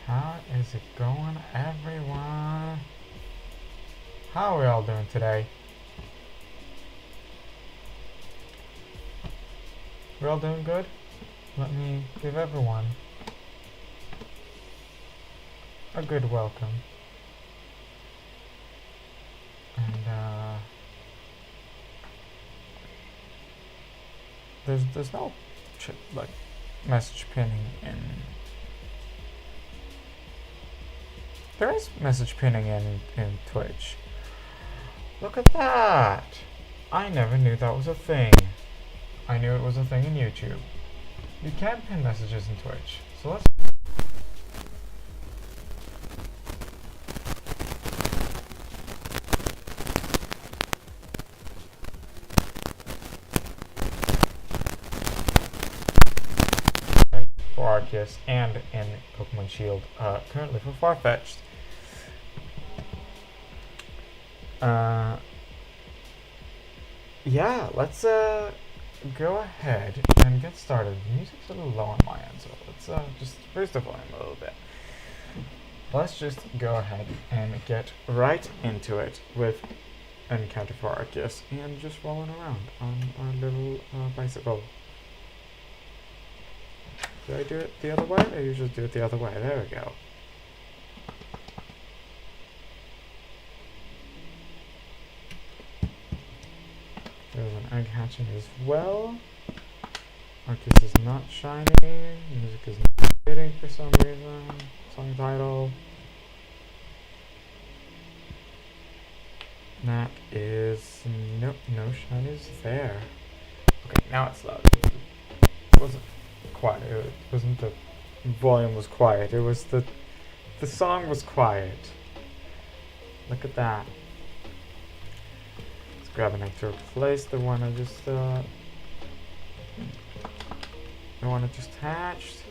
How is it going, everyone? How are we all doing today? We're all doing good? Let me give everyone a good welcome. And there's no like message pinning in. There is message pinning in Twitch. Look at that! I never knew that was a thing. I knew it was a thing in YouTube. You can pin messages in Twitch. So let's. For Arceus and in Pokemon Shield, currently for Farfetch'd. Yeah, let's go ahead and get started. The music's a little low on my end, so let's just raise the volume a little bit. Let's just go ahead and get right into it with an encounter for Arceus and just rolling around on our little bicycle. Did I do it the other way? I usually do it the other way. There we go. There's an egg hatching as well. Arceus is not shiny. Music is not fitting for some reason. Song title. That is nope, no shinies there. Okay, now it's loud. It wasn't quiet. It wasn't the volume was quiet. It was the song was quiet. Look at that. Grab an egg to replace the one I just hatched.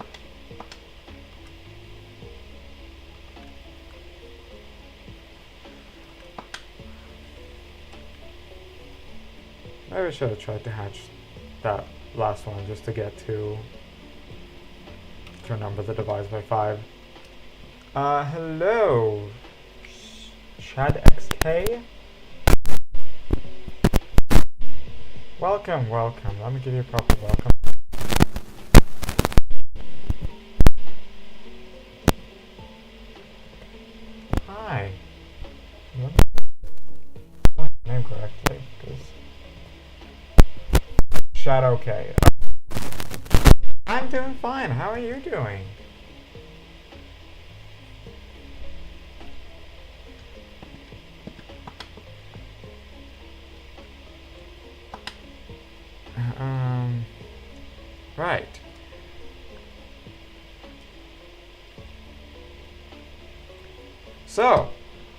Maybe I should have tried to hatch that last one just to get to number the device by 5. Hello, Chad XK. Welcome. Let me give you a proper welcome. Hi. Let me spell your name correctly, because Shadow K. I'm doing fine. How are you doing? Right. So,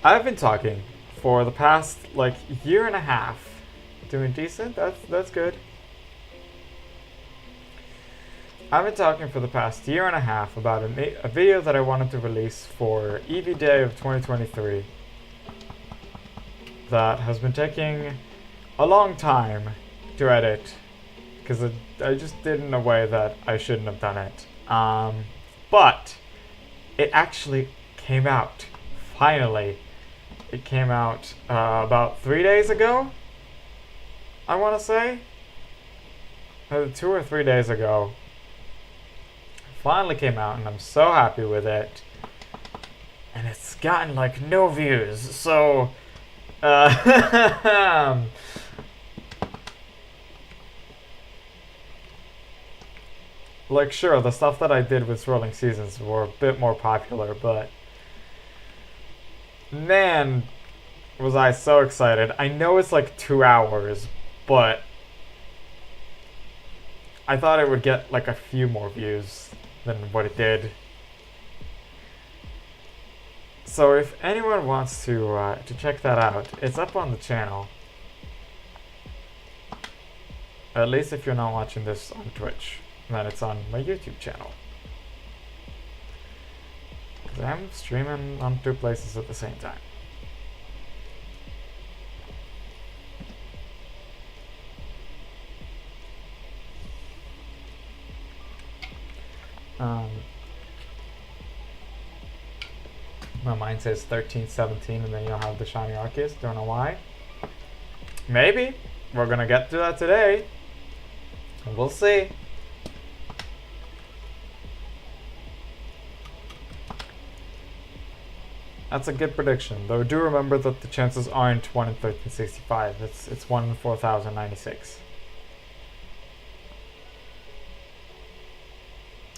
I've been talking for the past year and a half. Doing decent. That's good. I've been talking for the past year and a half about a video that I wanted to release for EV Day of 2023 that has been taking a long time to edit because I just did it in a way that I shouldn't have done it. But it actually came out. Finally. It came out about 3 days ago, I want to say. 2 or 3 days ago. Finally came out, and I'm so happy with it. And it's gotten no views, so sure, the stuff that I did with Swirling Seasons were a bit more popular, but man, was I so excited. I know it's 2 hours, but I thought it would get a few more views than what it did. So if anyone wants to check that out, it's up on the channel. At least if you're not watching this on Twitch, then it's on my YouTube channel. Because I'm streaming on 2 places at the same time. My mind says 13, 17, and then you'll have the shiny Arceus. Don't know why. Maybe. We're gonna get to that today. We'll see. That's a good prediction, though do remember that the chances aren't 1 in 1365. It's 1 in 4096.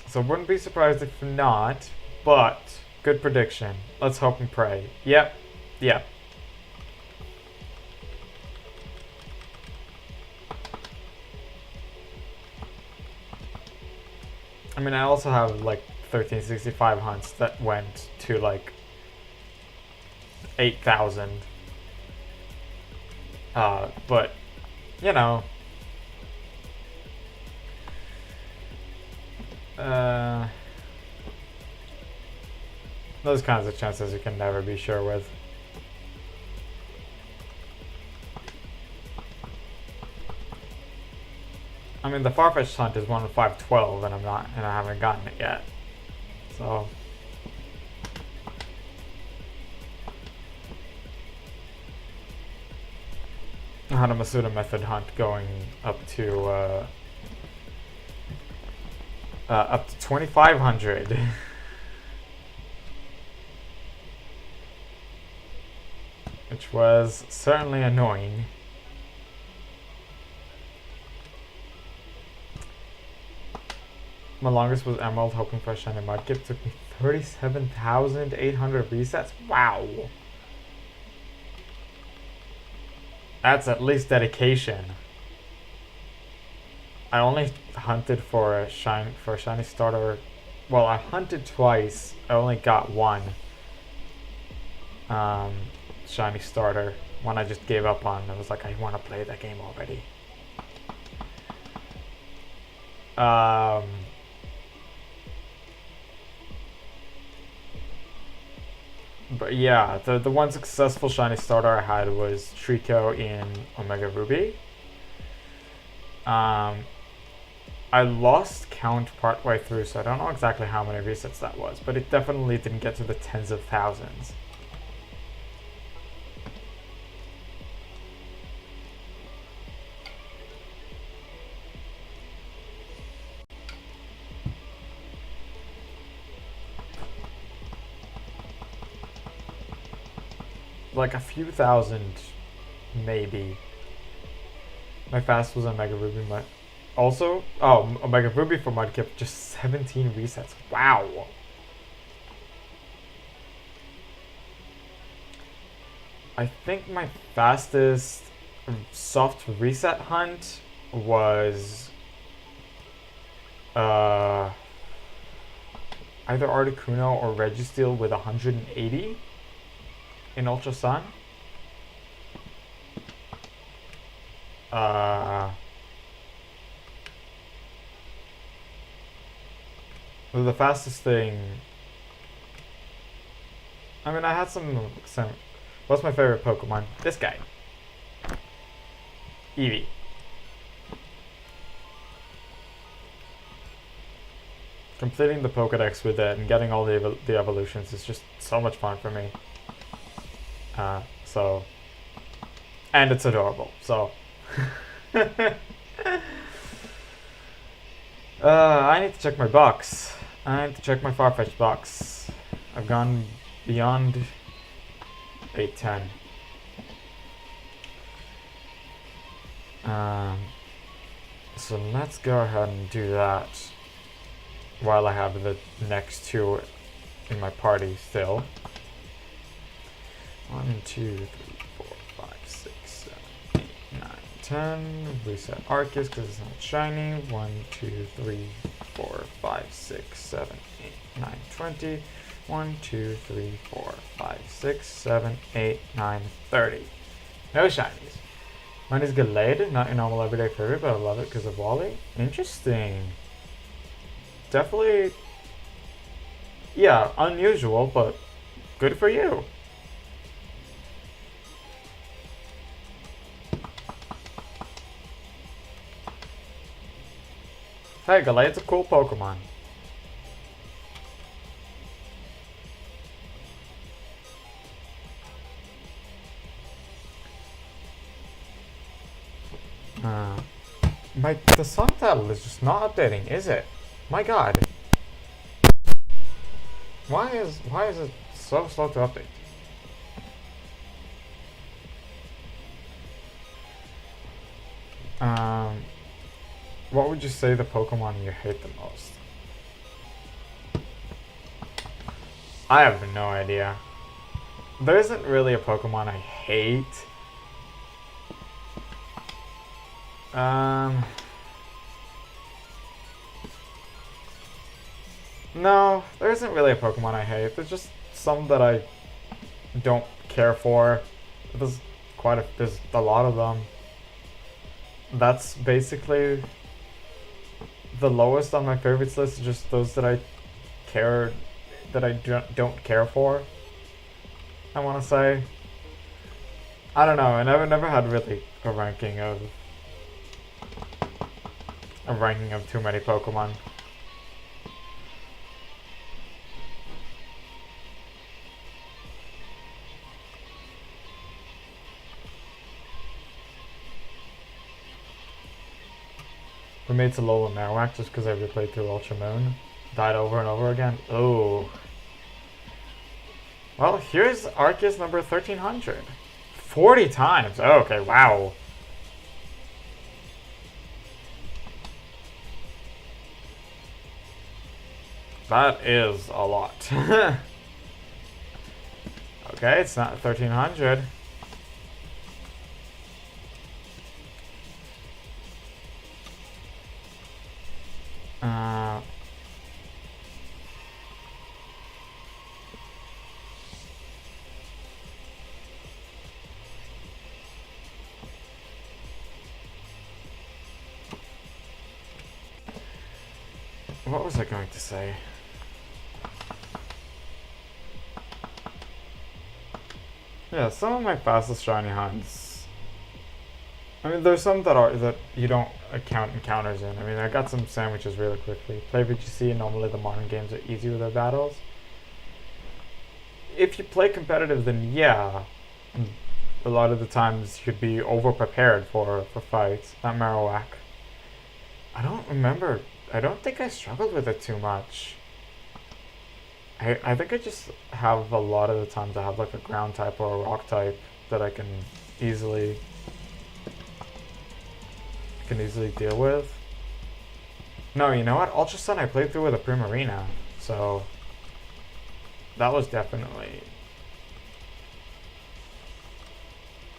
So wouldn't be surprised if not, but good prediction. Let's hope and pray. Yep. I mean, I also have like 1365 hunts that went to like 8,000. But, you know. Those kinds of chances you can never be sure with. I mean, the Farfetch'd hunt is 1 in 512, and I haven't gotten it yet. So I had a Masuda method hunt going up to 2,500. Which was certainly annoying. My longest was Emerald, hoping for a shiny Mudkip. Took me 37,800 resets. Wow. That's at least dedication. I only hunted for a shiny starter. Well, I hunted twice. I only got one shiny starter. One I just gave up on. I was like, I want to play that game already. But yeah, the one successful shiny starter I had was Trico in Omega Ruby. I lost count partway through, so I don't know exactly how many resets that was, but it definitely didn't get to the tens of thousands. Like a few thousand, maybe. My fast was Omega Ruby, but also, Omega Ruby for Mudkip, just 17 resets. Wow. I think my fastest soft reset hunt was either Articuno or Registeel with 180 in Ultra Sun. The fastest thing. I mean, I had some. What's my favorite Pokemon? This guy. Eevee. Completing the Pokedex with it and getting all the evolutions is just so much fun for me. And it's adorable. So. I need to check my box. I need to check my Farfetch'd box. I've gone beyond 810. So let's go ahead and do that while I have the next two in my party still. 1, 2, 3, 4, 5, 6, 7, 8, 9, 10. Reset Arceus because it's not shiny. 1, 2, 3, 4, 5, 6, 7, 8, 9, 20. 1, 2, 3, 4, 5, 6, 7, 8, 9, 30. No shinies. Mine is Gallade, not your normal everyday favorite, but I love it because of Wally. Interesting. Definitely, yeah, unusual, but good for you. Hey, Gallade's a cool Pokemon. the song title is just not updating, is it? My god. Why is it so slow to update? What would you say the Pokemon you hate the most? I have no idea. There isn't really a Pokemon I hate. No, there isn't really a Pokemon I hate. There's just some that I don't care for. There's a lot of them. That's basically the lowest on my favorites list. Is just those that I don't care for. I want to say. I don't know. I never had really a ranking of too many Pokemon. We made Alola Marowak just because I replayed through Ultra Moon. Died over and over again. Oh. Well, here's Arceus number 1300. 40 times. Oh, okay, wow. That is a lot. Okay, it's not 1300. What was I going to say? Yeah, some of my fastest shiny hunts. I mean, there's some that you don't count encounters in. I mean, I got some sandwiches really quickly. Play VGC, and normally the modern games are easy with their battles. If you play competitive, then yeah, a lot of the times you'd be over-prepared for fights. Not Marowak. I don't remember. I don't think I struggled with it too much. I think I just have a lot of the times I have like a ground type or a rock type that I can easily deal with. No, you know what? Ultra Sun I played through with a Primarina, so that was definitely,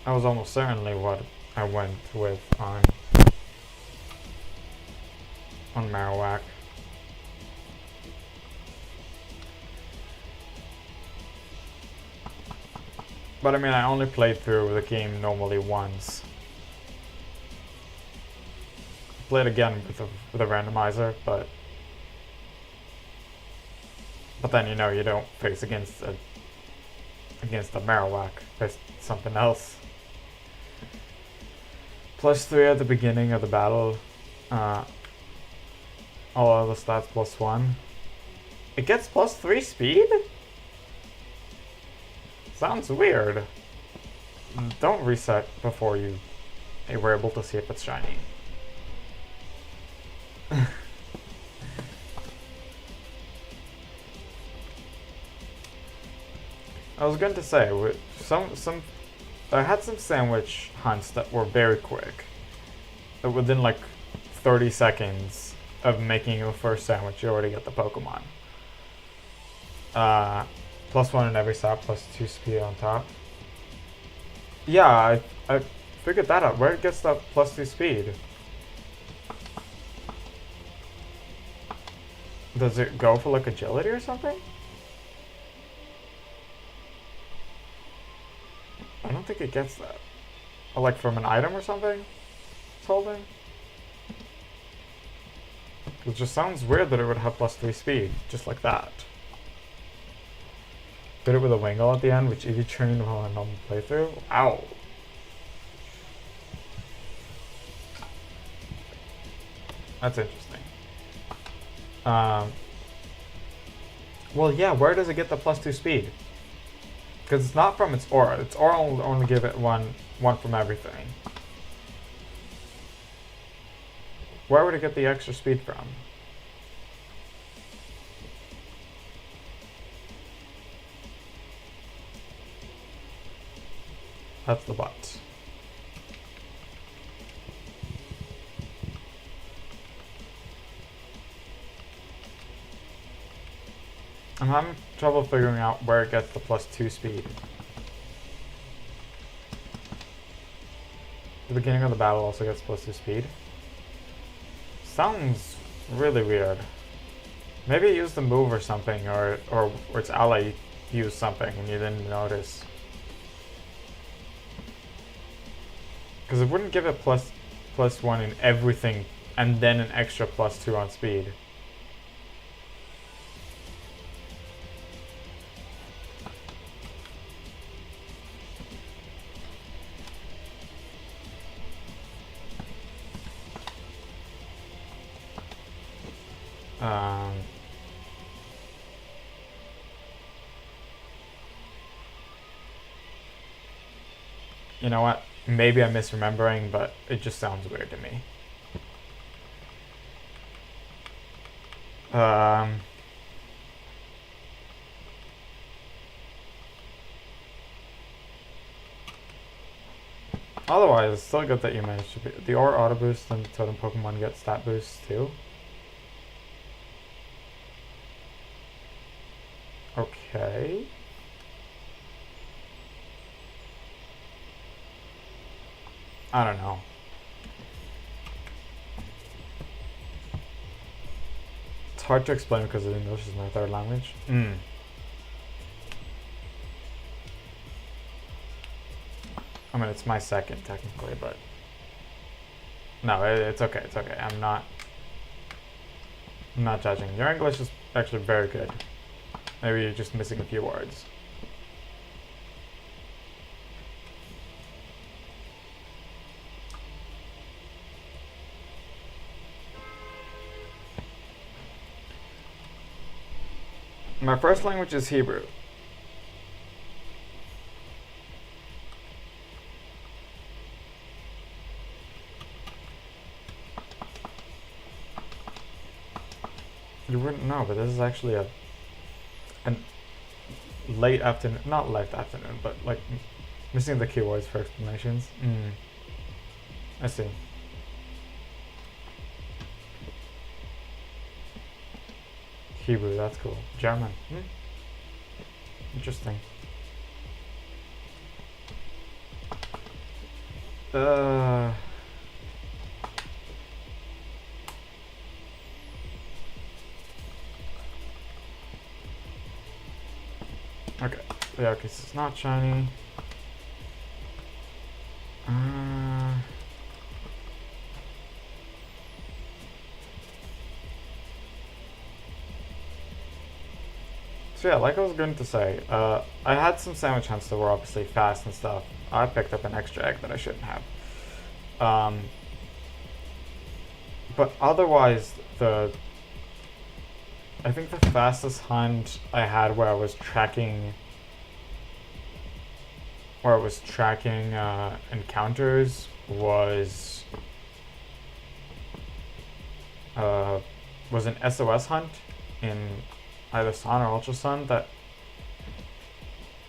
that was almost certainly what I went with on Marowak. But I mean, I only played through the game normally once. Played again with a randomizer, but then you know you don't face against a Marowak. Face something else. +3 at the beginning of the battle. All other stats +1. It gets +3 speed? Sounds weird. Don't reset before you were able to see if it's shiny. I was going to say, I had some sandwich hunts that were very quick. That within like 30 seconds of making your first sandwich, you already get the Pokemon. +1 in every stop, +2 speed on top. Yeah, I figured that out. Where it gets the +2 speed? Does it go for like agility or something? I don't think it gets that. Or like from an item or something it's holding? It just sounds weird that it would have +3 speed, just like that. Did it with a Wingull at the end, which EV trained while on a normal playthrough? Ow. That's interesting. Well, yeah, where does it get the +2 speed? Because it's not from its aura. Its aura will only give it one from everything. Where would it get the extra speed from? That's the butt. I'm having trouble figuring out where it gets the +2 speed. The beginning of the battle also gets +2 speed. Sounds really weird. Maybe it used the move or something, or its ally used something and you didn't notice. Because it wouldn't give it +1 in everything and then an extra +2 on speed. You know what? Maybe I'm misremembering, but it just sounds weird to me. Otherwise, it's still good that you managed to be. The Aura Auto Boost and Totem Pokemon get stat boosts too. Okay. I don't know. It's hard to explain because English is my third language. I mean, it's my second technically, but no, it's okay. It's okay. I'm not judging. Your English is actually very good. Maybe you're just missing a few words. My first language is Hebrew. You wouldn't know, but this is actually a late afternoon, not late afternoon, but like missing the keywords for explanations. I see. Hebrew, that's cool. German. Interesting. Okay. Yeah, okay, so it's not shiny. So yeah, like I was going to say, I had some sandwich hunts that were obviously fast and stuff. I picked up an extra egg that I shouldn't have. But otherwise, I think the fastest hunt I had where I was tracking encounters was an SOS hunt in either Sun or Ultra Sun that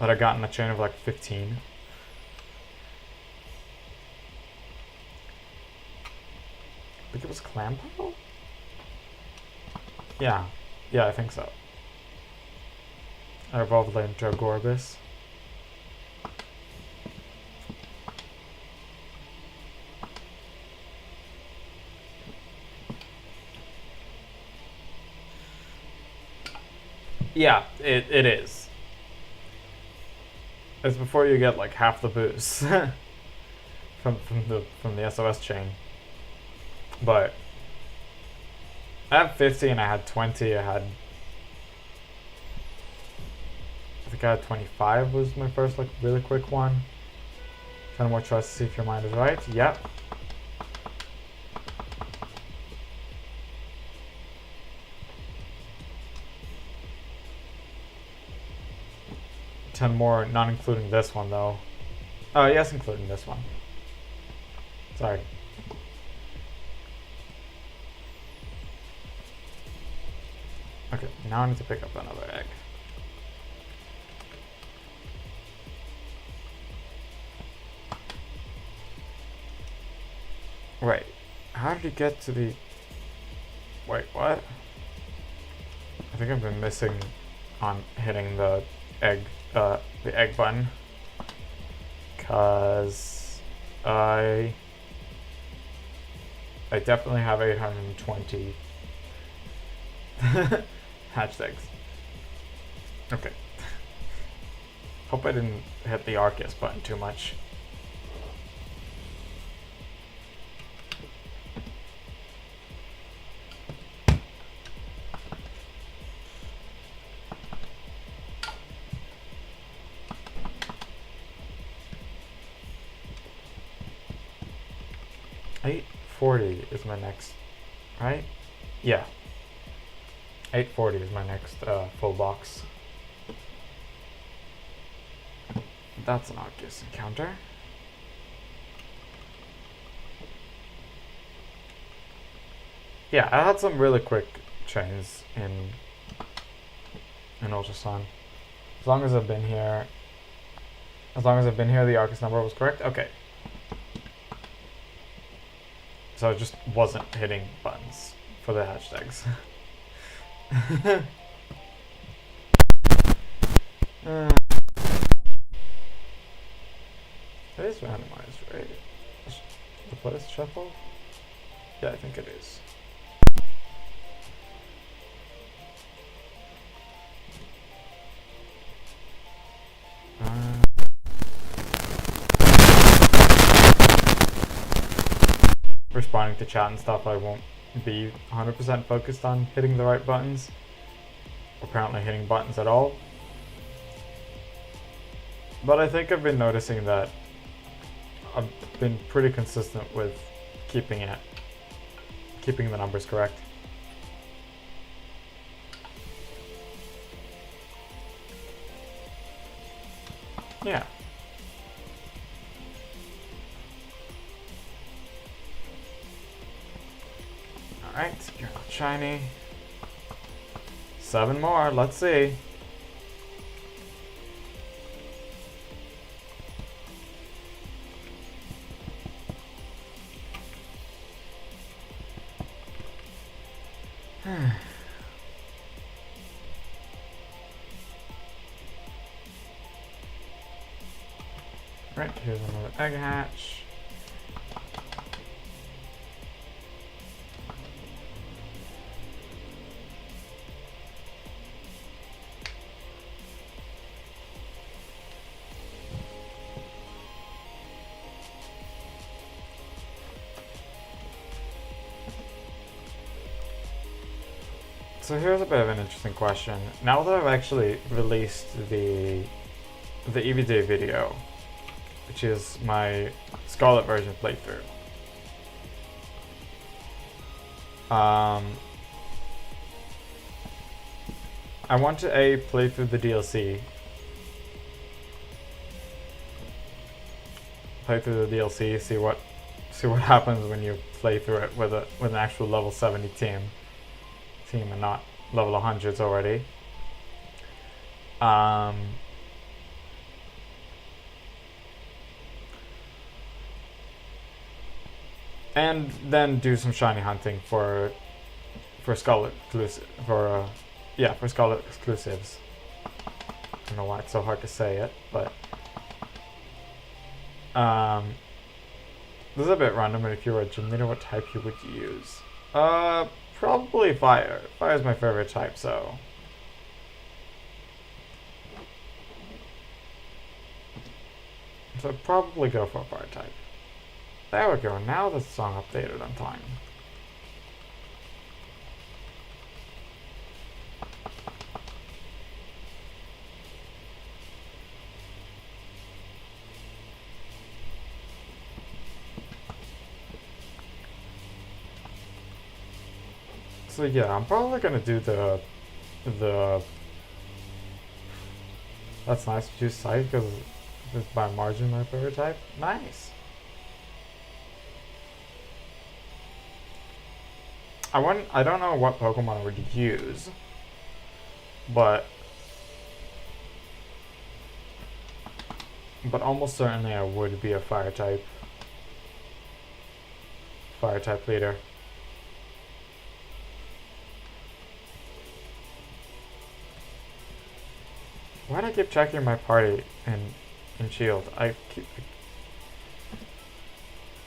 I got in a chain of like 15. I think it was Clampo? Yeah, I think so. I evolved it into a Gorbis. Yeah, it is. It's before you get like half the boost from the SOS chain. But I had 50 and I had 20. I think I had 25 was my first like really quick one. 10 more tries to see if your mind is right. Yep. Ten more, not including this one though. Oh yes, including this one. Sorry. Okay, now I need to pick up another egg. Wait, how did he get to the... Wait, what? I think I've been missing on hitting the egg button. Cause I definitely have 820 hatched eggs. Okay. Hope I didn't hit the Arceus button too much. $840 is my next, right? Yeah. $840 is my next full box. That's an Arceus encounter. Yeah, I had some really quick chains in Ultra Sun. As long as I've been here, the Arceus number was correct. Okay. So I just wasn't hitting buttons for the hatched eggs. It is randomized, right? The place shuffle? Yeah, I think it is. Responding to chat and stuff, I won't be 100% focused on hitting the right buttons. Apparently hitting buttons at all. But I think I've been noticing that I've been pretty consistent with keeping the numbers correct. Yeah. Alright, you're not shiny. 7 more, let's see. Right, here's another egg hatch. So here's a bit of an interesting question. Now that I've actually released the EVD video, which is my Scarlet version playthrough, I want to play through the DLC. See what happens when you play through it with an actual level 70 team and not level 100s already. And then do some shiny hunting for Scarlet for Scarlet exclusives. I don't know why it's so hard to say it, but this is a bit random. But if you were a gym leader, what type you would use? Probably fire. Fire is my favorite type, so. So I'd probably go for a fire type. There we go, now the song updated on time. So yeah, I'm probably gonna do the that's nice to choose Scythe because it's by margin my favorite type. Nice. I don't know what Pokemon I would use. but almost certainly I would be a fire type leader. Why do I keep checking my party in shield? I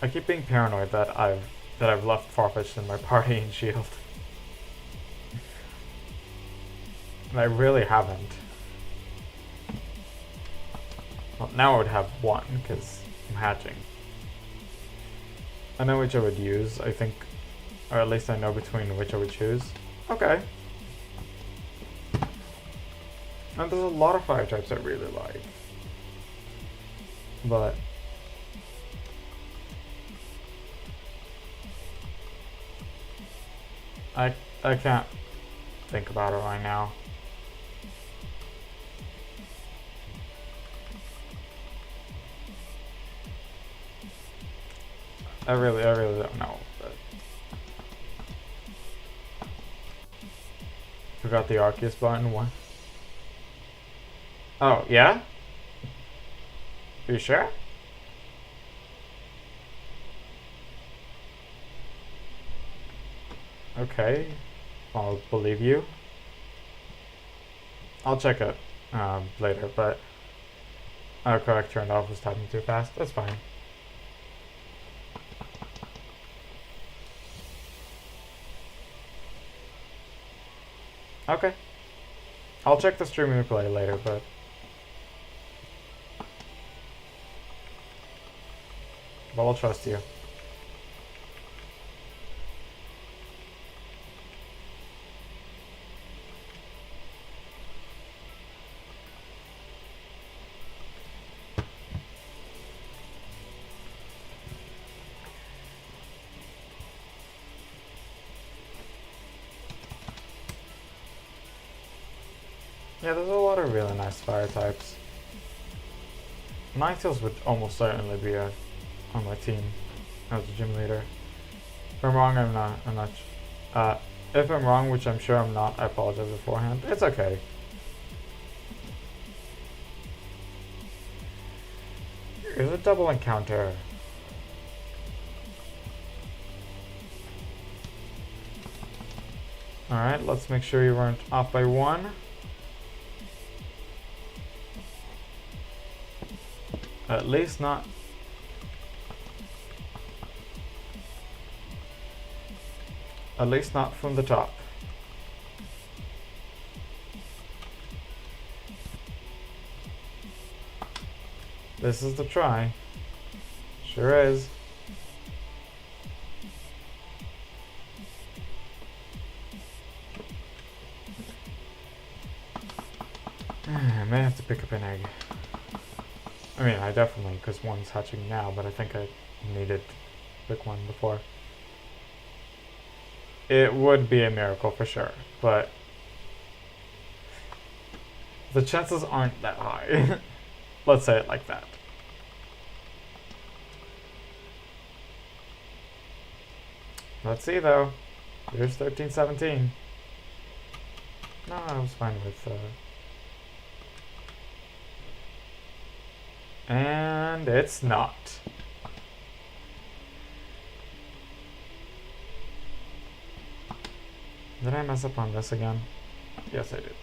keep being paranoid that I've left Farfetch'd in my party in shield. And I really haven't. Well, now I would have one because I'm hatching. I know which I would use, I think, or at least I know between which I would choose. Okay. And there's a lot of fire types I really like. But I can't think about it right now. I really don't know. But forgot the Arceus button. One. Oh yeah. Are you sure? Okay, I'll believe you. I'll check it later, but autocorrect turned off, was typing too fast. That's fine. Okay. I'll check the stream replay later, but I'll trust you. Yeah, there's a lot of really nice fire types. Ninetales would almost certainly be on my team as a gym leader. If I'm wrong, I'm not. If I'm wrong, which I'm sure I'm not, I apologize beforehand. It's okay. Here's a double encounter. Alright, let's make sure you weren't off by one. At least not. At least not from the top. This is the try. Sure is. I may have to pick up an egg. I mean, I definitely, because one's hatching now, but I think I needed to pick one before. It would be a miracle for sure, but the chances aren't that high. Let's say it like that. Let's see though. Here's 1317. No, I was fine with and it's not. Did I mess up on this again? Yes, I did.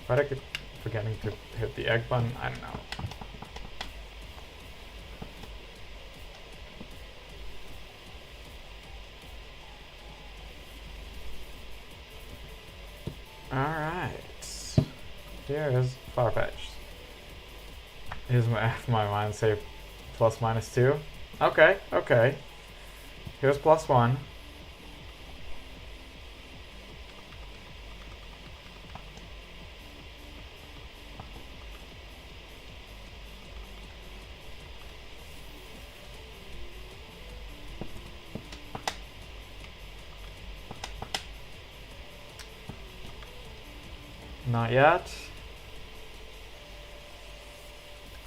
Why did I keep forgetting to hit the egg button? I don't know. Alright. Here is Farfetch'd. Here's my mind save plus minus 2. Okay, okay. Here's plus 1. Not yet.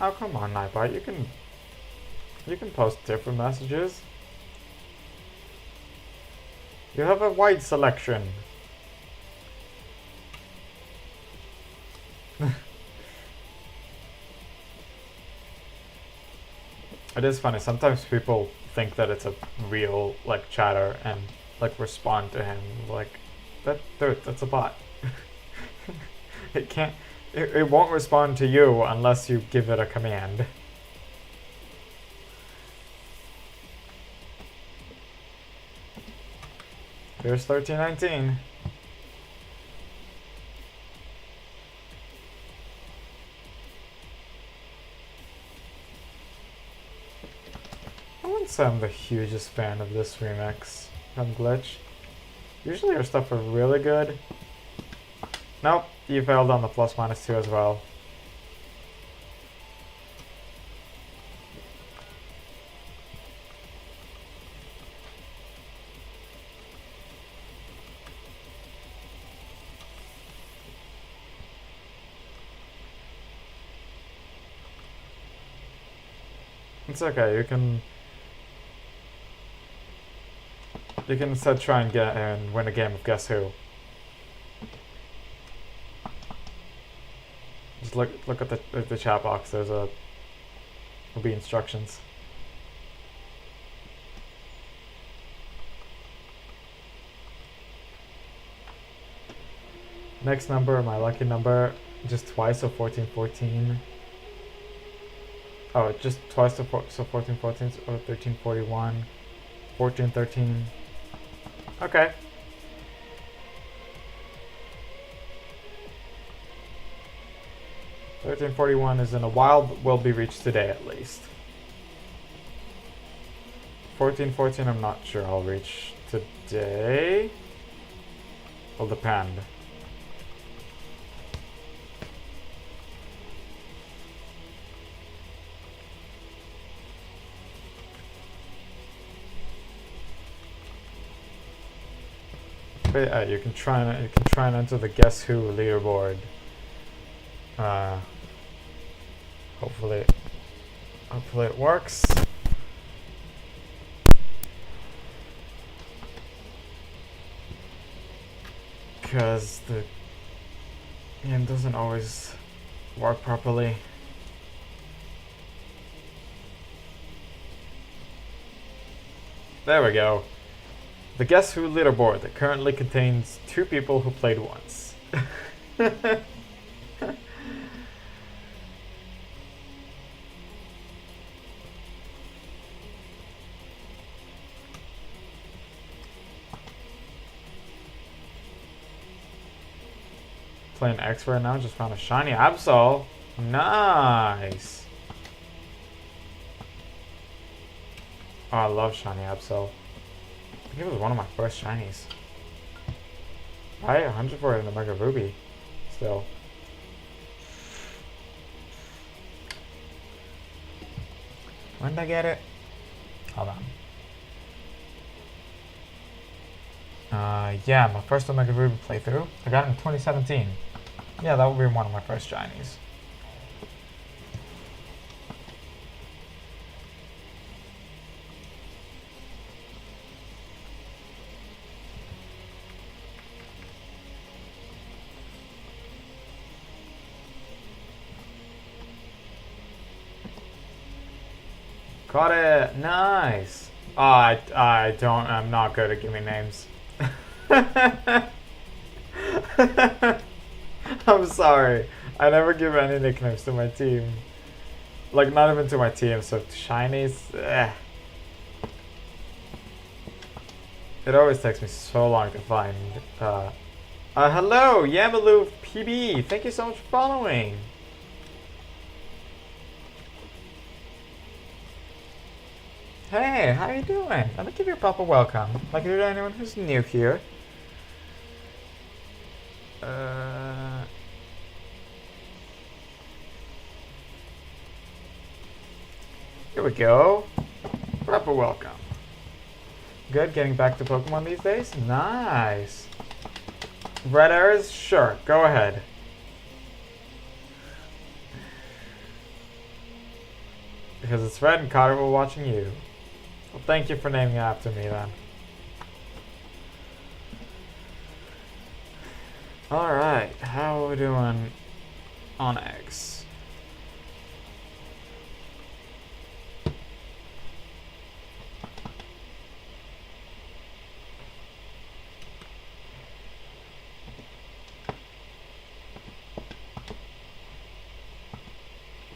Oh, come on, Nightbot. You can post different messages. You have a wide selection. It is funny. Sometimes people think that it's a real like chatter and like respond to him like that's a bot. It can't. It won't respond to you unless you give it a command. Here's 1319. I wouldn't say I'm the hugest fan of this remix from Glitch. Usually her stuff are really good. Nope, you failed on the +/-2 as well. It's okay, you can instead try and get and win a game of Guess Who. Just look at the chat box. There'll be instructions. Next number, my lucky number, just twice, so 1414. Oh, just twice, so 1414 or 1341, 1413. Okay. $13.41 is in a while, but will be reached today at least. $14.14, I'm not sure I'll reach today. Will depend. But you can try and enter the Guess Who leaderboard. Hopefully it works. Because the game doesn't always work properly. There we go. The Guess Who leaderboard that currently contains 2 people who played once. Playing X right now, just found a shiny Absol. Nice. Oh, I love shiny Absol. I think it was one of my first shinies. I 100 for it in the Mega Ruby. Still. When did I get it? Hold on. Yeah, my first Omega Ruby playthrough. I got it in 2017. Yeah, that would be one of my first shinies. Caught it! Nice! Oh, I'm not good at giving names. I'm sorry. I never give any nicknames to my team. Like, not even to my team, so shinies, It always takes me so long to find, hello, Yamalu PB! Thank you so much for following! Hey, how you doing? Let me give you a proper welcome, like I do to anyone who's new here. Here we go. Proper welcome. Good, getting back to Pokemon these days? Nice. Red arrows? Sure, go ahead. Because it's Red and Carter were watching you. Well, thank you for naming it after me then. Alright, how are we doing on eggs?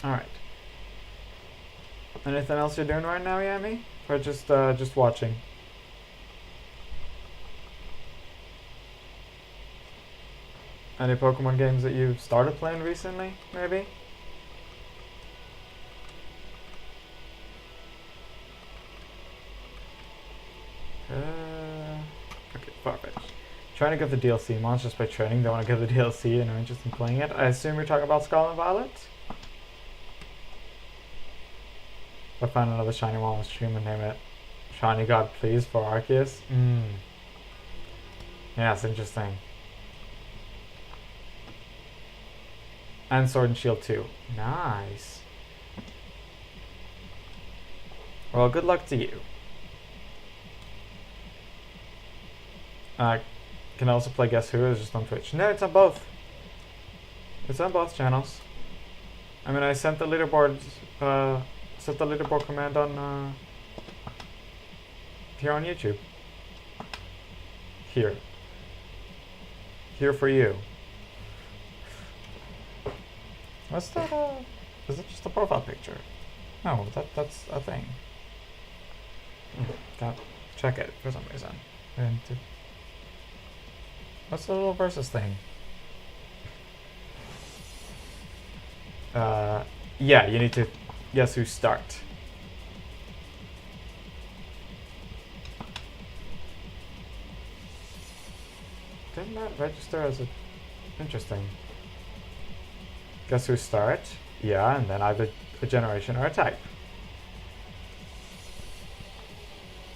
Alright. Anything else you're doing right now, Yami? Or just watching? Any Pokemon games that you've started playing recently, maybe? Okay, perfect. Trying to get the DLC monsters by training, don't want to get the DLC and are interested in playing it. I assume you're talking about Scarlet and Violet? I found another shiny one on stream and name it Shiny God Please for Arceus. Yeah, it's interesting. And Sword and Shield 2. Nice. Well, good luck to you. Can also play Guess Who, is just on Twitch. No, it's on both. It's on both channels. I mean, I sent the leaderboard command on here on YouTube. Here for you. What's that? Is it just a profile picture? No, that's a thing. Can't check it for some reason. What's the little versus thing? Yeah, you need to guess who start. Didn't that register as a... Interesting. Guess who start? Yeah, and then either a generation or a type.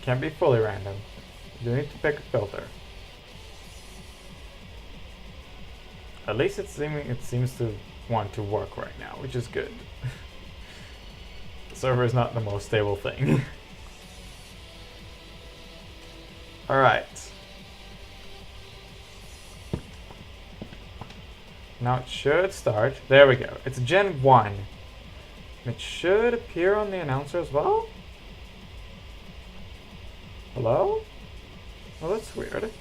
Can't be fully random. You need to pick a filter. At least it seems to want to work right now, which is good. The server is not the most stable thing. Alright. Now it should start. There we go. It's Gen 1. It should appear on the announcer as well? Hello? Well, that's weird.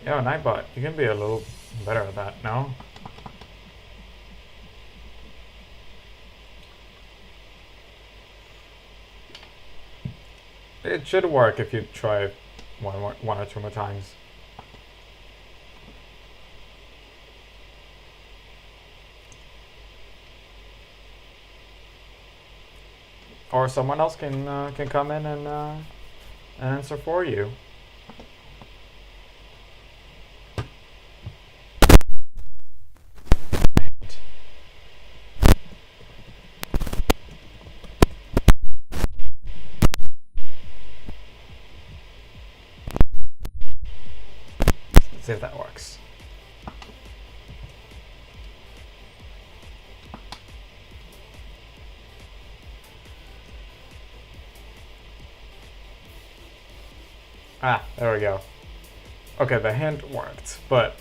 Yo, Nightbot, you can be a little better at that, no? It should work if you try one or two more times. Or someone else can come in and answer for you. Let's see if that works. Ah, there we go. Okay, the hint worked, but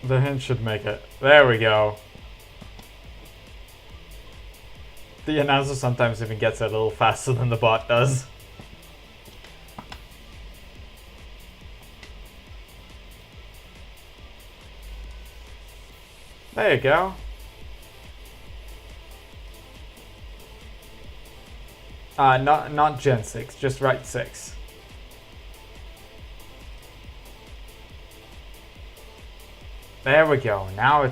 the hint should make it. There we go. The announcer sometimes even gets it a little faster than the bot does. There you go. Not Gen 6, just right 6. There we go. Now.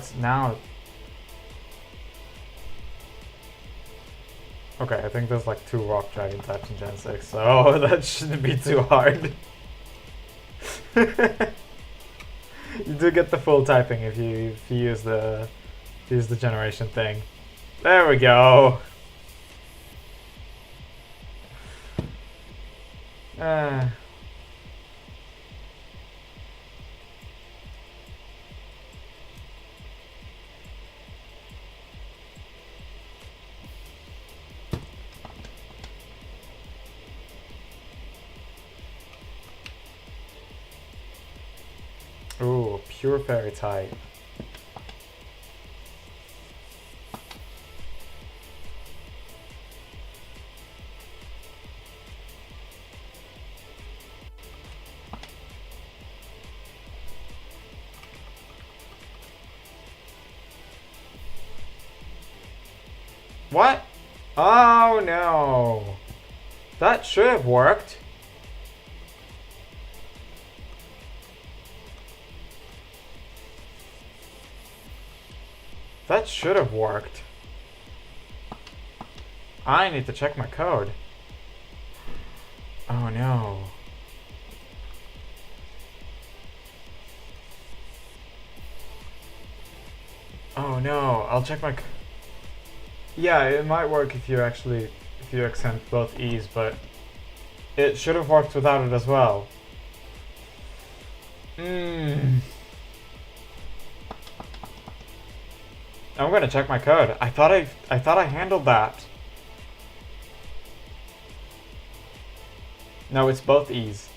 Okay, I think there's like 2 rock dragon types in Gen 6, so that shouldn't be too hard. You do get the full typing if you use the generation thing. There we go. Ooh, pure fairy type. What? Oh no. That should have worked. That should have worked. I need to check my code. Oh no. Oh no, I'll check my... Yeah, it might work if you accent both E's, but it should have worked without it as well. I'm gonna check my code. I thought I handled that. No, it's both E's.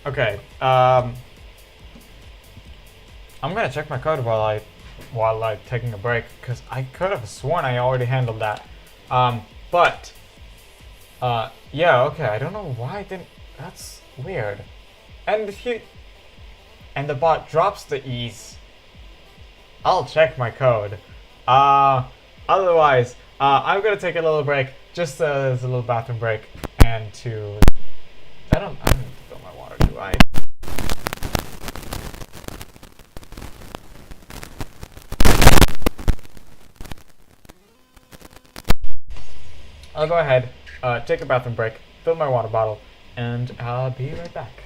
Okay. I'm gonna check my code while I'm taking a break, because I could have sworn I already handled that. Yeah, okay. I don't know why I didn't. That's weird. And the bot drops the E's. I'll check my code. Otherwise, I'm gonna take a little break, just as a little bathroom break, and to... I don't need to fill my water, do I? I'll go ahead, take a bathroom break, fill my water bottle, and I'll be right back.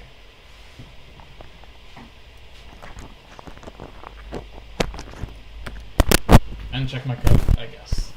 And check my code, I guess.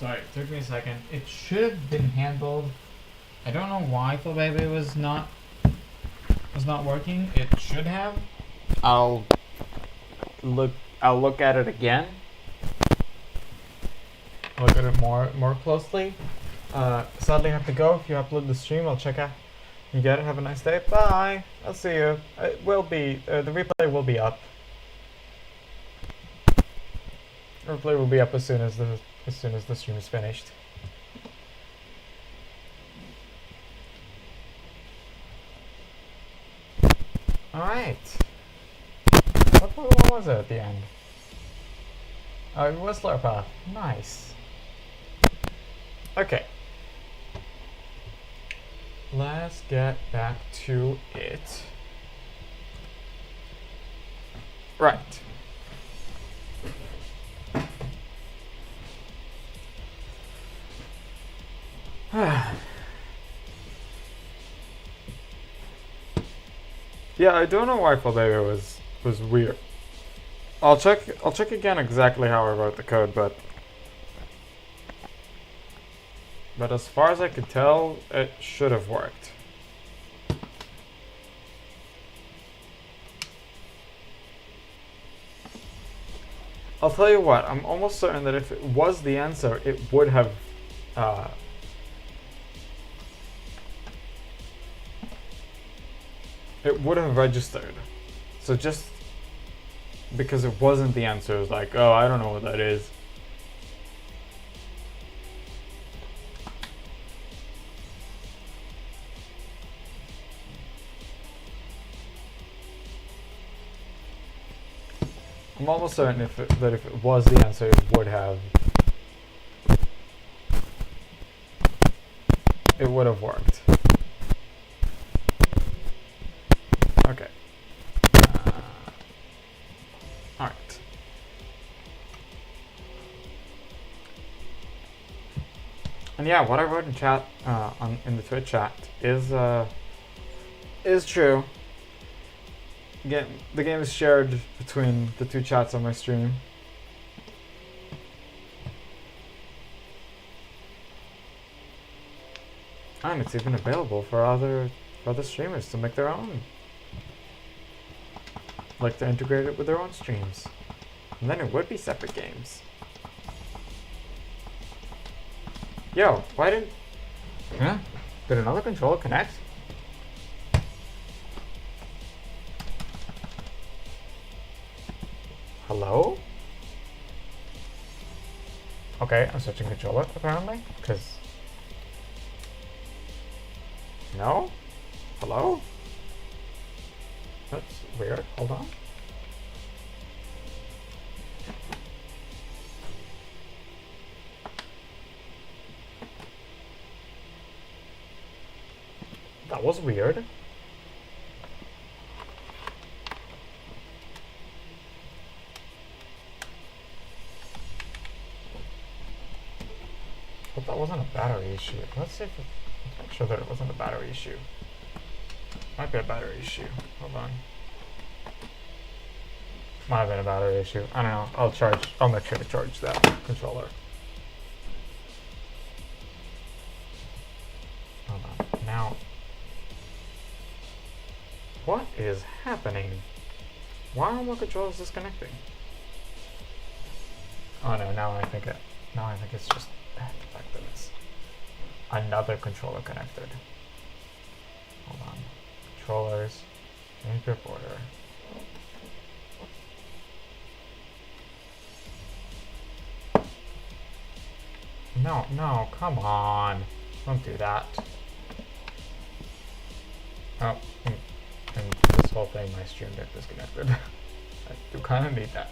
Sorry, it took me a second. It should have been handled. I don't know why Phil Baby was not working. It should have. I'll look at it again. Look at it more closely. Sadly, I have to go. If you upload the stream, I'll check out. You get it. Have a nice day. Bye. I'll see you. It will be the replay will be up. The replay will be up as soon as the stream is finished. All right. What Pokemon was it at the end? Oh, it was Slurpath. Nice. Okay. Let's get back to it. Right. Yeah, I don't know why Faldaga was weird. I'll check again exactly how I wrote the code, but as far as I could tell, it should have worked. I'll tell you what, I'm almost certain that if it was the answer, it would have registered. So just because it wasn't the answer, it was like, oh, I don't know what that is. I'm almost certain that if it was the answer, it would have worked. Okay. All right. And yeah, what I wrote in chat, in the Twitch chat, is true. The game is shared between the two chats on my stream. And it's even available for other streamers to make their own. Like to integrate it with their own streams. And then it would be separate games. Yo, why did another controller connect? Hello? Okay, I'm switching controller apparently, because... No? Hello? That's weird. Hold on. That was weird. Hope that wasn't a battery issue. Let's see if let's make sure that it wasn't a battery issue. Might be a battery issue. Hold on. Might have been a battery issue. I don't know. I'll make sure to charge that controller. Hold on. Now, what is happening? Why are my controllers disconnecting? Oh no, now I think it's just the fact that it's another controller connected. Hold on. Controllers, change grip order. No, come on. Don't do that. Oh, and this whole thing, my stream deck disconnected. I do kind of need that.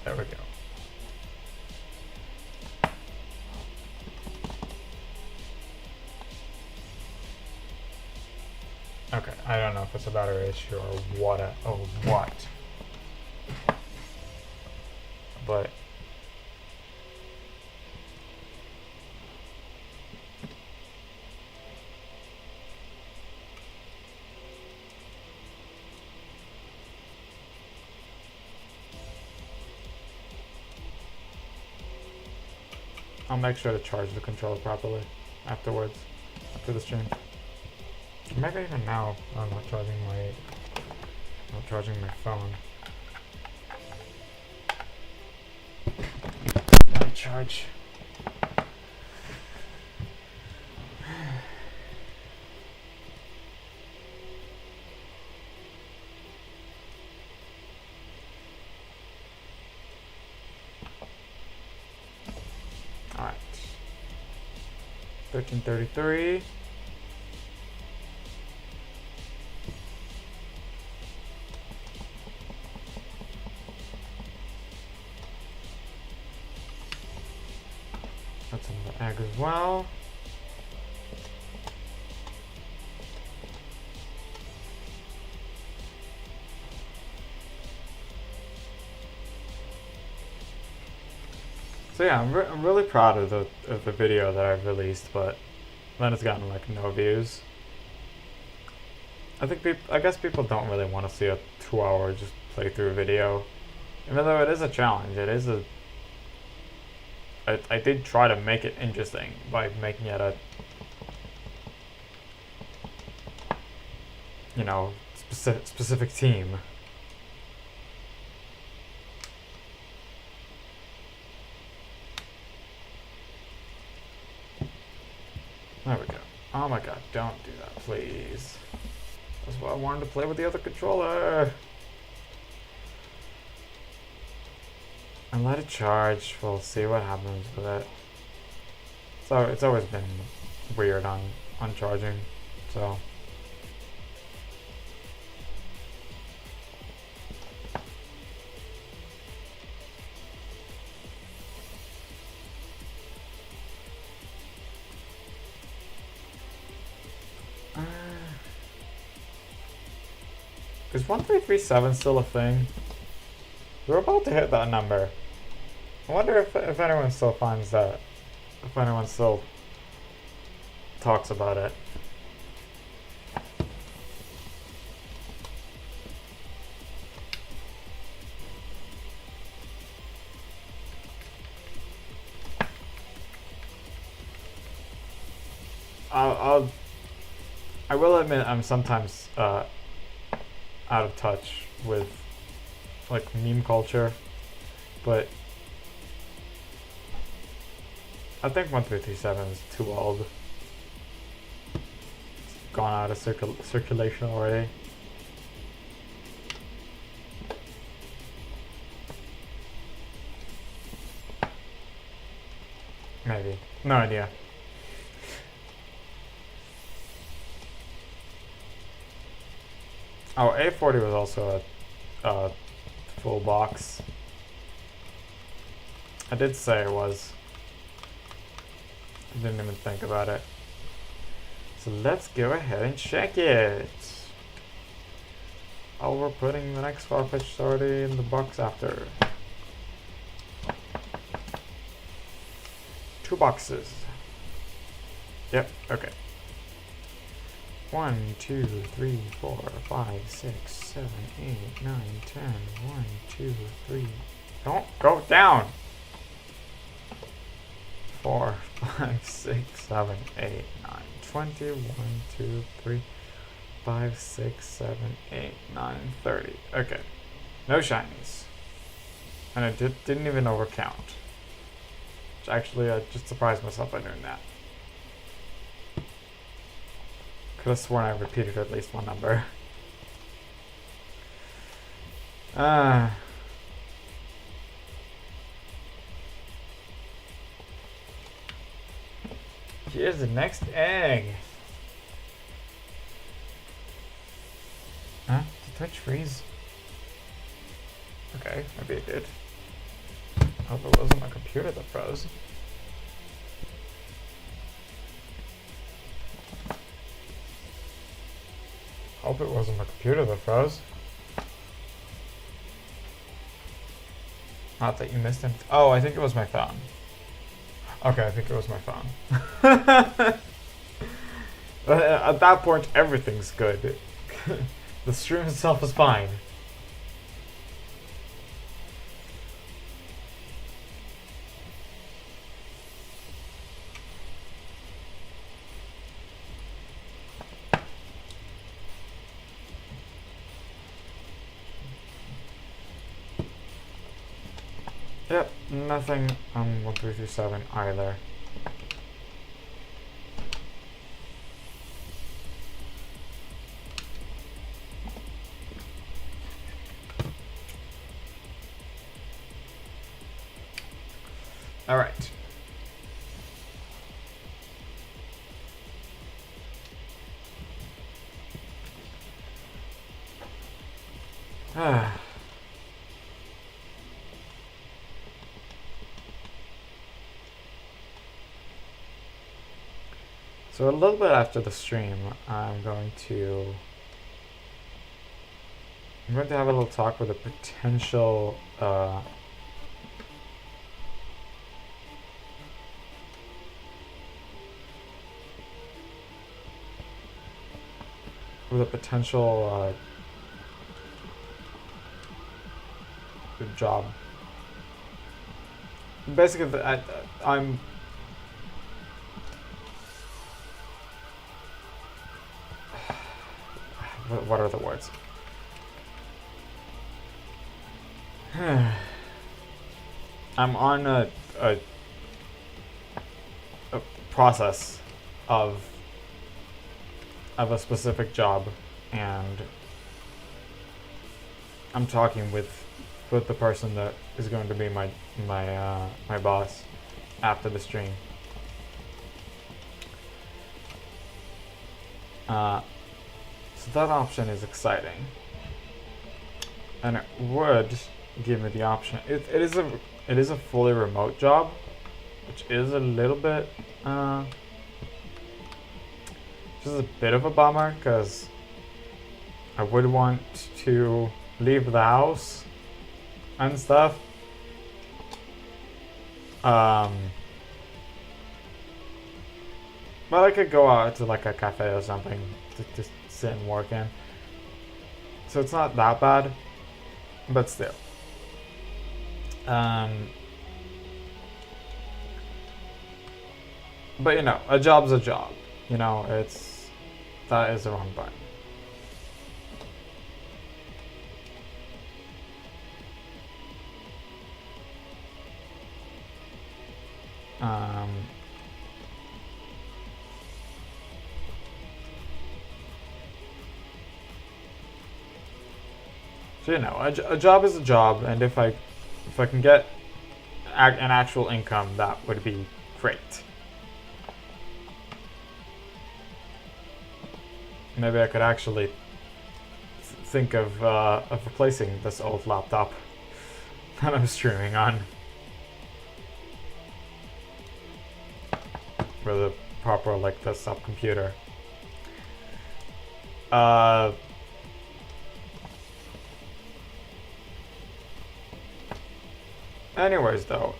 There we go. Okay, I don't know if it's a battery issue or what. But I'll make sure to charge the controller properly afterwards, after the stream. Maybe even now, I'm not charging my phone. Let me charge. Alright. 1333. That's another egg as well. So yeah, I'm really proud of the video that I've released, but then it's gotten like no views. I guess people don't really want to see a 2-hour just playthrough video, even though it is a challenge. It is a. I did try to make it interesting by making it a, you know, specific team. There we go. Oh my god, don't do that, please. That's why I wanted to play with the other controller. And let it charge. We'll see what happens with it. So it's always been weird on charging. So is 1337 still a thing? We're about to hit that number. I wonder if anyone still finds that. If anyone still talks about it. I will admit I'm sometimes out of touch with like meme culture, but I think 1337 is too old. It's gone out of circulation already. Maybe. No idea. Oh, A40 was also a full box. I did say it was. I didn't even think about it. So let's go ahead and check it. Oh, we're putting the next Farfetch'd already in the box after. 2 boxes. Yep, okay. 1, 2, 3, 4, 5, 6, 7, 8, 9, 10. 1, 2, 3. Don't go down! 4, 5, 6, 7, 8, 9, 20. 1, 2, 3, 5, 6, 7, 8, 9, 30. Okay. No shinies. And I didn't even overcount. Which actually, I just surprised myself by doing that. Could have sworn I repeated at least one number. Here's the next egg. Huh? Did Twitch freeze? Okay, maybe it did. I hope it wasn't my computer that froze. Hope it wasn't my computer that froze. Not that you missed anything. Oh, I think it was my phone. Okay, I think it was my phone. At that point, everything's good. The stream itself is fine. Yep, nothing on 1337 either. All right. So a little bit after the stream, I'm going to have a little talk with a potential job. Basically, I'm what are the words? I'm on a process of a specific job, and I'm talking with the person that is going to be my boss after the stream. So that option is exciting, and it would give me the option. It is a fully remote job, which is a little bit just a bit of a bummer, because I would want to leave the house and stuff. But I could go out to like a cafe or something to just sit and work in. So it's not that bad, but still. But you know, a job's a job. You know, that is the wrong button. So you know, a job is a job, and if I can get an actual income, that would be great. Maybe I could actually think of replacing this old laptop that I'm streaming on with a proper like desktop computer. Anyways, though,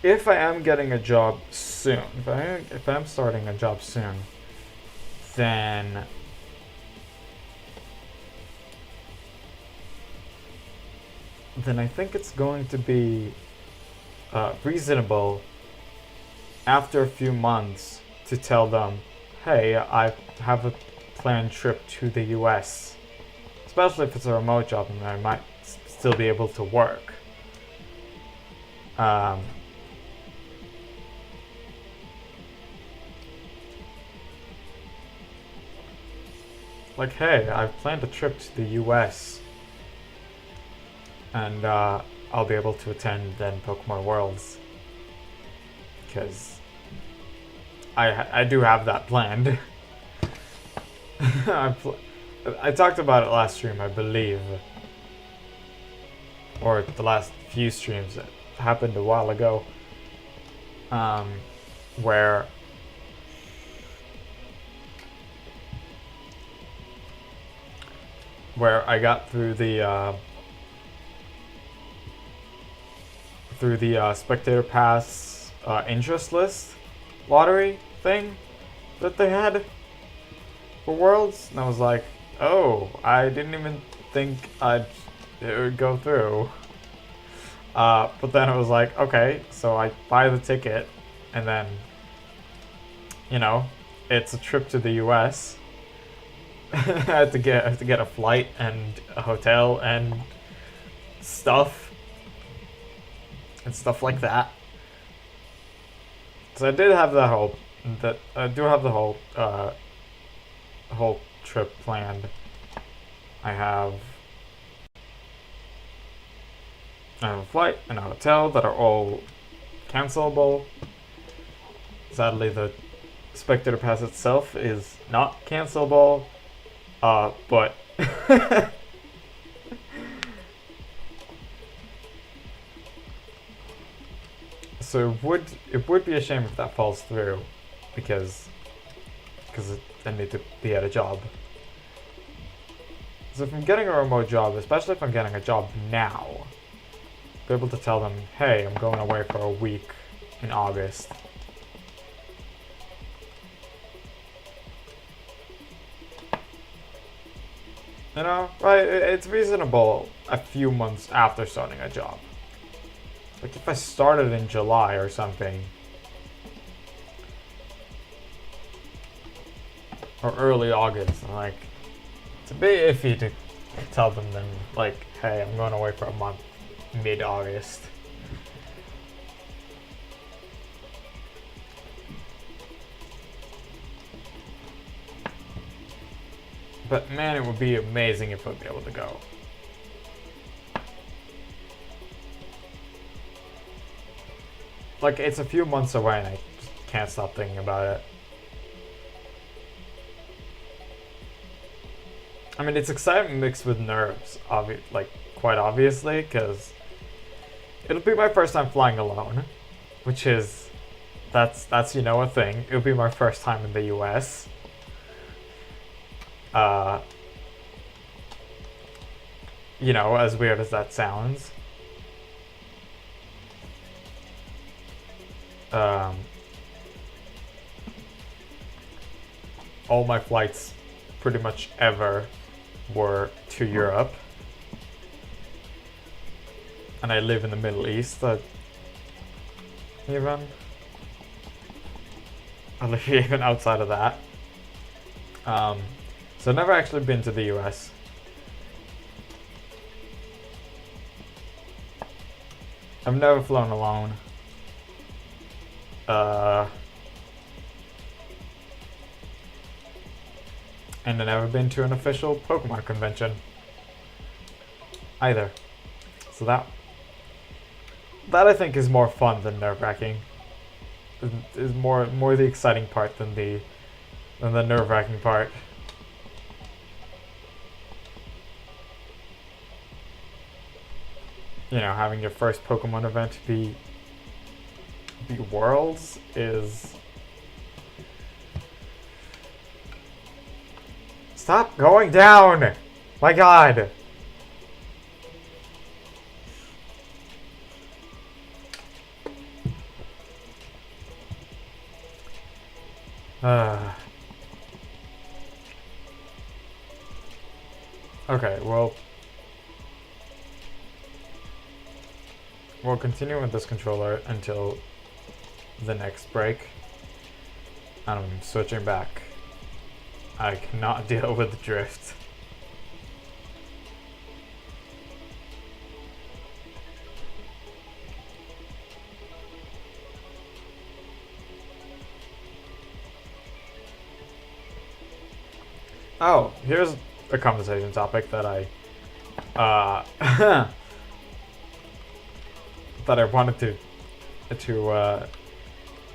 if I am getting a job soon, if I am starting a job soon, then I think it's going to be reasonable after a few months to tell them, hey, I have a planned trip to the US, especially if it's a remote job and I might still be able to work. Like, hey, I've planned a trip to the US, and I'll be able to attend then Pokemon Worlds, because I do have that planned. I talked about it last stream, I believe, or the last few streams. It happened a while ago, where I got through the spectator pass interest list lottery thing that they had for Worlds, and I was like, oh, I didn't even think it would go through. But then I was like, okay, so I buy the ticket, and then, you know, it's a trip to the US. I have to get a flight and a hotel and stuff. and stuff like that. So I did have the whole whole trip planned. I have a flight and a hotel that are all cancelable. Sadly, the Spectator Pass itself is not cancelable, but so it would be a shame if that falls through, because I need to be at a job. So if I'm getting a remote job, especially if I'm getting a job now, be able to tell them, hey, I'm going away for a week in August. You know, right? It's reasonable a few months after starting a job. Like if I started in July or something, or early August, like it's a bit iffy to tell them then, like, hey, I'm going away for a month mid-August. But man, it would be amazing if I'd be able to go. Like, it's a few months away and I just can't stop thinking about it. I mean, it's excitement mixed with nerves, quite obviously, because it'll be my first time flying alone, which is, that's you know, a thing. It'll be my first time in the US. You know, as weird as that sounds. All my flights pretty much ever were to Europe. And I live in the Middle East. I live even outside of that. So I've never actually been to the US. I've never flown alone. And I've never been to an official Pokemon convention either. So that I think is more fun than nerve-wracking. Is more the exciting part than the nerve-wracking part. You know, having your first Pokemon event be Worlds is... Stop going down! My god! Okay, well... We'll continue with this controller until the next break. And I'm switching back. I cannot deal with the drift. Oh, here's a conversation topic that I that I wanted to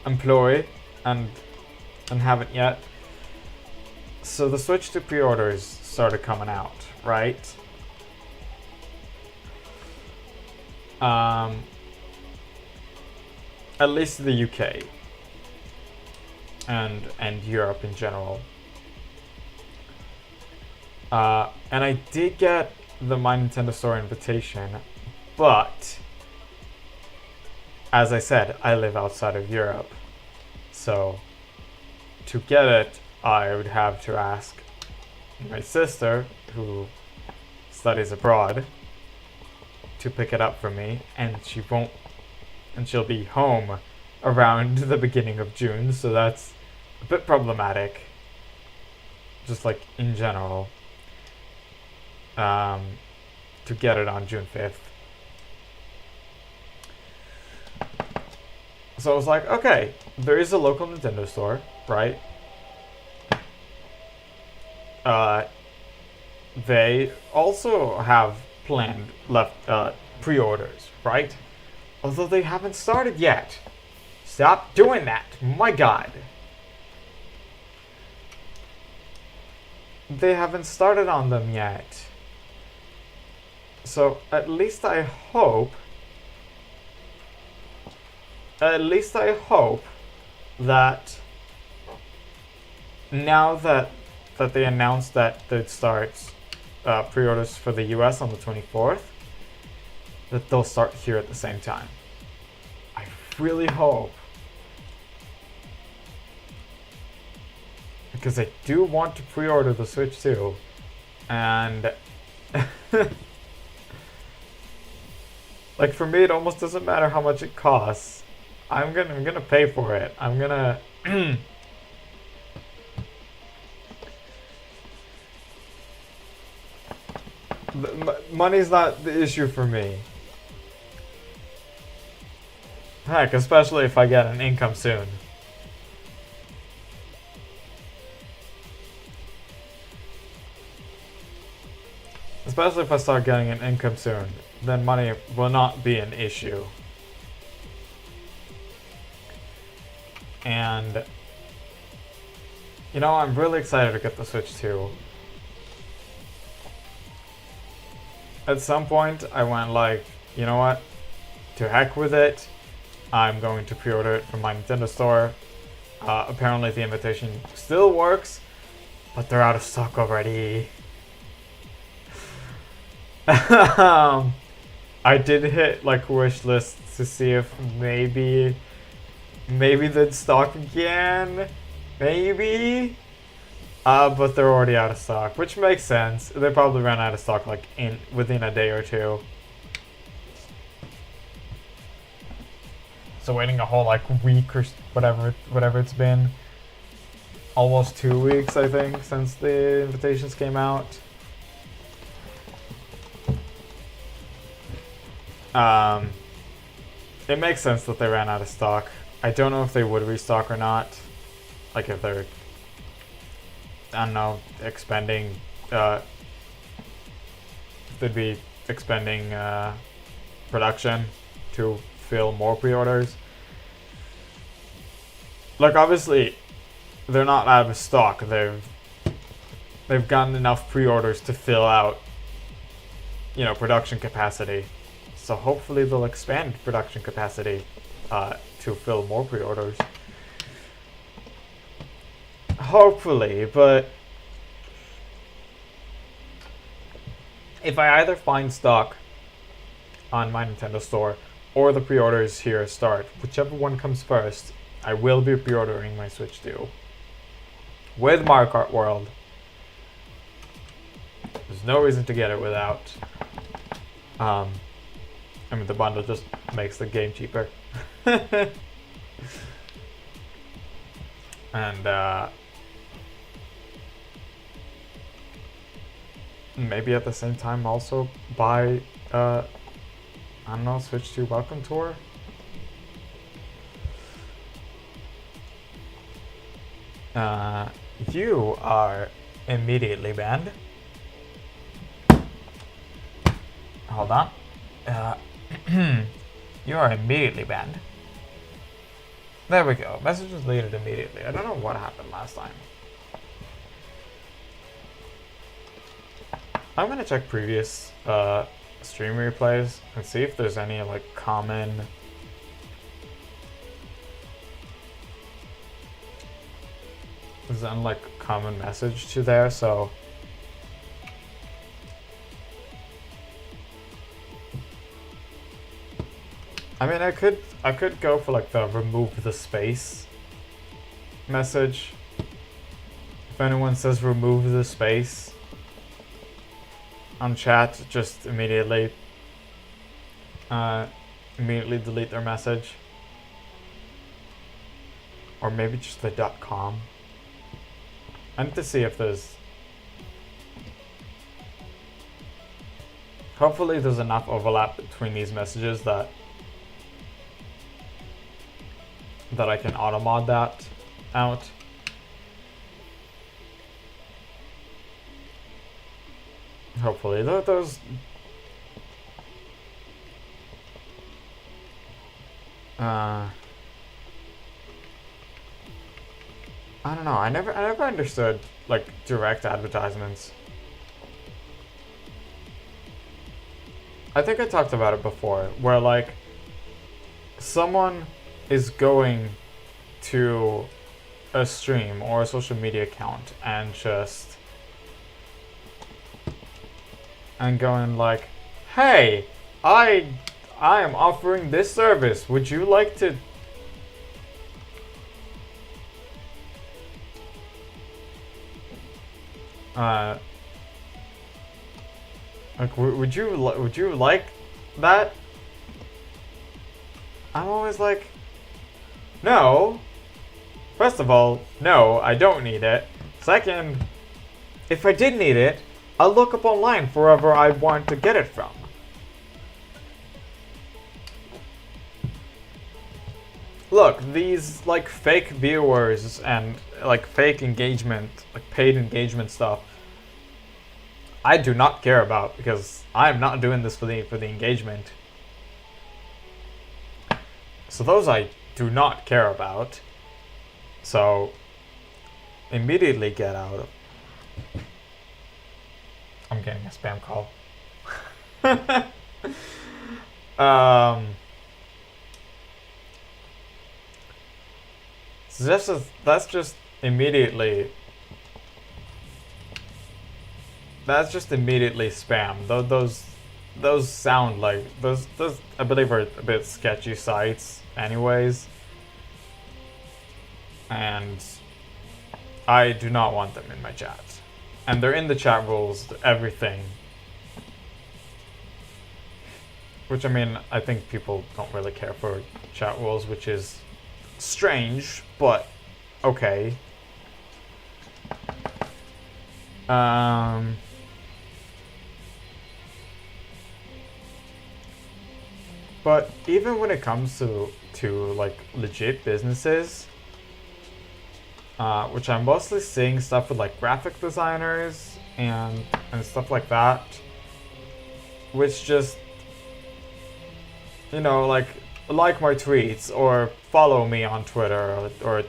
employ and haven't yet. So the Switch 2 pre-orders started coming out, right? At least the UK and Europe in general. And I did get the My Nintendo Store invitation, but as I said, I live outside of Europe. So to get it, I would have to ask my sister, who studies abroad, to pick it up for me, and she'll be home around the beginning of June, so that's a bit problematic, just like in general, to get it on June 5th. So I was like, okay, there is a local Nintendo store, right? They also have planned pre-orders, right? Although they haven't started yet. Stop doing that. My God. They haven't started on them yet. So at least I hope that now that they announced that they'd start pre-orders for the US on the 24th, that they'll start here at the same time. I really hope. Because I do want to pre-order the Switch too. And like for me, it almost doesn't matter how much it costs. I'm gonna pay for it. I'm gonna money's not the issue for me. Heck, especially if I get an income soon. Especially if I start getting an income soon, then money will not be an issue. And, you know, I'm really excited to get the Switch too. At some point, I went like, you know what? To heck with it. I'm going to pre-order it from my Nintendo store. Apparently the invitation still works, but they're out of stock already. I did hit like wish lists to see if maybe they'd stock again. Maybe. But they're already out of stock, which makes sense. They probably ran out of stock like within a day or two. So waiting a whole like week or whatever it's been. Almost 2 weeks, I think, since the invitations came out. It makes sense that they ran out of stock. I don't know if they would restock or not. Like if they're, I don't know, expending, if they'd be expending production to fill more pre-orders. Like obviously, they're not out of stock. They've gotten enough pre-orders to fill out, you know, production capacity. So hopefully they'll expand production capacity to fill more pre-orders. Hopefully, but if I either find stock on my Nintendo store or the pre-orders here start, whichever one comes first, I will be pre-ordering my Switch 2. With Mario Kart World. There's no reason to get it without. I mean, the bundle just makes the game cheaper. And maybe at the same time also buy, I don't know, Switch 2 Welcome Tour? You are immediately banned. Hold on. You are immediately banned. There we go. Message was deleted immediately. I don't know what happened last time. I'm gonna check previous stream replays and see if there's any like common common message to there, so I mean I could go for like the remove the space message. If anyone says remove the space on chat, just immediately delete their message. Or maybe just the .com. I need to see if there's... Hopefully there's enough overlap between these messages that that I can auto mod that out. Hopefully, those. I don't know. I never understood like direct advertisements. I think I talked about it before, where like someone is going to a stream or a social media account and just going like, "Hey, I am offering this service. Would you like to?" Like, would you like that? I'm always like, no. First of all, no, I don't need it. Second, if I did need it, I'll look up online for wherever I want to get it from. Look, these like fake viewers and like fake engagement, like paid engagement stuff, I do not care about because I'm not doing this for the engagement. So those I do not care about. So immediately get out of. I'm getting a spam call. So that's just immediately. That's just immediately spam. Those sound like those I believe are a bit sketchy sites, anyways. And I do not want them in my chat. And they're in the chat rules, everything. Which, I mean, I think people don't really care for chat rules, which is strange, but okay. But even when it comes to like legit businesses, which I'm mostly seeing stuff with like graphic designers and stuff like that, which just, you know, like my tweets or follow me on Twitter or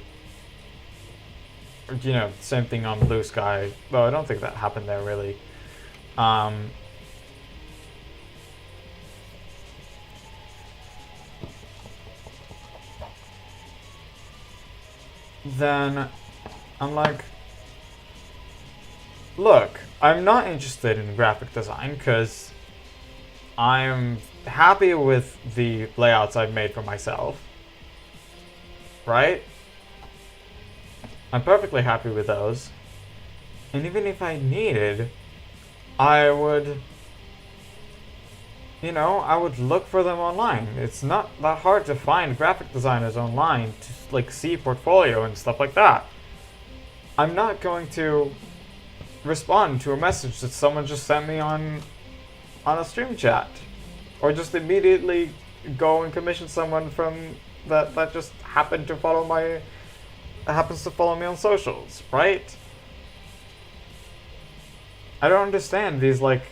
you know, same thing on Blue Sky, though I don't think that happened there really. Then I'm like, look, I'm not interested in graphic design because I'm happy with the layouts I've made for myself, right? I'm perfectly happy with those. And even if I needed, I would, you know, I would look for them online. It's not that hard to find graphic designers online to like see portfolio and stuff like that. I'm not going to respond to a message that someone just sent me on a stream chat, or just immediately go and commission someone from that just happens to follow me on socials, right? I don't understand these like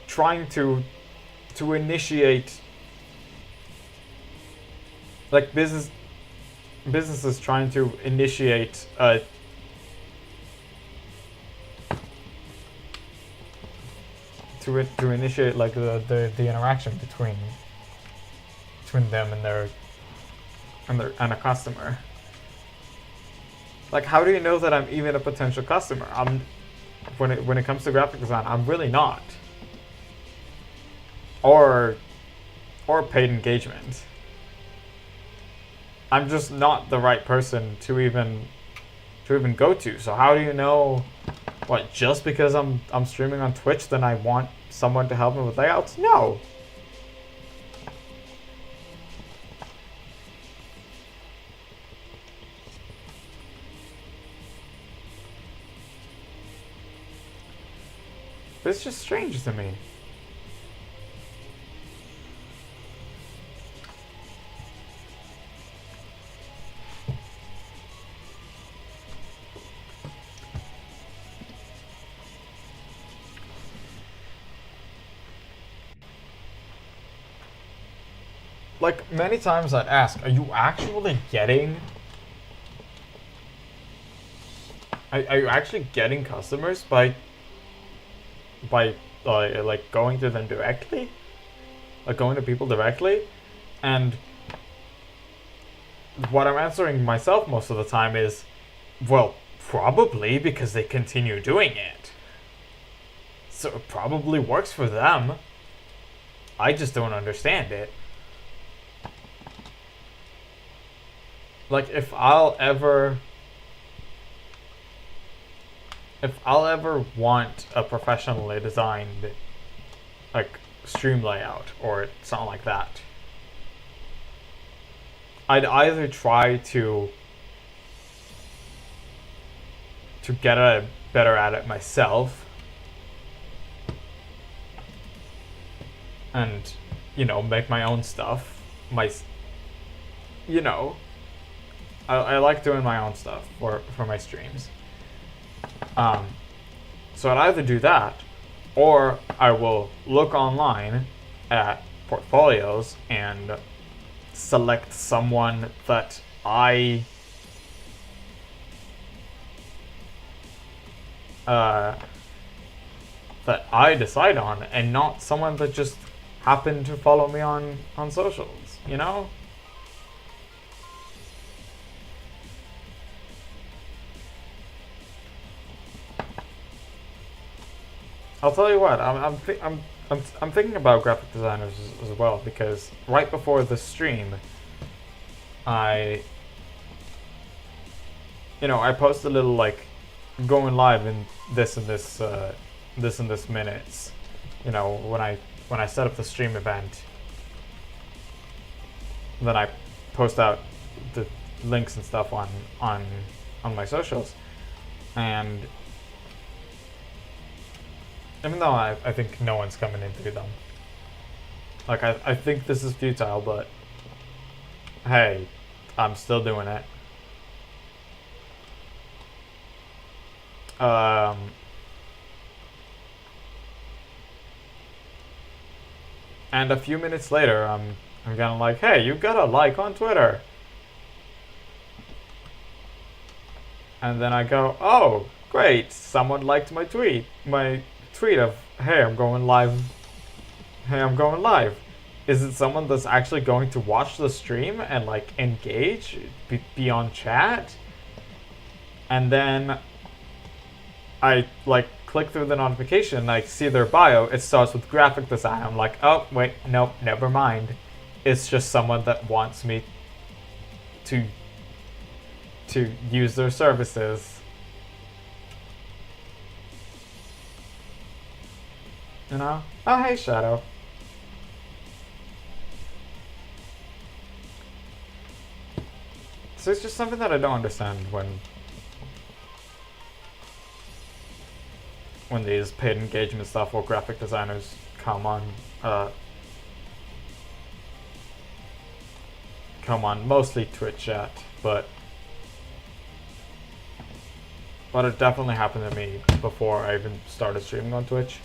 trying to initiate like businesses trying to initiate to initiate like the interaction between them and a customer. Like, how do you know that I'm even a potential customer? When it comes to graphic design, I'm really not. Or paid engagement. I'm just not the right person to even go to. So how do you know? What, just because I'm streaming on Twitch, then I want someone to help me with layouts? No. But it's just strange to me. like, many times I'd ask, are you actually getting... Are you actually getting customers by like going to them directly? Like going to people directly? And what I'm answering myself most of the time is, well, probably, because they continue doing it. So it probably works for them. I just don't understand it. Like, if I'll ever want a professionally designed, like, stream layout or something like that, I'd either try to get better at it myself, and, you know, make my own stuff. I like doing my own stuff for my streams. So I'd either do that, or I will look online at portfolios and select someone that I decide on, and not someone that just happened to follow me on socials, you know? I'll tell you what, I'm thinking about graphic designers as well, because right before the stream, I post a little, like, going live in this minutes. You know, when I set up the stream event, then I post out the links and stuff on my socials. And even though I think no one's coming in through them, like, I think this is futile, but hey, I'm still doing it. And a few minutes later, I'm kind of like, hey, you got a like on Twitter. And then I go, oh, great, someone liked my tweet of, hey, I'm going live. Is it someone that's actually going to watch the stream and, like, engage, be on chat? And then I, like, click through the notification, like, see their bio. It starts with graphic design. I'm like, oh, wait, nope, never mind. It's just someone that wants me to use their services. You know? Oh, hey, Shadow. So it's just something that I don't understand when these paid engagement stuff or graphic designers come on mostly Twitch chat, but it definitely happened to me before I even started streaming on Twitch.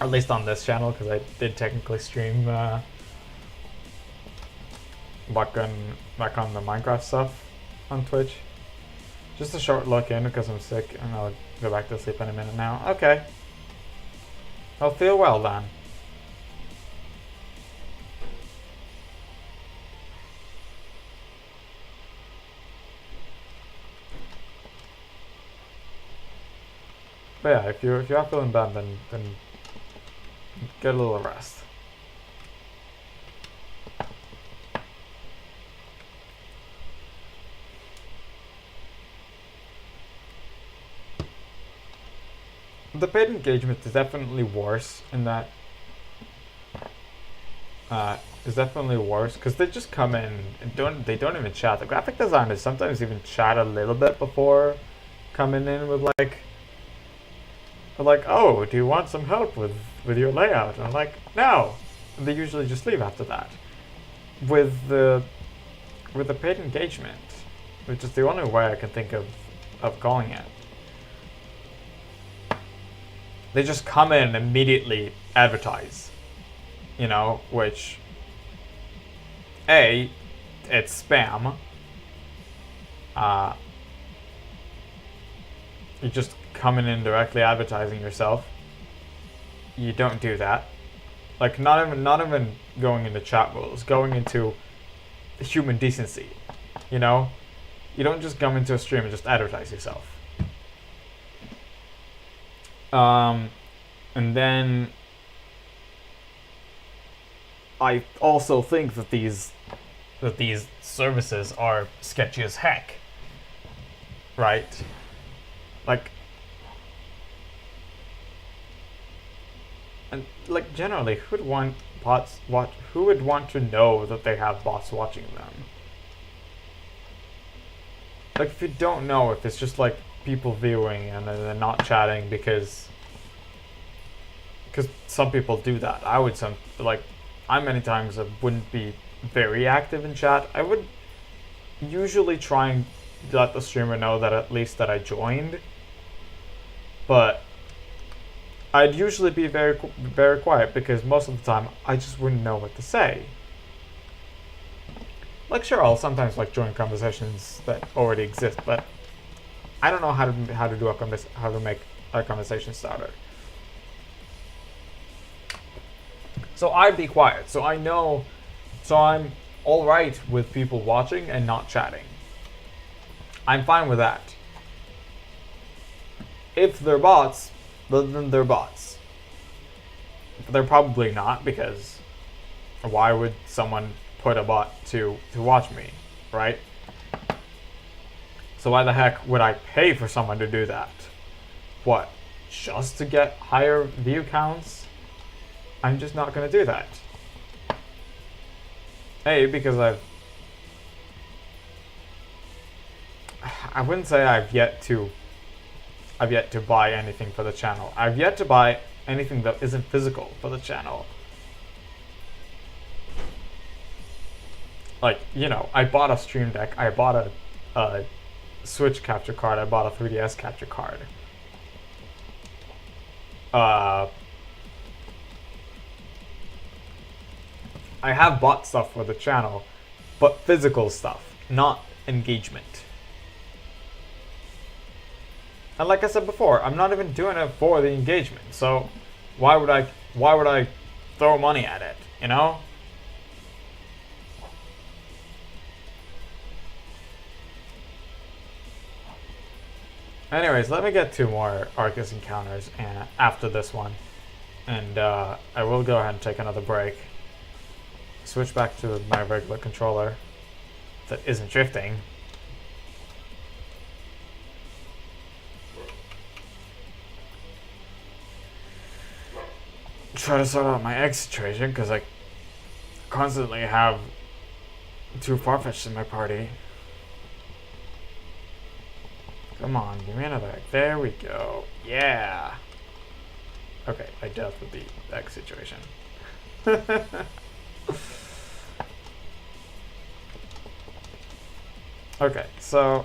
At least on this channel, because I did technically stream back on the Minecraft stuff on Twitch. Just a short look in because I'm sick, and I'll go back to sleep in a minute now. Okay. I'll feel well then. But yeah, if you are feeling bad, then get a little rest. The paid engagement is definitely worse in that. Is definitely worse because they just come in and don't even chat. The graphic designers sometimes even chat a little bit before coming in with like, oh, do you want some help with your layout? And I'm like, no. And they usually just leave after that. With the paid engagement, which is the only way I can think of calling it. They just come in and immediately advertise. you know, which, A, it's spam. You're just coming in directly advertising yourself. You don't do that. Like, not even going into chat rules, going into human decency, you know? You don't just come into a stream and just advertise yourself. And then I also think that these services are sketchy as heck, right? Like, and like generally, who would want bots watch? Who would want to know that they have bots watching them? Like, if you don't know if it's just like people viewing and then they're not chatting because some people do that. I many times wouldn't be very active in chat. I would usually try and let the streamer know that at least that I joined, but I'd usually be very very quiet because most of the time I just wouldn't know what to say. Like, sure, I'll sometimes like join conversations that already exist, but I don't know how to make a conversation starter. So I'd be quiet. So I'm all right with people watching and not chatting. I'm fine with that. If they're bots, then they're bots. They're probably not, because why would someone put a bot to watch me, right? So why the heck would I pay for someone to do that? What, just to get higher view counts? I'm just not going to do that. A, because I wouldn't say I've yet to buy anything for the channel. I've yet to buy anything that isn't physical for the channel. Like, you know, I bought a Stream Deck, I bought a Switch capture card, I bought a 3DS capture card. I have bought stuff for the channel, but physical stuff, not engagement. And like I said before, I'm not even doing it for the engagement. So why would I throw money at it, you know? Anyways, let me get 2 more Arceus encounters after this one. And I will go ahead and take another break. Switch back to my regular controller that isn't drifting. Try to sort out my egg situation, because I constantly have 2 Farfetch'd in my party. Come on, give me another egg. There we go. Yeah. Okay, I dealt with the egg situation. Okay, so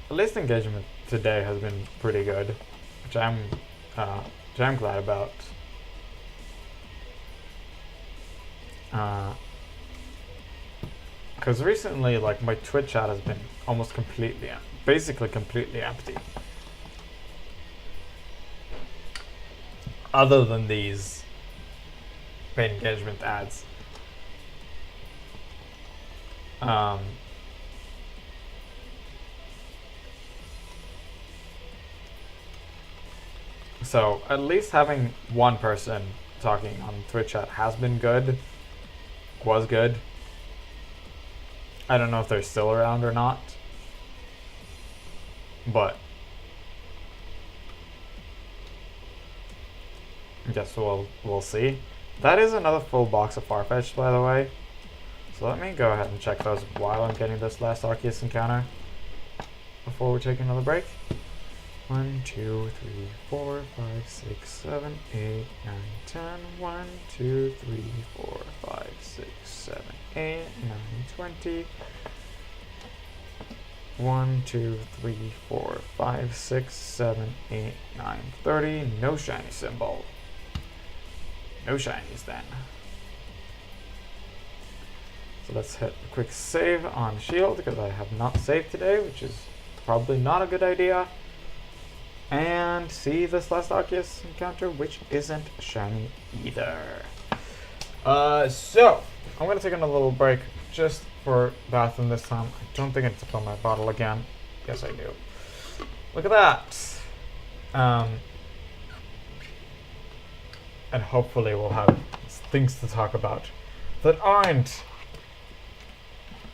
at least engagement today has been pretty good, which I'm glad about. Because recently, like, my Twitch chat has been almost basically completely empty. Other than these paid engagement ads. So at least having one person talking on Twitch chat has been good. Was good. I don't know if they're still around or not. But I guess we'll see. That is another full box of Farfetch'd, by the way. So let me go ahead and check those while I'm getting this last Arceus encounter before we take another break. 1, 2, 3, 4, 5, 6, 7, 8, 9, 10. 1, 2, 3, 4, 5, 6, 7, 8, 9, 20. 1, 2, 3, 4, 5, 6, 7, 8, 9, 30. No shiny symbol. No shinies then. So let's hit a quick save on Shield because I have not saved today, which is probably not a good idea. And see this last Arceus encounter, which isn't shiny either. So I'm gonna take another little break just for bathroom this time. I don't think I need to fill my bottle again. Yes, I do. Look at that. And hopefully we'll have things to talk about that aren't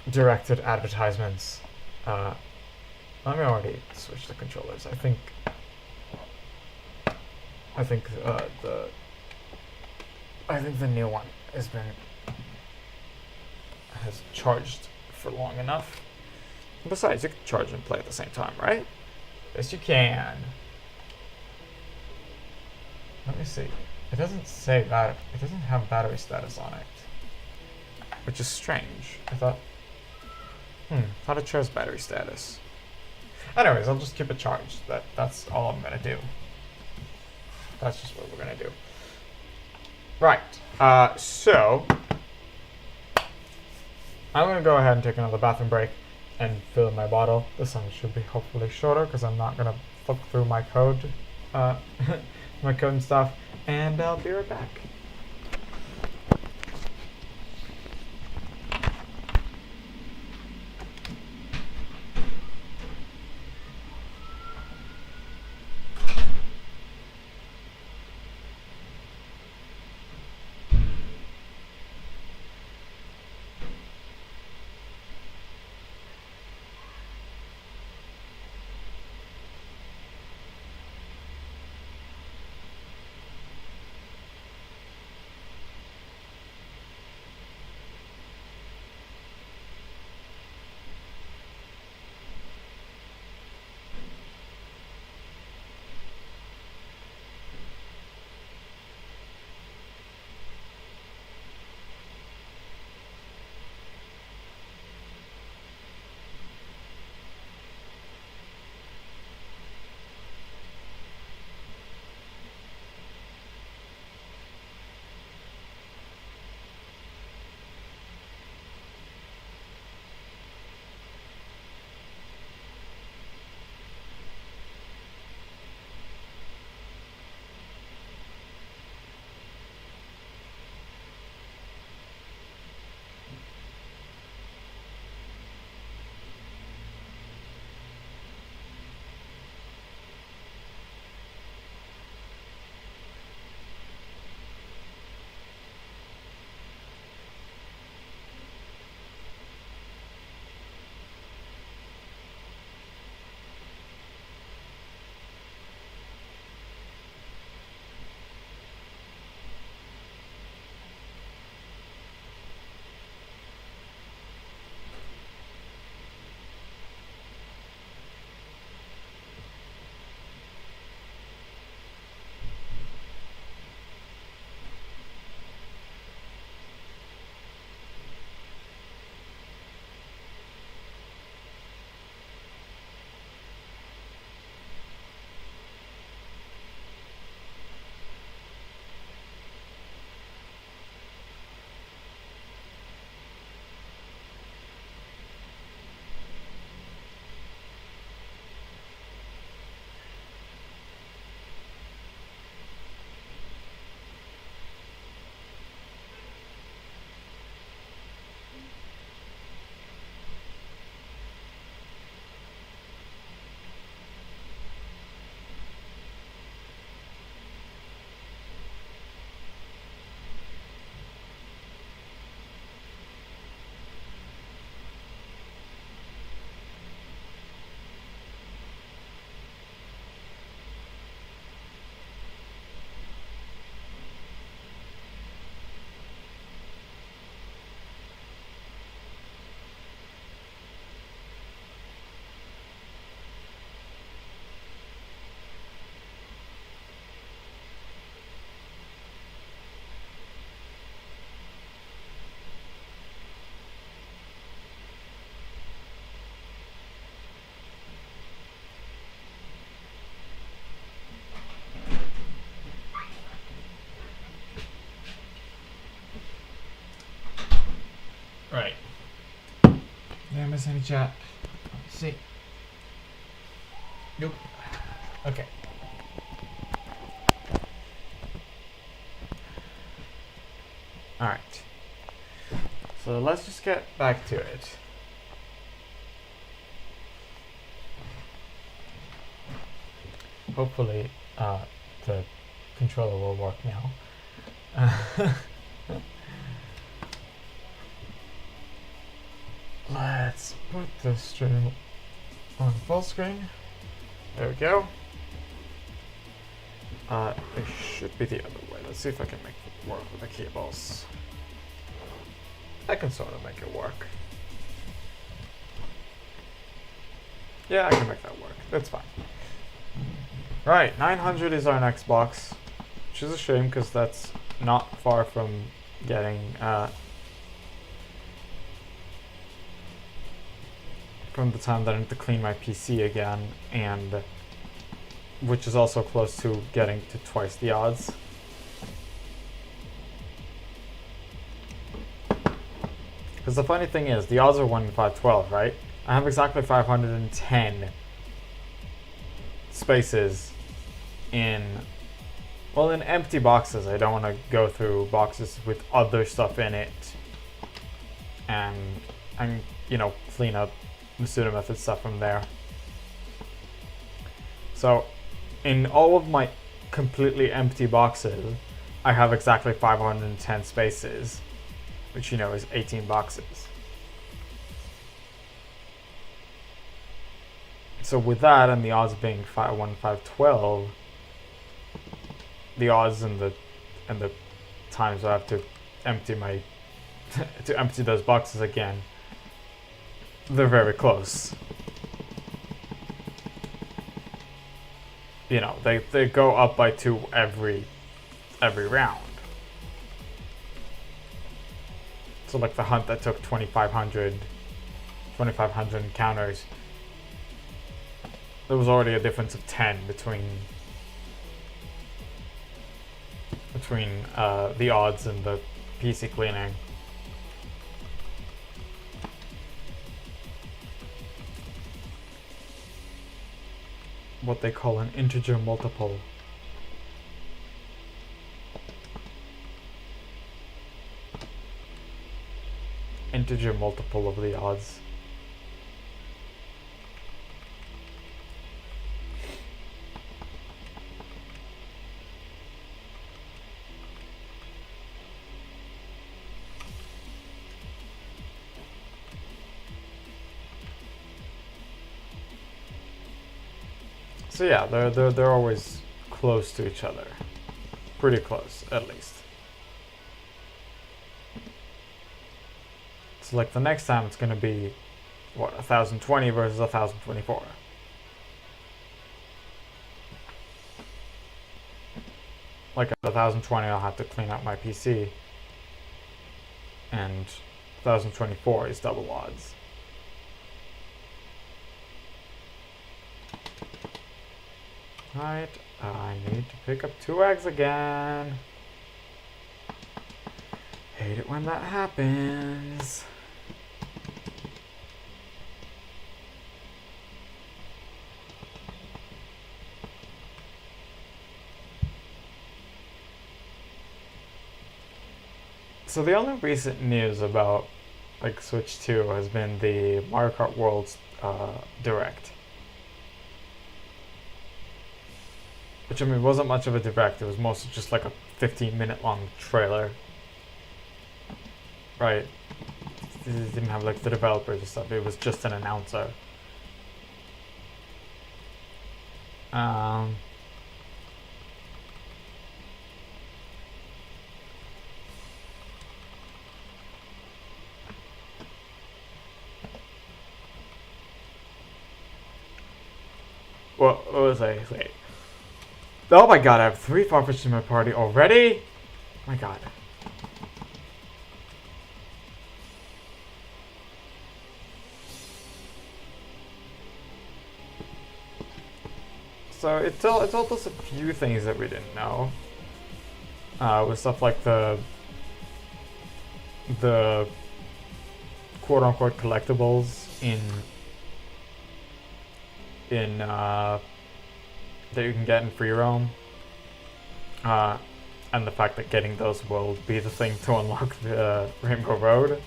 directed advertisements. Let me already switch the controllers. I think the new one has charged for long enough. Besides, you can charge and play at the same time, right? Yes, you can. Let me see. It doesn't say that. It doesn't have battery status on it, which is strange. I thought it shows battery status. Anyways, I'll just keep it charged. That's all I'm gonna do. That's just what we're gonna do. Right. So I'm gonna go ahead and take another bathroom break and fill my bottle. This one should be hopefully shorter because I'm not gonna flip through my code, my code and stuff. And I'll be right back. miss any chat. Let's see. Nope. Okay. Alright. So let's just get back to it. Hopefully, the controller will work now. Let's put the stream on full screen. There we go. It should be the other way. Let's see if I can make it work with the cables. I can sort of make it work. Yeah, I can make that work. That's fine. Right, 900 is our next box, which is a shame because that's not far from getting from the time that I need to clean my PC again, and which is also close to getting to twice the odds. Because the funny thing is, the odds are 1 in 512, right? I have exactly 510 spaces in empty boxes. I don't want to go through boxes with other stuff in it and you know, clean up the pseudo method stuff from there. So in all of my completely empty boxes, I have exactly 510 spaces, which, you know, is 18 boxes. So with that, and the odds being 1 in 512, the odds and the times I have to empty my to empty those boxes again, they're very close. You know, they go up by 2 every round. So like the hunt that took 2,500 encounters, there was already a difference of 10 between the odds and the PC cleaning. What they call an integer multiple. Integer multiple of the odds. So yeah, they're always close to each other. Pretty close, at least. So like the next time it's gonna be, what, 1020 versus 1024. Like at 1020 I'll have to clean out my PC. And 1024 is double odds. Right, I need to pick up 2 eggs again. Hate it when that happens. So the only recent news about like Switch 2 has been the Mario Kart World's Direct. Which, I mean, wasn't much of a direct. It was mostly just like a 15-minute long trailer. Right. It didn't have like the developers and stuff. It was just an announcer. What was I saying? Oh my god, I have 3 farfish in my party already? Oh my god. So it told us a few things that we didn't know. With stuff like the quote-unquote collectibles in that you can get in free roam, and the fact that getting those will be the thing to unlock the Rainbow Road.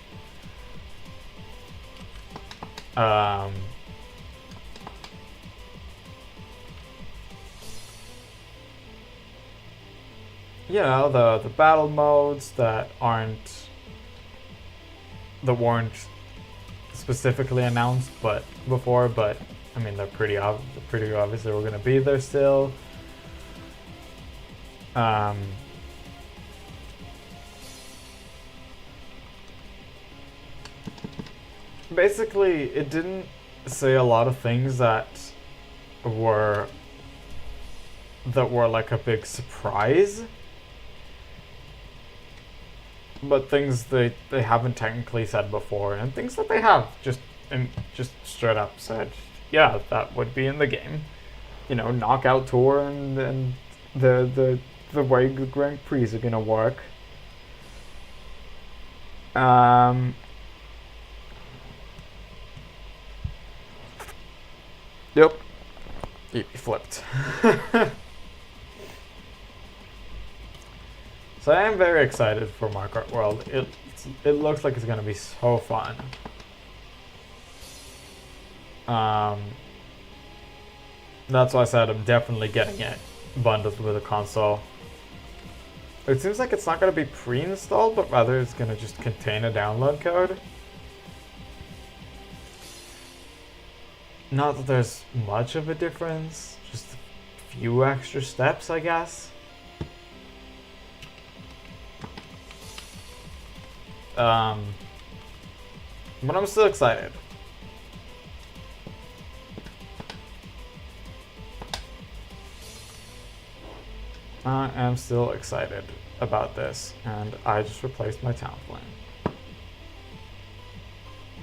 You know, the battle modes that weren't specifically announced before, but I mean they're pretty obvious they were gonna be there still. Basically, it didn't say a lot of things that were like a big surprise, but things they haven't technically said before, and things that they have just straight up said, yeah, that would be in the game. You know, knockout tour and the way the Grand Prix are gonna work. Yep. He flipped. So I am very excited for Mario Kart World. It looks like it's gonna be so fun. That's why I said I'm definitely getting it bundled with a console. It seems like it's not gonna be pre-installed, but rather it's gonna just contain a download code. Not that there's much of a difference, just a few extra steps, I guess. But I'm still excited. I am still excited about this, and I just replaced my town plan.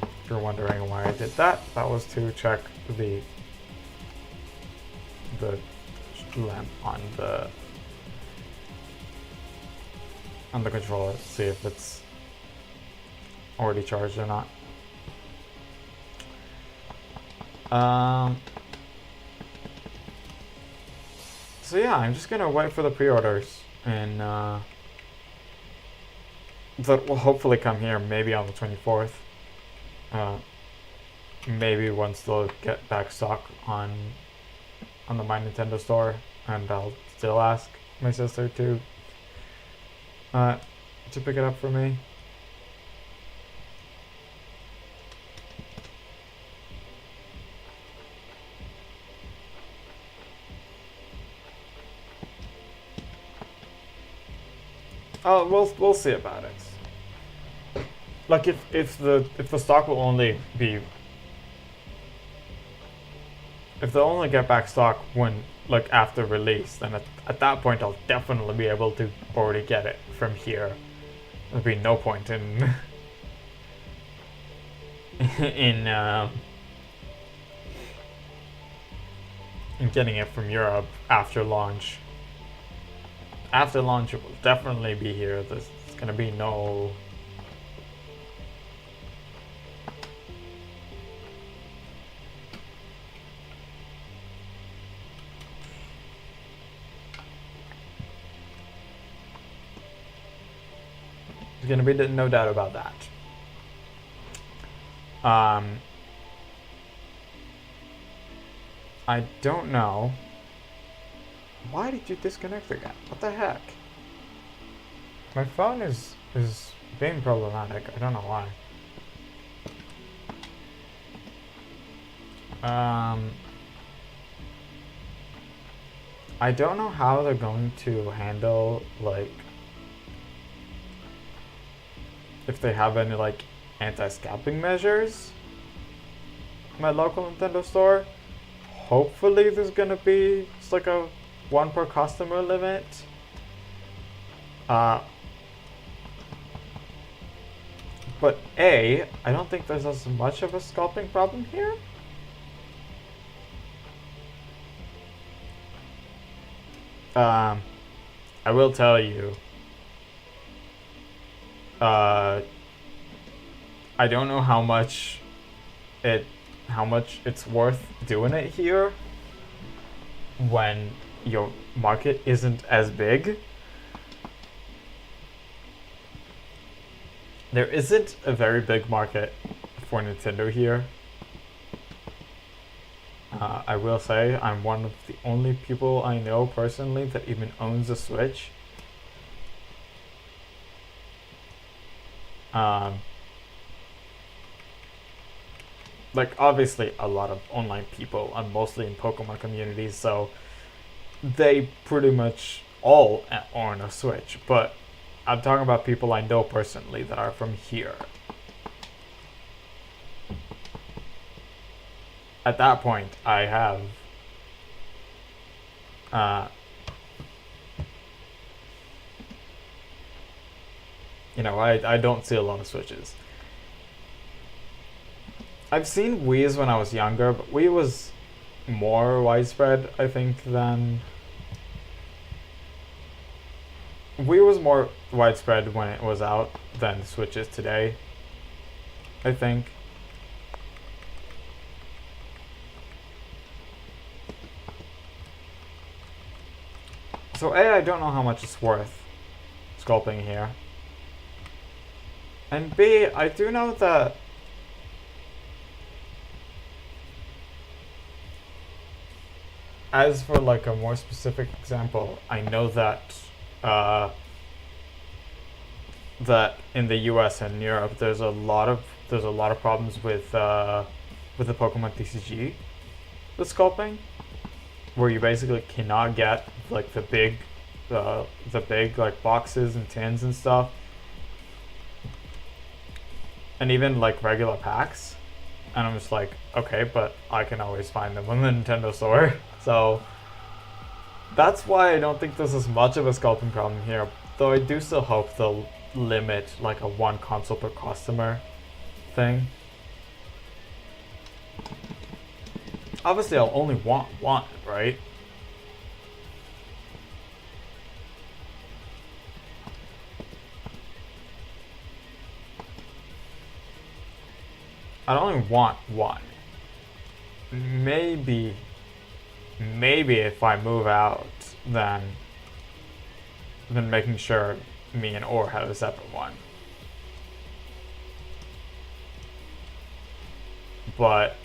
If you're wondering why I did that, that was to check the lamp on the controller, see if it's already charged or not. So yeah, I'm just gonna wait for the pre-orders, and that will hopefully come here maybe on the 24th. Maybe once they'll get back stock on the My Nintendo store, and I'll still ask my sister to pick it up for me. Oh, we'll see about it. Like if the stock will only be, if they'll only get back stock when, like, after release, then at that point I'll definitely be able to already get it from here. There'll be no point in in getting it from Europe after launch. After launch, it will definitely be here. There's gonna be no there's gonna be no doubt about that. I don't know. Why did you disconnect again? What the heck? My phone is being problematic. I don't know why. I don't know how they're going to handle, like, if they have any, like, anti-scalping measures. My local Nintendo store. Hopefully there's gonna be just like a 1 per customer limit. But I don't think there's as much of a scalping problem here. I will tell you, I don't know how much how much it's worth doing it here when your market isn't as big. There isn't a very big market for Nintendo here. I will say I'm one of the only people I know personally that even owns a Switch. Like, obviously a lot of online people, I'm mostly in Pokemon communities, so they pretty much all own a Switch, but I'm talking about people I know personally that are from here. At that point, I have I don't see a lot of Switches. I've seen Wii's when I was younger, but Wii was more widespread, I think, than... Wii was more widespread when it was out than Switch is today, I think. So A, I don't know how much it's worth sculpting here. And B, I do know that as for like a more specific example, I know that that in the US and Europe there's a lot of problems with the Pokemon TCG with sculpting, where you basically cannot get like the big like boxes and tins and stuff, and even like regular packs. And I'm just like, okay, but I can always find them on the Nintendo store. So that's why I don't think there's as much of a sculpting problem here. Though I do still hope they'll limit like a one console per customer thing. Obviously, I'll only want one, right? I only want one. Maybe if I move out, then making sure me and Or have a separate one. But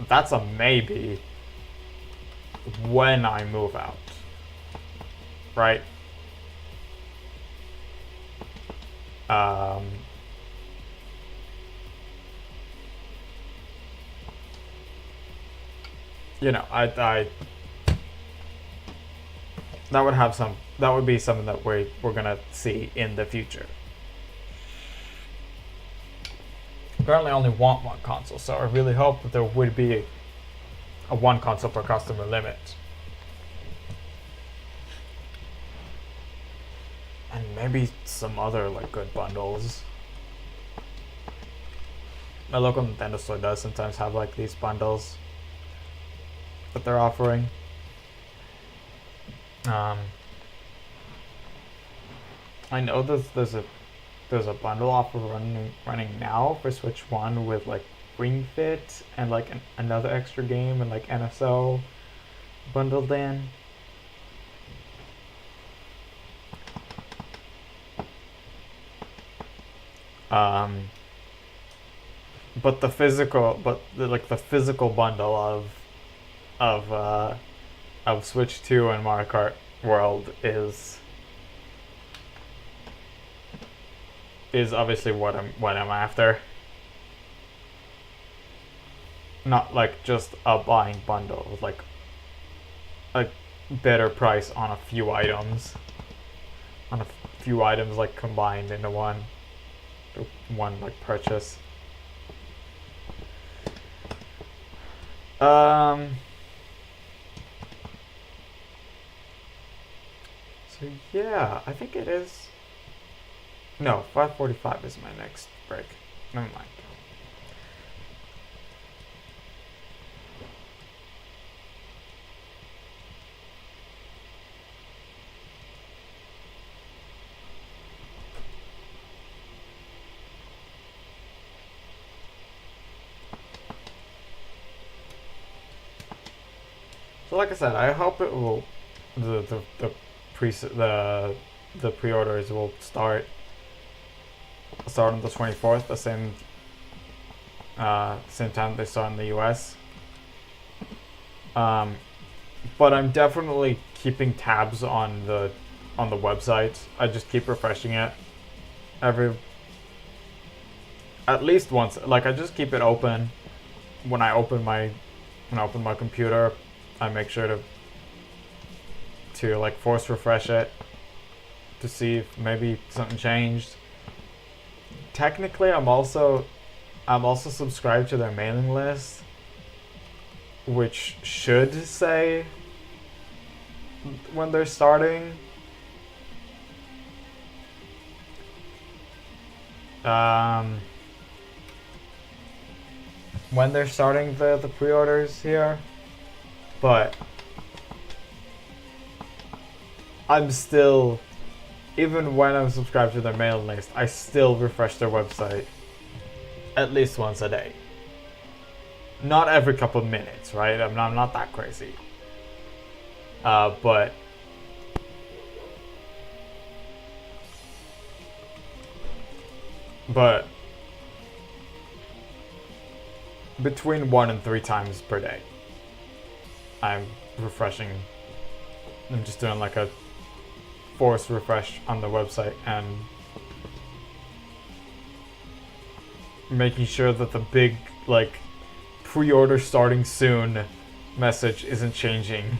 that's a maybe when I move out, right? You know, I that would be something that we're gonna see in the future. Currently, I only want one console, so I really hope that there would be a one console per customer limit, and maybe some other like good bundles. My local Nintendo store does sometimes have like these bundles that they're offering. I know there's a bundle offer running now for Switch One with like Ring Fit and like another extra game and like NSO bundled in. But the physical bundle of Switch 2 and Mario Kart World is obviously what I'm after. Not like just a buying bundle with like a better price on a few items. Like combined into one like purchase. So yeah, I think it is. No, 5:45 is my next break. Never mind. So like I said, I hope it will the pre the pre-orders will start on the 24th, the same time they start in the US. But I'm definitely keeping tabs on the website. I just keep refreshing it at least once. Like, I just keep it open when I open my computer. I make sure to like force refresh it to see if maybe something changed. Technically, I'm also subscribed to their mailing list, which should say when they're starting. When they're starting the pre-orders here, but I'm still, even when I'm subscribed to their mailing list, I still refresh their website at least once a day. Not every couple of minutes, right? I'm not that crazy. But between 1 and 3 times per day, I'm refreshing. I'm just doing like a force refresh on the website and making sure that the big, like, pre-order starting soon message isn't changing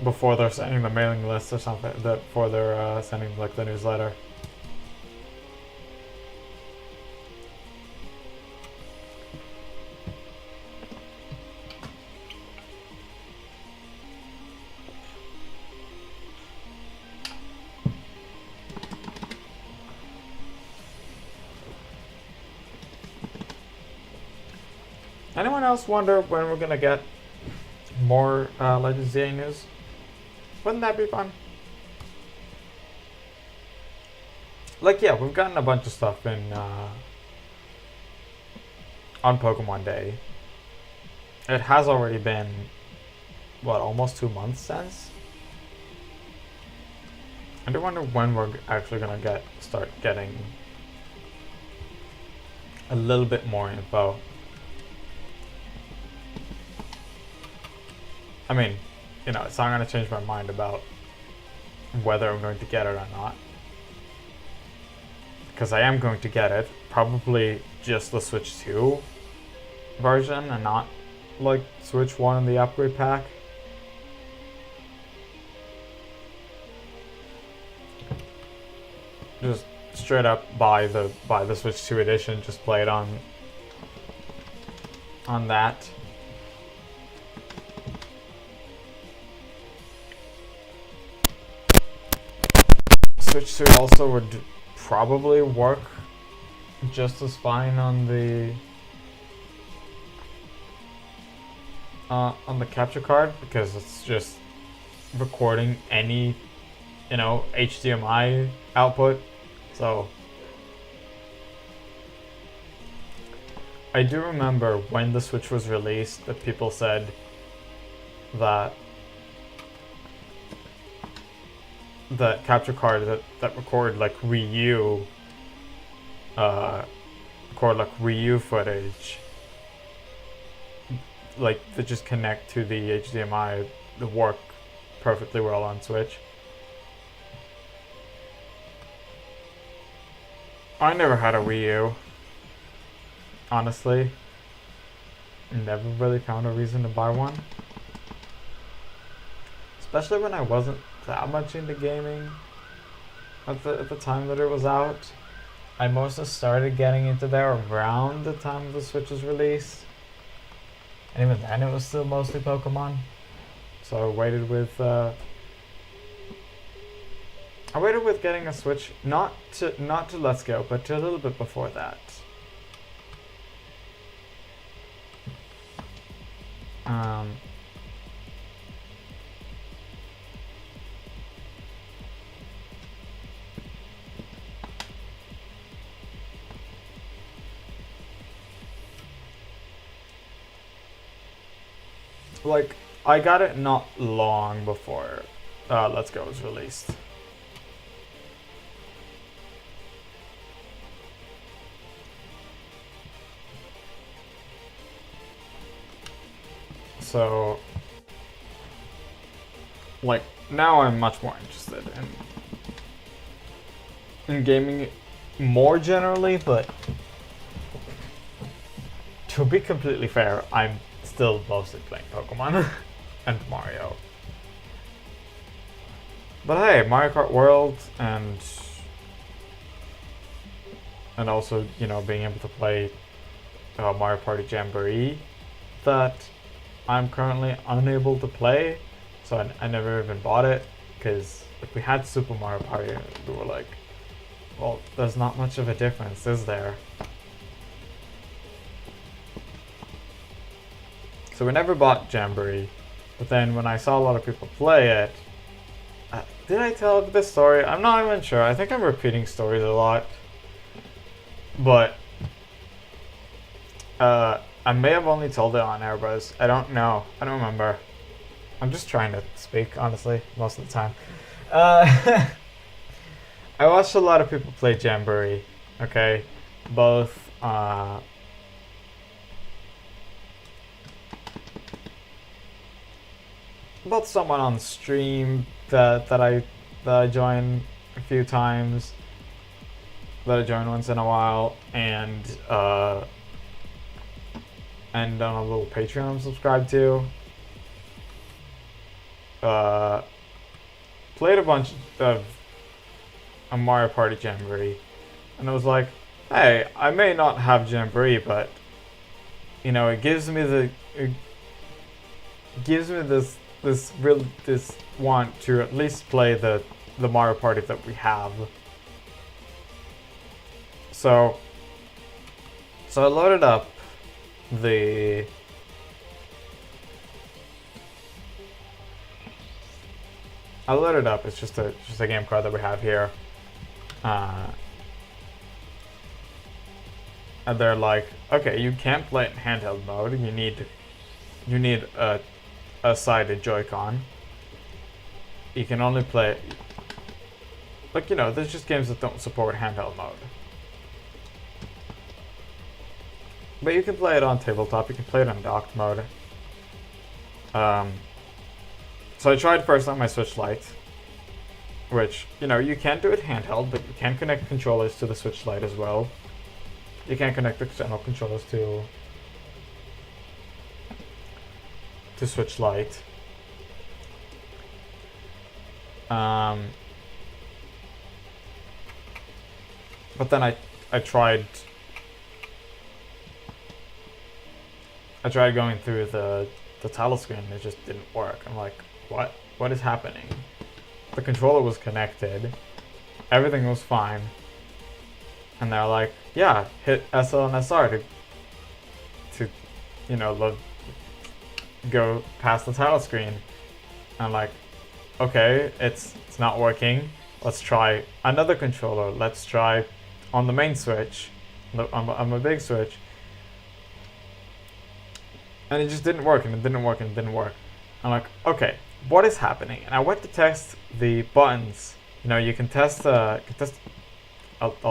before they're sending the mailing list or something, before they're sending like the newsletter. Anyone else wonder when we're gonna get more Legends ZA news? Wouldn't that be fun? Like, yeah, we've gotten a bunch of stuff in on Pokemon Day. It has already been, what, almost 2 months since? I do wonder when we're actually gonna start getting a little bit more info. I mean, you know, it's not going to change my mind about whether I'm going to get it or not. Because I am going to get it. Probably just the Switch 2 version and not like Switch 1 in the upgrade pack. Just straight up buy the Switch 2 edition, just play it on that. Switch 2 also would probably work just as fine on the capture card, because it's just recording any, you know, HDMI output. So I do remember when the Switch was released that people said that the capture card that record like Wii U footage, like, that just connect to the HDMI, that work perfectly well on Switch. I never had a Wii U, honestly. Never really found a reason to buy one, especially when I wasn't that much into gaming at the time that it was out. I mostly started getting into there around the time the Switch was released, and even then it was still mostly Pokemon. So I waited with getting a Switch, not to Let's Go, but to a little bit before that. like, I got it not long before Let's Go was released. So, like, now I'm much more interested in gaming more generally, but to be completely fair, I'm still mostly playing Pokemon and Mario. But hey, Mario Kart World and also, you know, being able to play Mario Party Jamboree that I'm currently unable to play, so I never even bought it, because if we had Super Mario Party, we were like, well, there's not much of a difference, is there? So we never bought Jamboree, but then when I saw a lot of people play it, did I tell this story? I'm not even sure. I think I'm repeating stories a lot, but I may have only told it on Airbus. I don't know. I don't remember. I'm just trying to speak, honestly, most of the time. I watched a lot of people play Jamboree, okay? Both, someone on stream that I join a few times, that I join once in a while, and on a little Patreon I'm subscribed to. Played a bunch of a Mario Party Jamboree, and I was like, hey, I may not have Jamboree, but you know, it gives me this want to at least play the Mario Party that we have. So I loaded up the it's just a game card that we have here, and they're like, okay, you can't play it in handheld mode. You need a sided Joy-Con. You can only play, like, you know, there's just games that don't support handheld mode. But you can play it on tabletop, you can play it on docked mode. So I tried first on my Switch Lite, which, you know, you can do it handheld, but you can connect controllers to the Switch Lite as well. You can connect external controllers to Switch Lite. But then I tried going through the title screen and it just didn't work. I'm like, what is happening? The controller was connected, everything was fine, and they're like, yeah, hit SL and SR to you know, go past the title screen. I'm like, okay, it's not working. Let's try another controller. Let's try on the main Switch, on my big Switch. And it just didn't work, and it didn't work, and it didn't work. I'm like, okay, what is happening? And I went to test the buttons. You know, you can test, I'll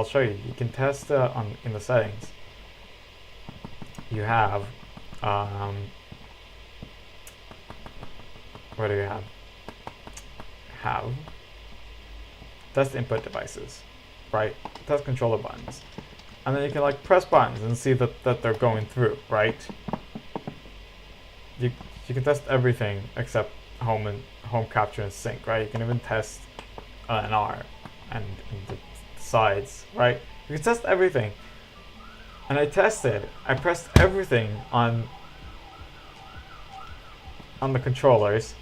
show you. You can test in the settings. You have, what do you have? Test input devices, right? Test controller buttons. And then you can like press buttons and see that they're going through, right? You can test everything except home capture and sync, right? You can even test an R and the sides, right? You can test everything. And I pressed everything on the controllers.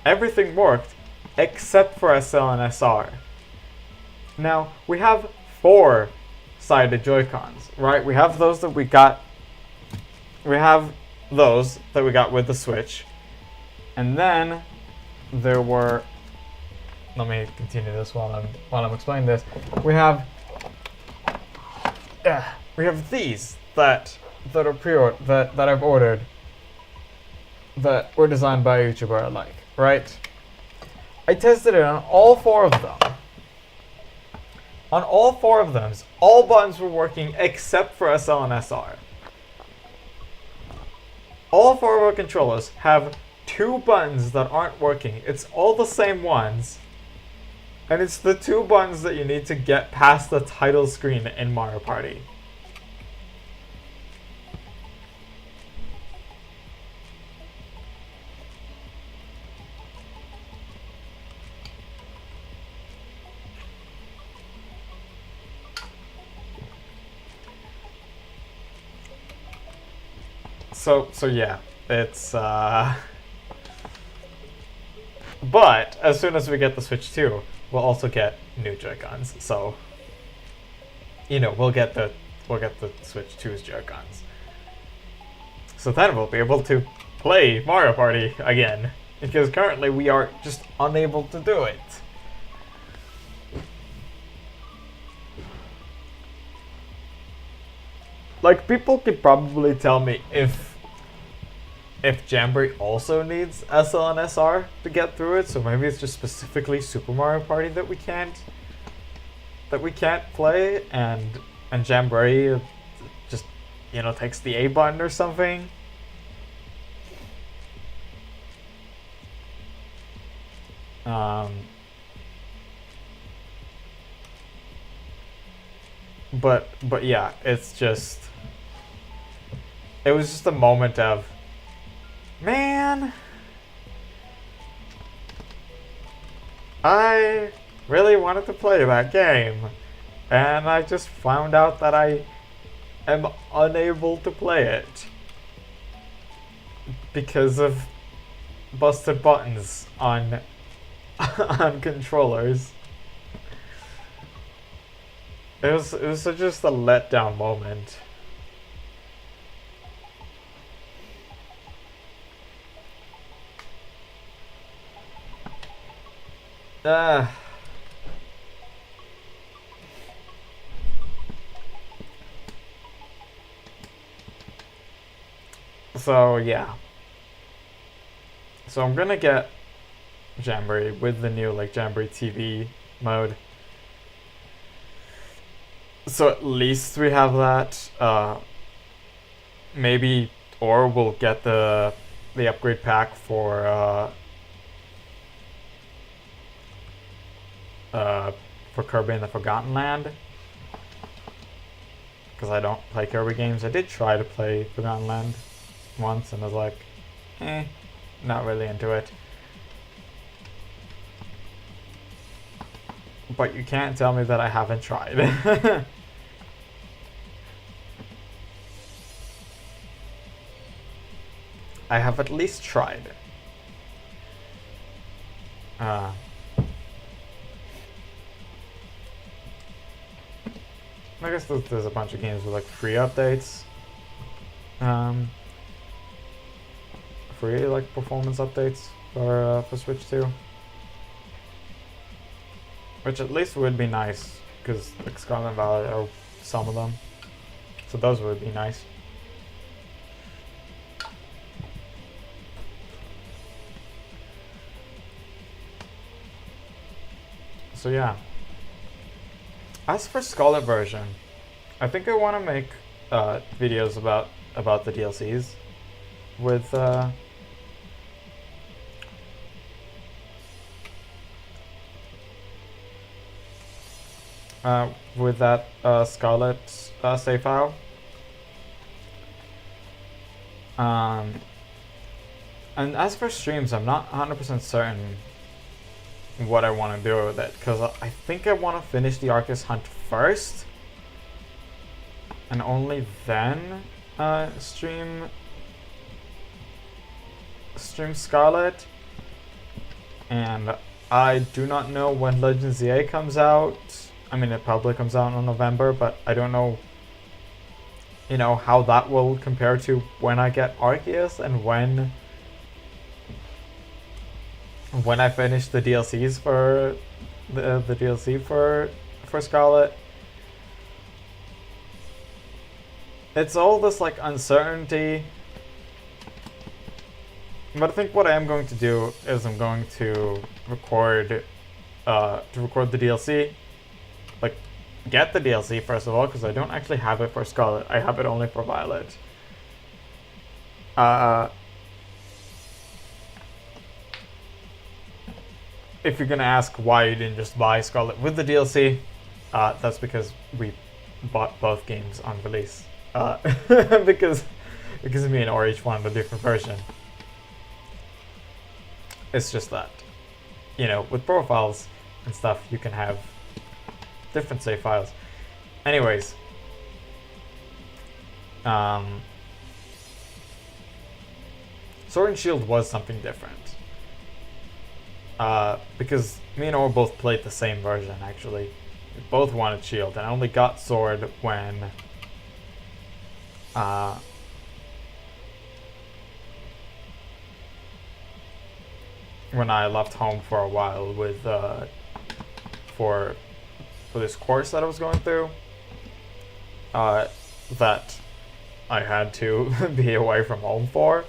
Everything worked except for SL and SR. Now, we have 4-sided Joy-Cons, right? We have those that we got. We have those that we got with the Switch. And then there were, let me continue this while I'm explaining this. We have these that are pre-ordered, that I've ordered. that were designed by a YouTuber I like, right? I tested it on all 4 of them. On all 4 of them, all buttons were working except for SL and SR. All 4 of our controllers have 2 buttons that aren't working. It's all the same ones. And it's the 2 buttons that you need to get past the title screen in Mario Party. So yeah, it's but as soon as we get the Switch 2, we'll also get new Joy-Cons. So we'll get the Switch 2's Joy-Cons. So then we'll be able to play Mario Party again, because currently we are just unable to do it. Like, people could probably tell me if Jamboree also needs SL and SR to get through it, so maybe it's just specifically Super Mario Party that we can't play, and Jamboree just takes the A button or something. But yeah, it's just. It was just a moment of, man, I really wanted to play that game, and I just found out that I am unable to play it because of busted buttons on controllers. It was just a letdown moment. So yeah. So I'm gonna get Jamboree with the new Jamboree TV mode. So at least we have that. Maybe, or we'll get the upgrade pack for Kirby in the Forgotten Land, because I don't play Kirby games. I did try to play Forgotten Land once and I was like, not really into it. But you can't tell me that I haven't tried. I have at least tried. I guess there's a bunch of games with free updates. Free performance updates for Switch 2. Which at least would be nice, because Scarlet Valley are some of them. So those would be nice. So yeah. As for Scarlet version, I think I want to make videos about the DLCs with that Scarlet save file. And as for streams, I'm not 100% certain what I want to do with it, because I think I want to finish the Arceus hunt first, and only then stream Scarlet. And I do not know when Legends ZA comes out. I mean, it probably comes out in November, but I don't know, how that will compare to when I get Arceus and when I finish the DLCs for the DLC for Scarlet. It's all this uncertainty But I think what I am going to do is I'm going to record the DLC. Like, get the DLC first of all, because I don't actually have it for Scarlet. I have it only for Violet. If you're gonna ask why you didn't just buy Scarlet with the DLC, that's because we bought both games on release. Because me and Ori each wanted a different version. It's just that, you know, with profiles and stuff, you can have different save files. Anyways, Sword and Shield was something different. Because me and Ori both played the same version, actually. We both wanted Shield, and I only got Sword when I left home for a while with for this course that I was going through, that I had to be away from home for.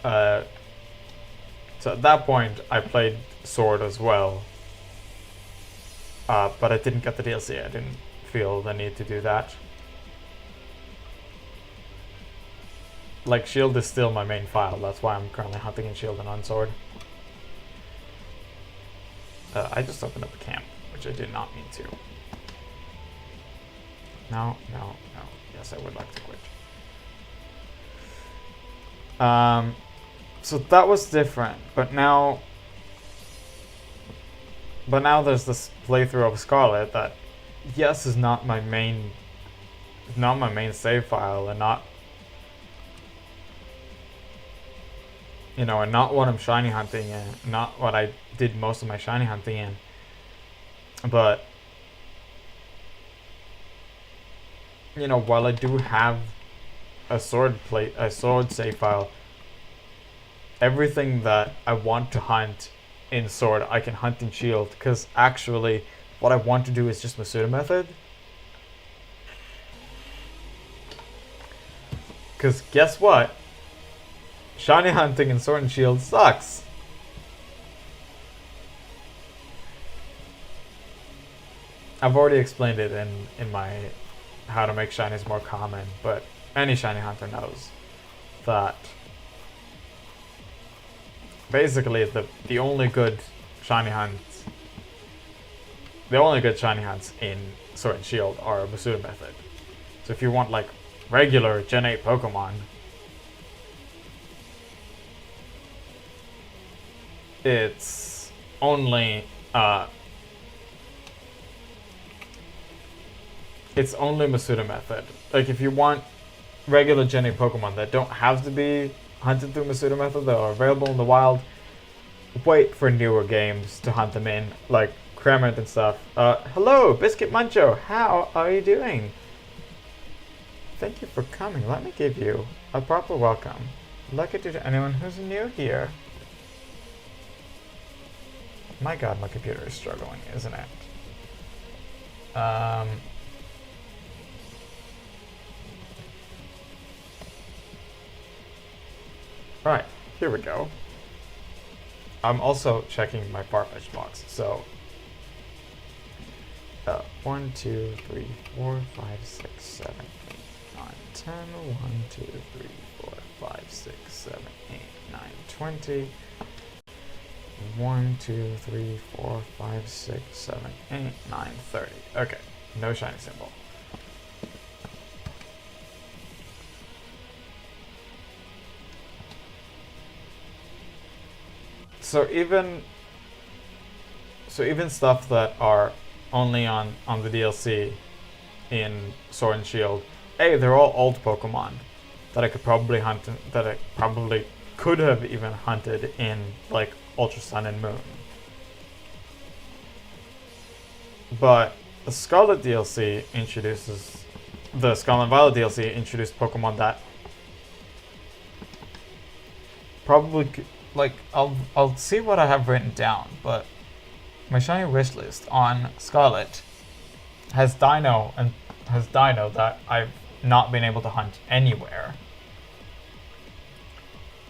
So at that point, I played Sword as well, but I didn't get the DLC. I didn't feel the need to do that. Like, Shield is still my main file. That's why I'm currently hunting in Shield and on Sword. I just opened up a camp, which I did not mean to. No. Yes, I would like to quit. So that was different, but now there's this playthrough of Scarlet that, yes, is not my main save file, and not, you know, and not what I'm shiny hunting in, not what I did most of my shiny hunting in. But, you know, while I do have a sword save file, everything that I want to hunt in Sword, I can hunt in Shield, because actually what I want to do is just Masuda method. Because guess what? Shiny hunting in Sword and Shield sucks. I've already explained it in my how to make shinies more common, but any shiny hunter knows that basically the only good shiny hunts in Sword and Shield are Masuda method. So if you want like regular Gen 8 Pokemon, it's only Masuda method. Like, if you want regular Gen 8 Pokemon that don't have to be hunted through Masuda method, that are available in the wild, wait for newer games to hunt them in, like Kremant and stuff. Hello, Biscuit Muncho, how are you doing? Thank you for coming. Let me give you a proper welcome. Lucky to anyone who's new here. My god, my computer is struggling, isn't it? Right, here we go. I'm also checking my Farfetch box, so 1, 2, 3, 4, 5, 6, 7, 8, 9, 10, 1, 2, 3, 4, 5, 6, 7, 8, 9, 20. 1, 2, 3, 4, 5, 6, 7, 8, 9, 30. Okay, no shiny symbol. So even stuff that are only on the DLC in Sword and Shield, hey, they're all old Pokemon that I could probably hunt, that I probably could have even hunted in like Ultra Sun and Moon. But the Scarlet DLC introduces, the Scarlet and Violet DLC introduced Pokemon that probably like, I'll see what I have written down, but my shiny wish list on Scarlet has Dino that I've not been able to hunt anywhere.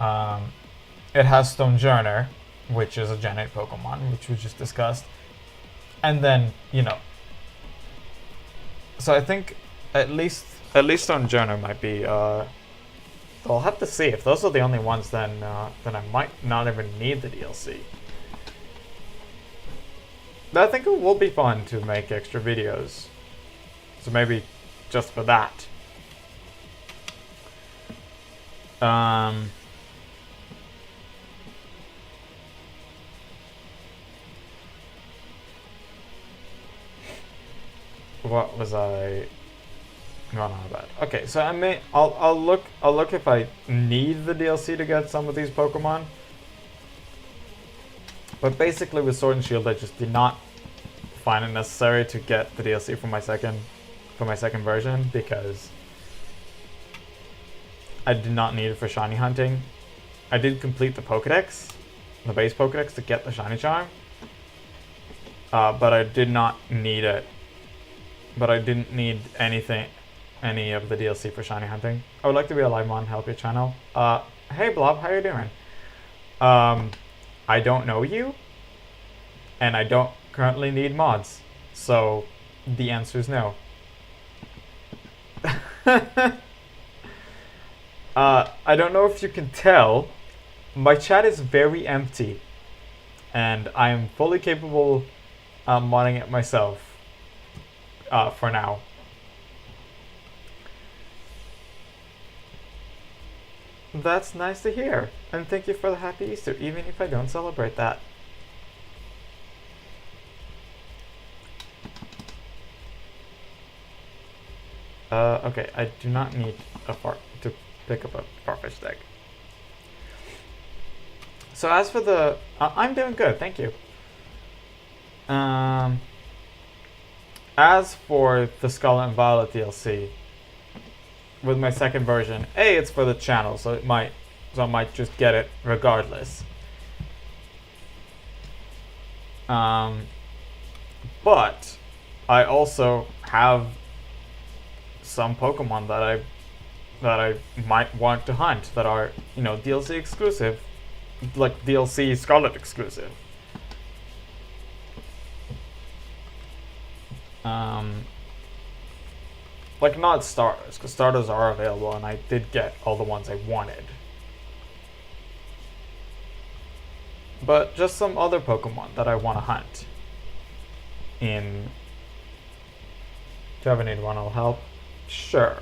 It has Stonejourner, which is a Gen 8 Pokemon, which we just discussed. And then, you know. So I think at least Stonejourner might be. I'll have to see. If those are the only ones, then I might not even need the DLC. But I think it will be fun to make extra videos. So maybe just for that. What was I going on about? Okay, so I'll look if I need the DLC to get some of these Pokemon. But basically with Sword and Shield I just did not find it necessary to get the DLC for my second version because I did not need it for shiny hunting. I did complete the Pokédex, the base Pokédex, to get the shiny charm. But I did not need it. But I didn't need any of the DLC for shiny hunting. I would like to be a live mod and help your channel. Hey Blob, how you doing? I don't know you, and I don't currently need mods, so the answer is no. I don't know if you can tell, my chat is very empty, and I am fully capable of modding it myself. For now. That's nice to hear, and thank you for the happy Easter, even if I don't celebrate that. Okay, I do not need to pick up a Farfetch'd egg. So as for the, I'm doing good, thank you. As for the Scarlet and Violet DLC, with my second version, it's for the channel, so I might just get it regardless. But I also have some Pokemon that I might want to hunt that are, you know, DLC exclusive, like DLC Scarlet exclusive. Like not starters, because starters are available and I did get all the ones I wanted. But just some other Pokemon that I want to hunt. Do you have anyone I'll help? Sure,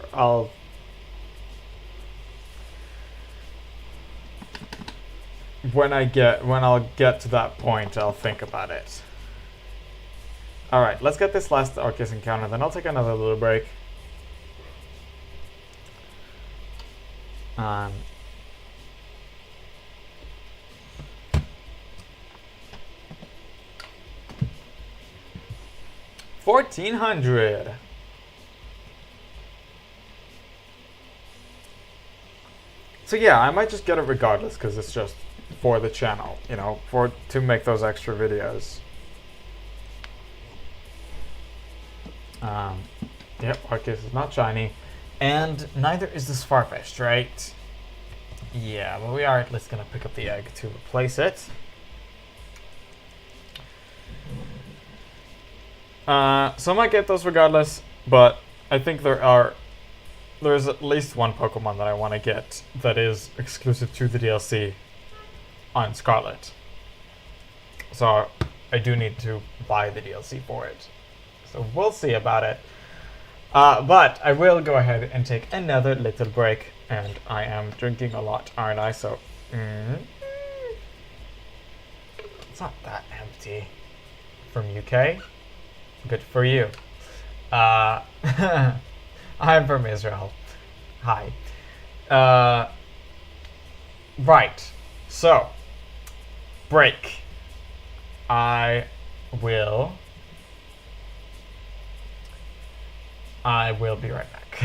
when I'll get to that point, I'll think about it. Alright, let's get this last Arceus encounter, then I'll take another little break. 1400. So yeah, I might just get it regardless because it's just for the channel, you know, to make those extra videos. Yep, Arceus is not shiny. And neither is this Farfetch'd, right? Yeah, but we are at least going to pick up the egg to replace it. So I might get those regardless, but I think there's at least one Pokemon that I want to get that is exclusive to the DLC on Scarlet. So I do need to buy the DLC for it. So we'll see about it. But I will go ahead and take another little break. And I am drinking a lot, aren't I? So, it's not that empty. From UK? Good for you. I'm from Israel. Hi. Right. So, break. I will be right back.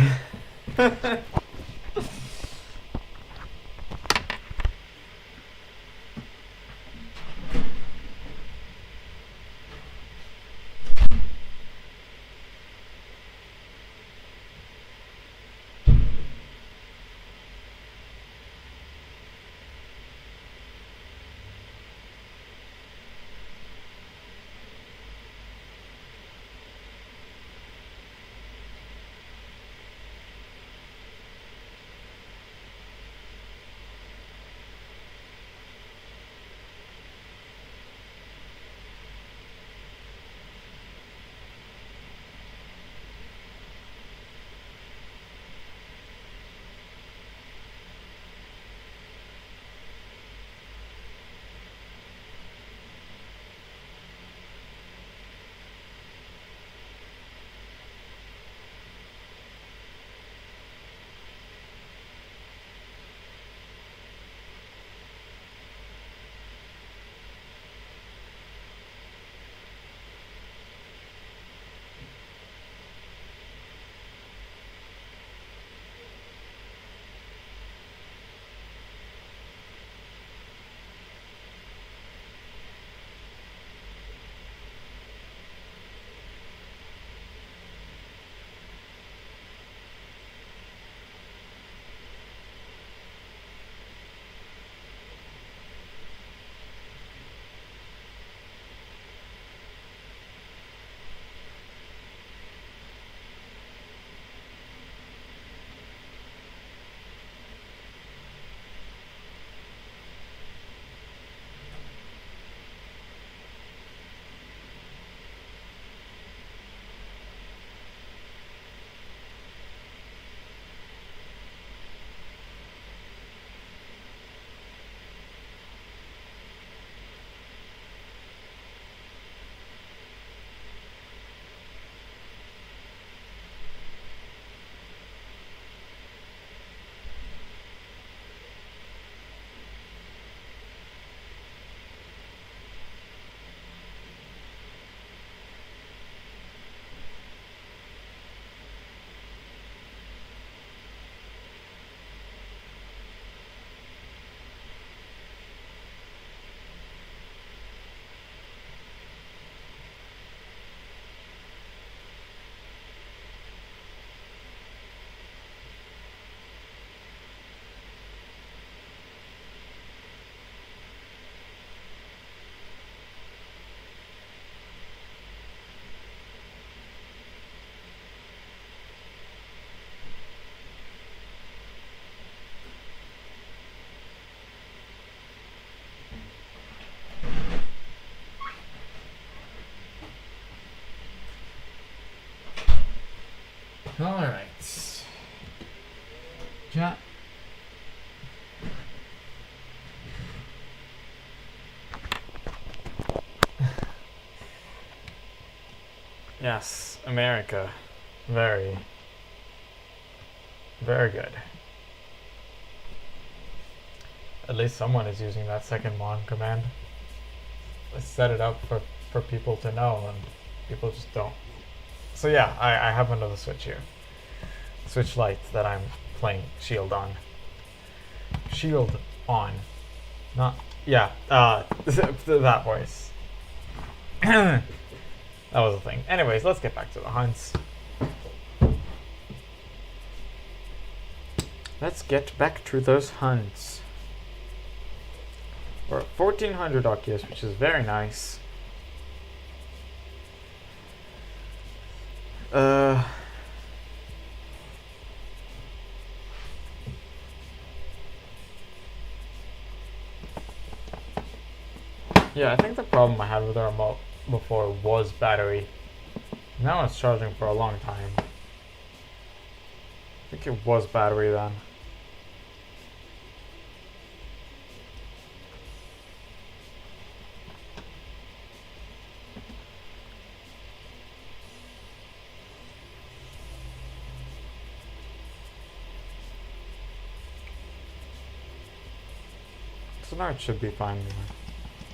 Alright. Ja. Yes, America. Very, very good. At least someone is using that second mon command. Let's set it up for people to know, and people just don't. So yeah, I have another Switch here. Switch Lite that I'm playing Shield on. Shield on. Not, yeah, that voice. That was a thing. Anyways, let's get back to the hunts. Let's get back to those hunts. We're at 1400 Arceus, which is very nice. Yeah, I think the problem I had with the remote before was battery. Now it's charging for a long time. I think it was battery then. So now it should be fine.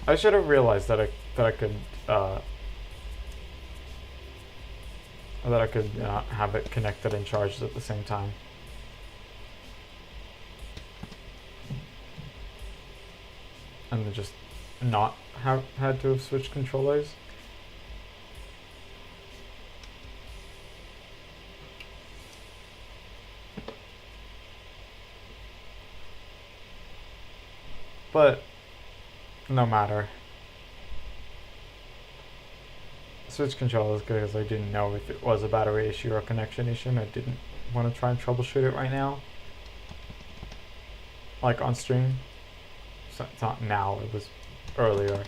I should have realized that I could have it connected and charged at the same time. And then just not have had to have switched controllers. But no matter. Switch control is good because I didn't know if it was a battery issue or a connection issue, and I didn't want to try and troubleshoot it right now. Like on stream. So it's not now, it was earlier.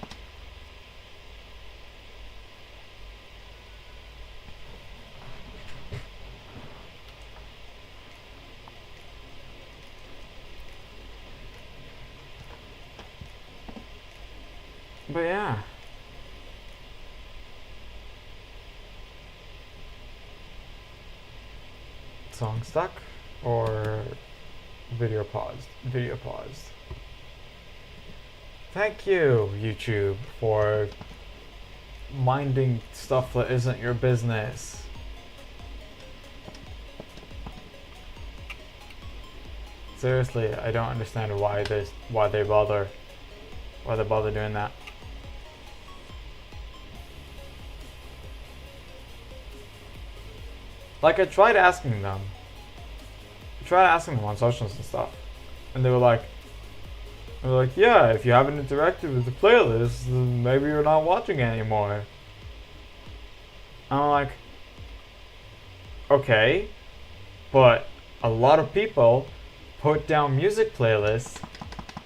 But yeah. Song stuck or video paused? Video paused. Thank you, YouTube, for minding stuff that isn't your business. Seriously, I don't understand why they bother doing that. Like, I tried asking them on socials and stuff, and they were like, yeah, if you haven't interacted with the playlist, then maybe you're not watching it anymore. And I'm like, okay, but a lot of people put down music playlists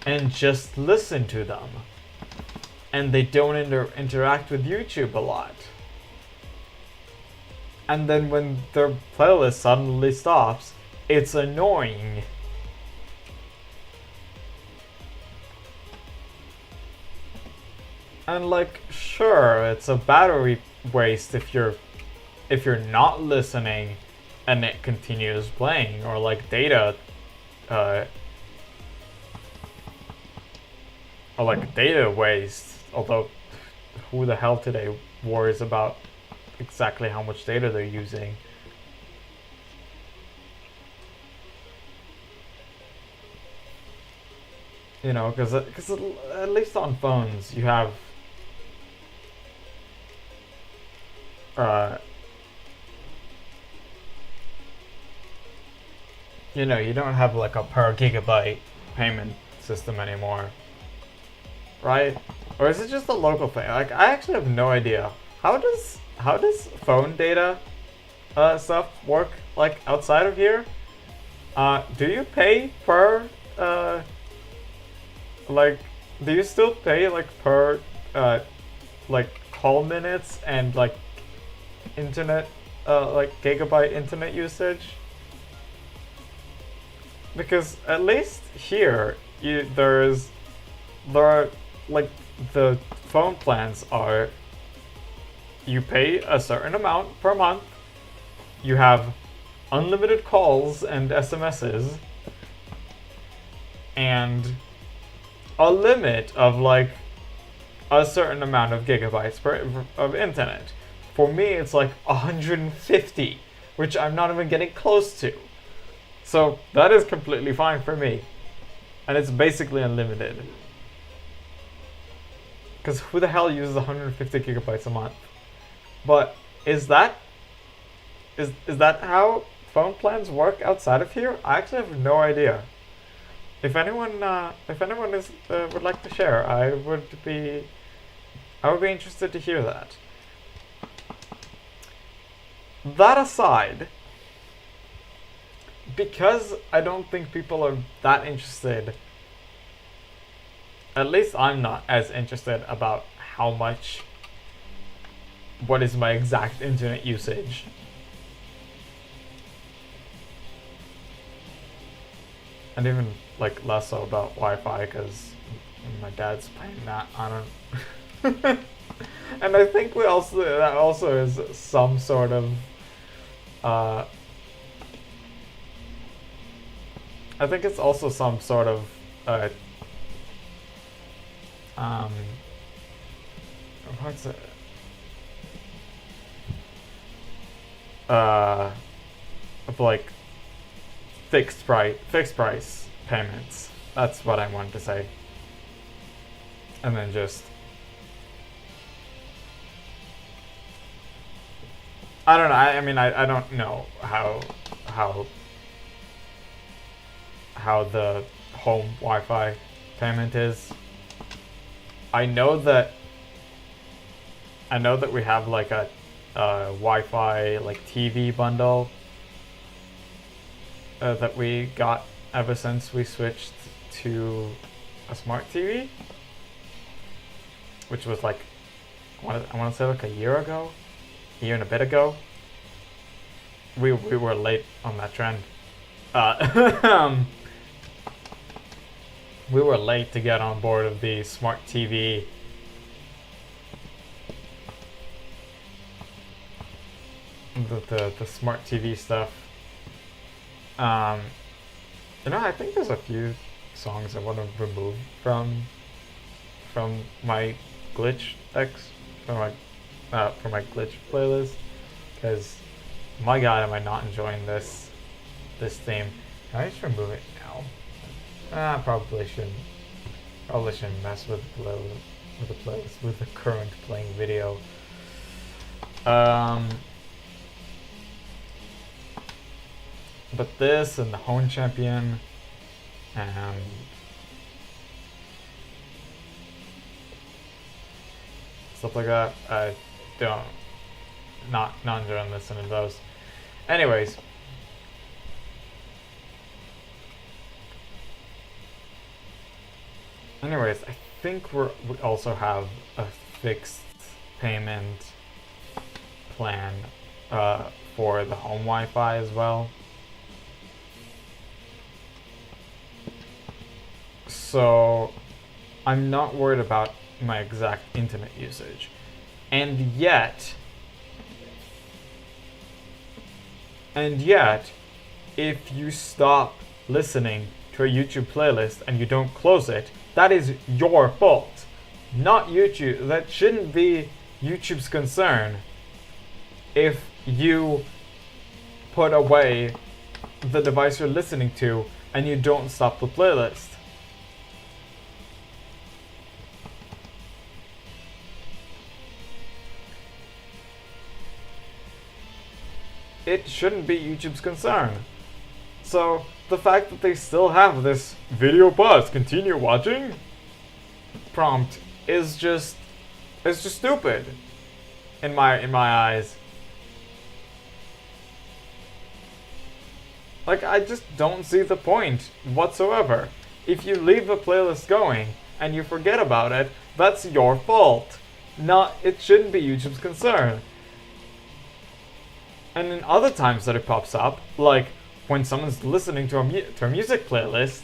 and just listen to them, and they don't interact with YouTube a lot. And then when their playlist suddenly stops, it's annoying. And like, sure, it's a battery waste if you're not listening and it continues playing, or like data waste. Although, who the hell today worries about exactly how much data they're using? You know, because at least on phones you have you know, you don't have like a per gigabyte payment system anymore, right? Or is it just a local thing? Like, I actually have no idea. How does phone data stuff work, like, outside of here? Do you pay per like, do you still pay like per like call minutes and like internet like gigabyte internet usage? Because at least here, there are, like, the phone plans are, you pay a certain amount per month, you have unlimited calls and SMSs, and a limit of, like, a certain amount of gigabytes of internet. For me, it's like 150, which I'm not even getting close to. So that is completely fine for me. And it's basically unlimited. Because who the hell uses 150 gigabytes a month? But is that how phone plans work outside of here? I actually have no idea. If anyone would like to share, I would be interested to hear that. That aside, because I don't think people are that interested, at least I'm not as interested about what is my exact internet usage. And even, like, less so about Wi-Fi, because my dad's paying that. I don't. And I think that also is some sort of. I think it's also some sort of what's it? Of, like, fixed price payments. That's what I wanted to say. And then just, I don't know. I mean, I don't know how the home Wi-Fi payment is. I know that we have, like, a Wi-Fi, like, TV bundle that we got ever since we switched to a smart TV, which was, like, I want to say, like, a year and a bit ago. We were late on that trend. We were late to get on board of the smart TV. The smart TV stuff. I think there's a few songs I want to remove from my glitch from my glitch playlist, because my god, am I not enjoying this theme. Can I just remove it now? Probably shouldn't. Probably shouldn't mess with the playlist with the current playing video. But this and the Hone Champion and stuff like that, I don't not enjoying listening to those. Anyways. I think we also have a fixed payment plan for the home Wi-Fi as well. So I'm not worried about my exact internet usage. And yet, if you stop listening to a YouTube playlist and you don't close it, that is your fault, not YouTube. That shouldn't be YouTube's concern if you put away the device you're listening to and you don't stop the playlist. It shouldn't be YouTube's concern. So the fact that they still have this video pause, continue watching prompt is just stupid in my eyes. Like, I just don't see the point whatsoever. If you leave a playlist going and you forget about it, that's your fault. It shouldn't be YouTube's concern. And in other times that it pops up, like when someone's listening to a music playlist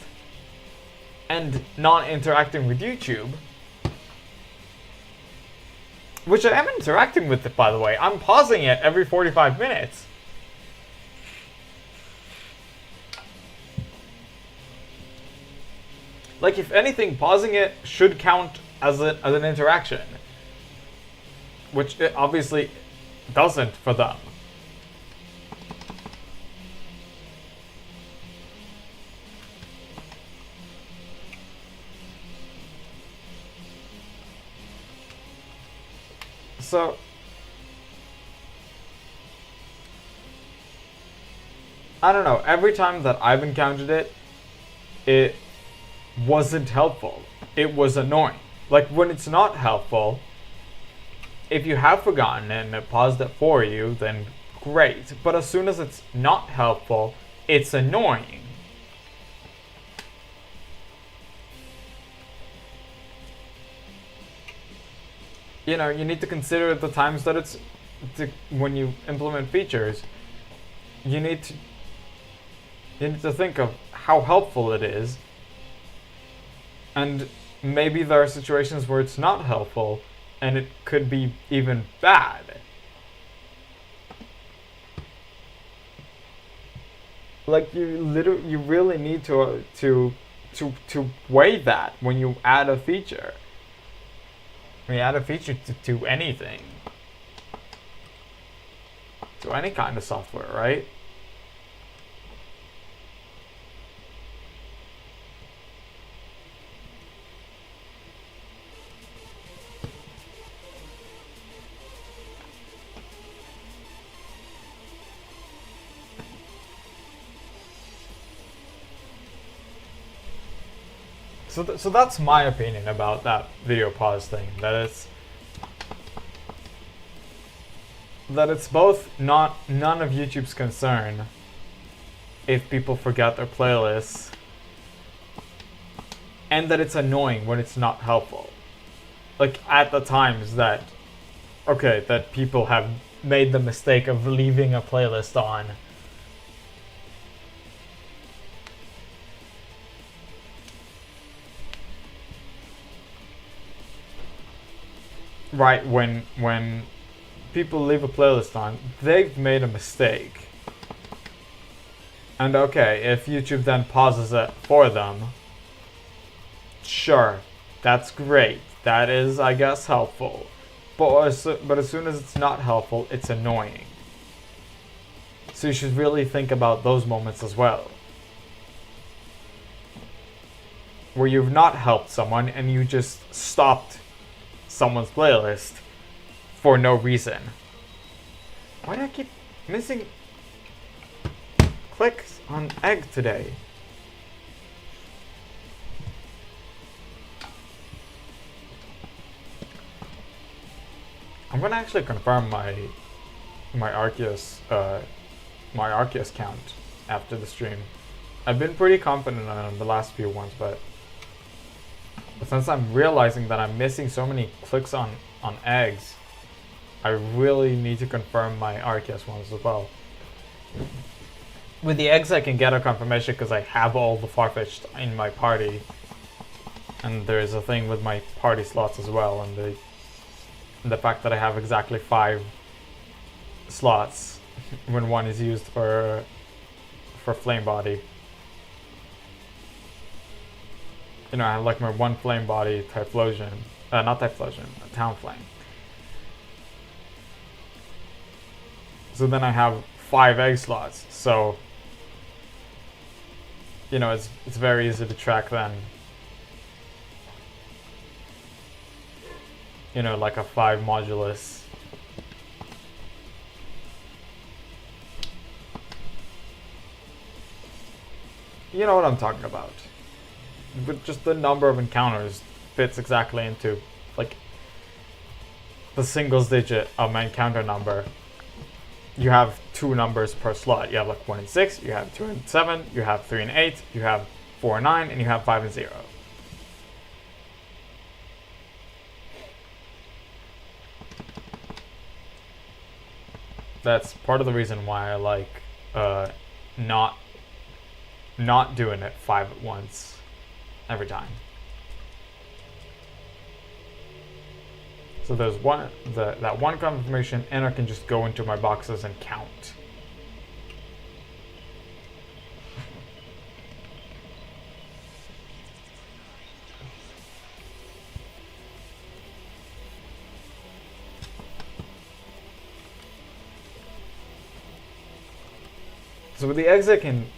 and not interacting with YouTube, which I am interacting with it, by the way. I'm pausing it every 45 minutes. Like, if anything, pausing it should count as an interaction. Which it obviously doesn't for them. So, I don't know, every time that I've encountered it, it wasn't helpful. It was annoying. Like, when it's not helpful, if you have forgotten and it paused it for you, then great. But as soon as it's not helpful, it's annoying. You know, you need to consider the times that when you implement features, you need to think of how helpful it is. And maybe there are situations where it's not helpful and it could be even bad. Like, you really need to weigh that when you add a feature. When you add a feature to anything. To any kind of software, right? So that's my opinion about that video pause thing. That it's both none of YouTube's concern if people forget their playlists, and that it's annoying when it's not helpful. Like, at the times that people have made the mistake of leaving a playlist on. Right, when people leave a playlist on, they've made a mistake. And okay, if YouTube then pauses it for them, sure, that's great. That is, I guess, helpful. But as soon as it's not helpful, it's annoying. So you should really think about those moments as well. Where you've not helped someone and you just stopped someone's playlist for no reason. Why do I keep missing clicks on egg today? I'm gonna actually confirm my Arceus count after the stream. I've been pretty confident on the last few ones, but since I'm realizing that I'm missing so many clicks on eggs, I really need to confirm my Arceus ones as well. With the eggs, I can get a confirmation because I have all the Farfetch'd in my party, and there's a thing with my party slots as well, and the fact that I have exactly 5 slots when one is used for flame body. You know, I have like my 1 flame body Typhlosion, not Typhlosion, Town Flame. So then I have 5 egg slots. So, you know, it's very easy to track then. You know, like a 5 modulus. You know what I'm talking about. But just the number of encounters fits exactly into, like, the singles digit of my encounter number. You have 2 numbers per slot. You have like 1 and 6, you have 2 and 7, you have 3 and 8, you have 4 and 9, and you have 5 and 0. That's part of the reason why I like not doing it 5 at once every time. So there's that one confirmation, and I can just go into my boxes and count. So with the eggs, I can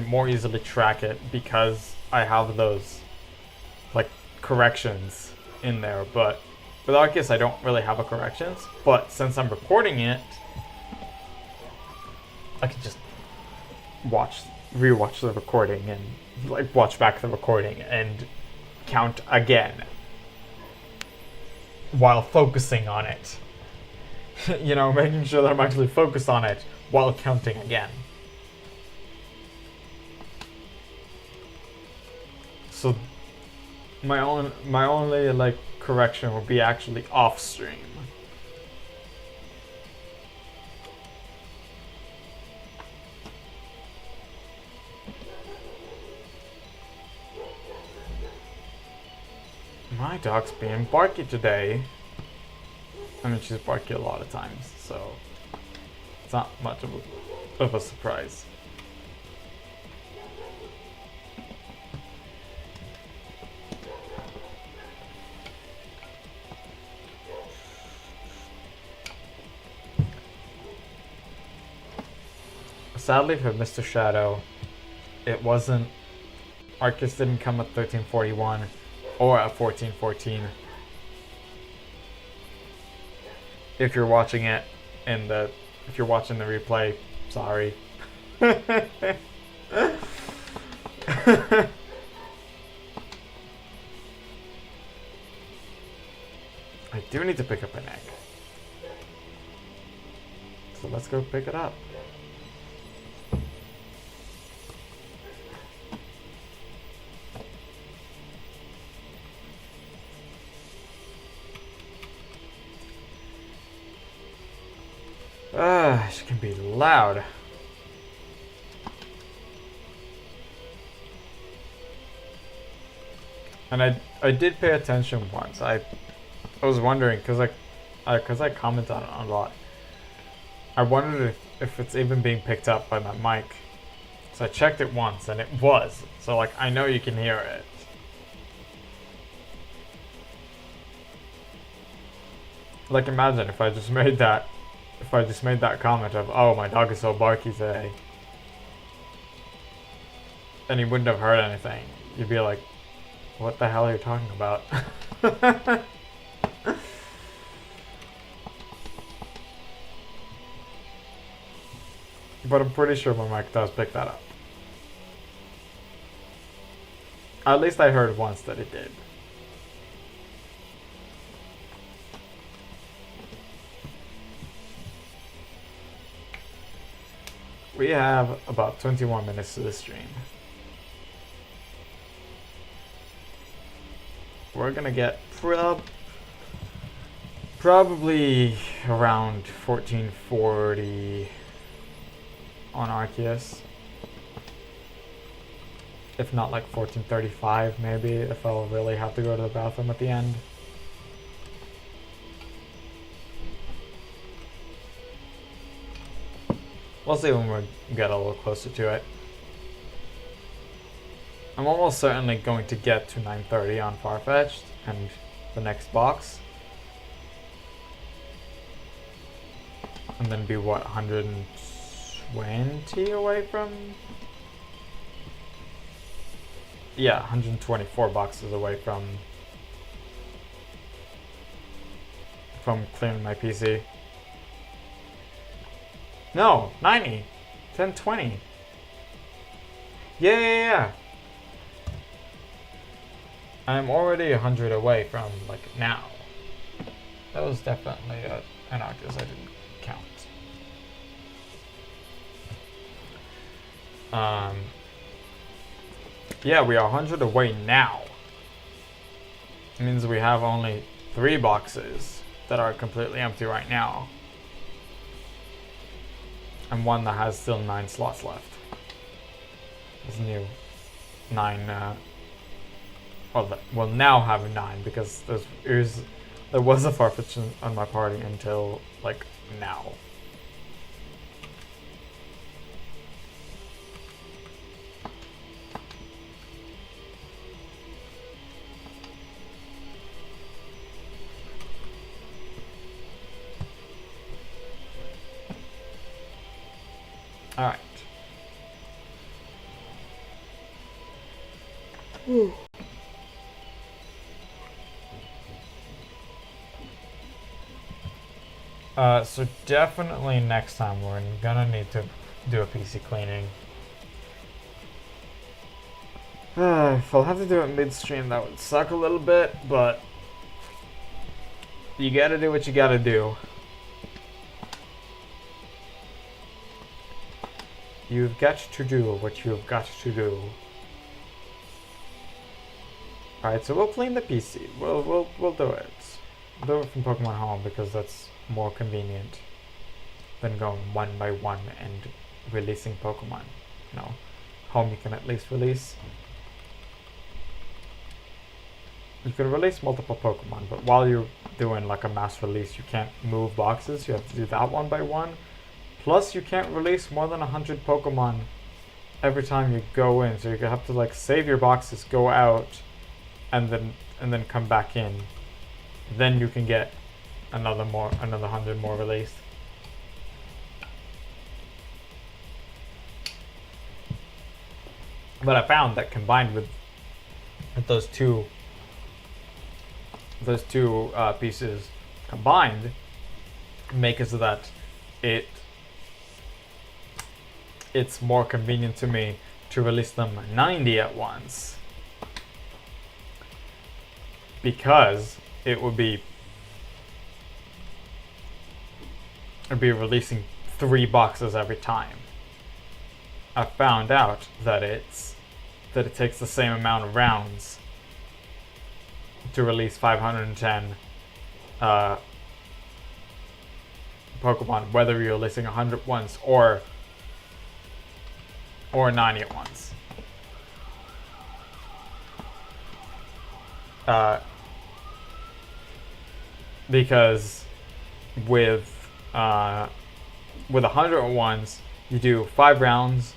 more easily track it because I have those like corrections in there. But with Arceus, I don't really have a corrections. But since I'm recording it, I can just rewatch the recording and like watch back the recording and count again while focusing on it. You know, making sure that I'm actually focused on it while counting again. So my only like correction would be actually off stream. My dog's being barky today. I mean, she's barky a lot of times, so it's not much of a surprise. Sadly for Mr. Shadow, it wasn't. Arceus didn't come at 1341 or at 1414. If you're watching it if you're watching the replay, sorry. I do need to pick up an egg. So let's go pick it up. She can be loud. And I did pay attention once. I was wondering because I comment on it a lot. I wondered if it's even being picked up by my mic. So I checked it once and it was. So like I know you can hear it. Like imagine if I just made that comment of, oh, my dog is so barky today, and he wouldn't have heard anything. You'd be like, what the hell are you talking about? But I'm pretty sure my mic does pick that up. At least I heard once that it did. We have about 21 minutes to the stream. We're gonna get probably around 1440 on Arceus. If not like 1435 maybe, if I'll really have to go to the bathroom at the end. We'll see when we get a little closer to it. I'm almost certainly going to get to 930 on Farfetch'd and the next box. And then be what, 120 away from? Yeah, 124 boxes away from clearing my PC. No, 90. 1020. Yeah. I'm already 100 away from, like, now. That was definitely an Arceus I didn't count. Yeah, we are 100 away now. It means we have only 3 boxes that are completely empty right now. and one that has still 9 slots left. This new 9, well, that will now have 9 because there was a Farfetch on my party until like now. All right. So definitely next time we're gonna need to do a PC cleaning. If I'll have to do it midstream, that would suck a little bit, but you gotta do what you gotta do. You've got to do what you've got to do. Alright, so we'll clean the PC. We'll do it. We'll do it from Pokemon Home because that's more convenient than going one by one and releasing Pokemon. No. Home you can at least release. You can release multiple Pokemon, but while you're doing like a mass release, you can't move boxes. You have to do that one by one. Plus, you can't release more than 100 Pokemon every time you go in. So you have to like save your boxes, go out, and then come back in. Then you can get another 100 more released. But I found that combined with those two pieces combined make it so that it's more convenient to me to release them 90 at once, because it would be releasing 3 boxes every time. I found out that it takes the same amount of rounds to release 510 Pokemon, whether you're releasing 100 once or 90 at once. Because with 100 at once, you do 5 rounds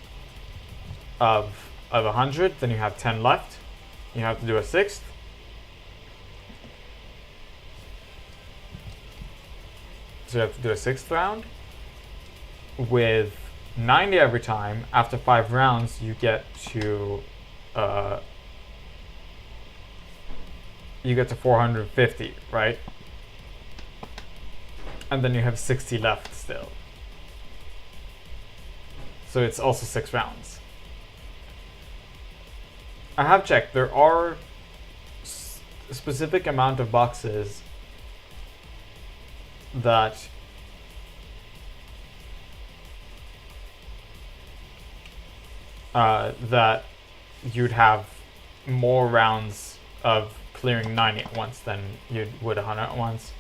of 100, then you have 10 left. You have to do a 6th. So you have to do a 6th round. With 90 every time, after 5 rounds, you get to 450, right? And then you have 60 left still. So it's also 6 rounds. I have checked. There are a specific amount of boxes that that you'd have more rounds of clearing 90 at once than you would 100 at once.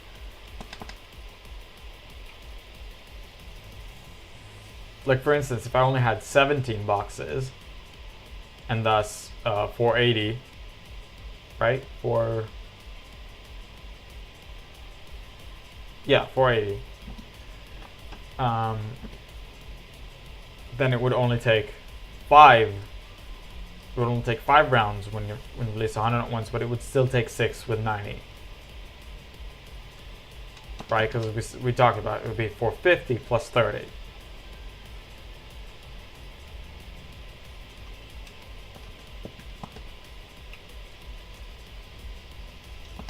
Like for instance, if I only had 17 boxes, and thus 480, right? 480. Then it would only take 5. It would only take 5 rounds when you release 100 at once, but it would still take 6 with 90. Right? Because we talked about it would be 450 plus 30.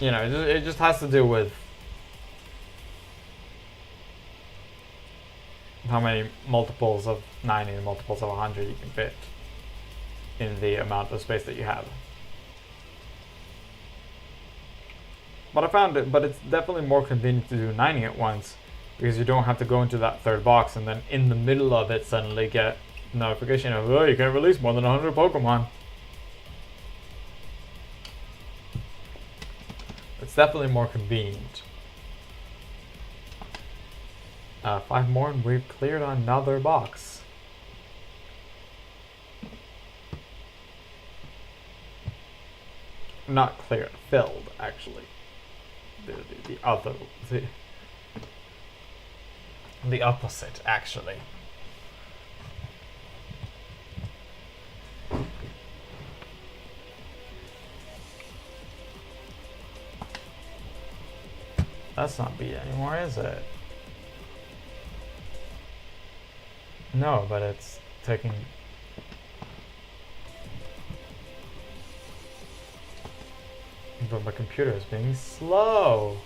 You know, it just has to do with how many multiples of 90 and multiples of 100 you can fit in the amount of space that you have. But I found it, but it's definitely more convenient to do 90 at once, because you don't have to go into that 3rd box and then in the middle of it suddenly get notification of, oh, you can't release more than 100 Pokemon. It's definitely more convenient. 5 more and we've cleared another box. Not cleared, filled, actually. The opposite, actually. That's not B anymore, is it? No, but it's taking... But my computer is being slow.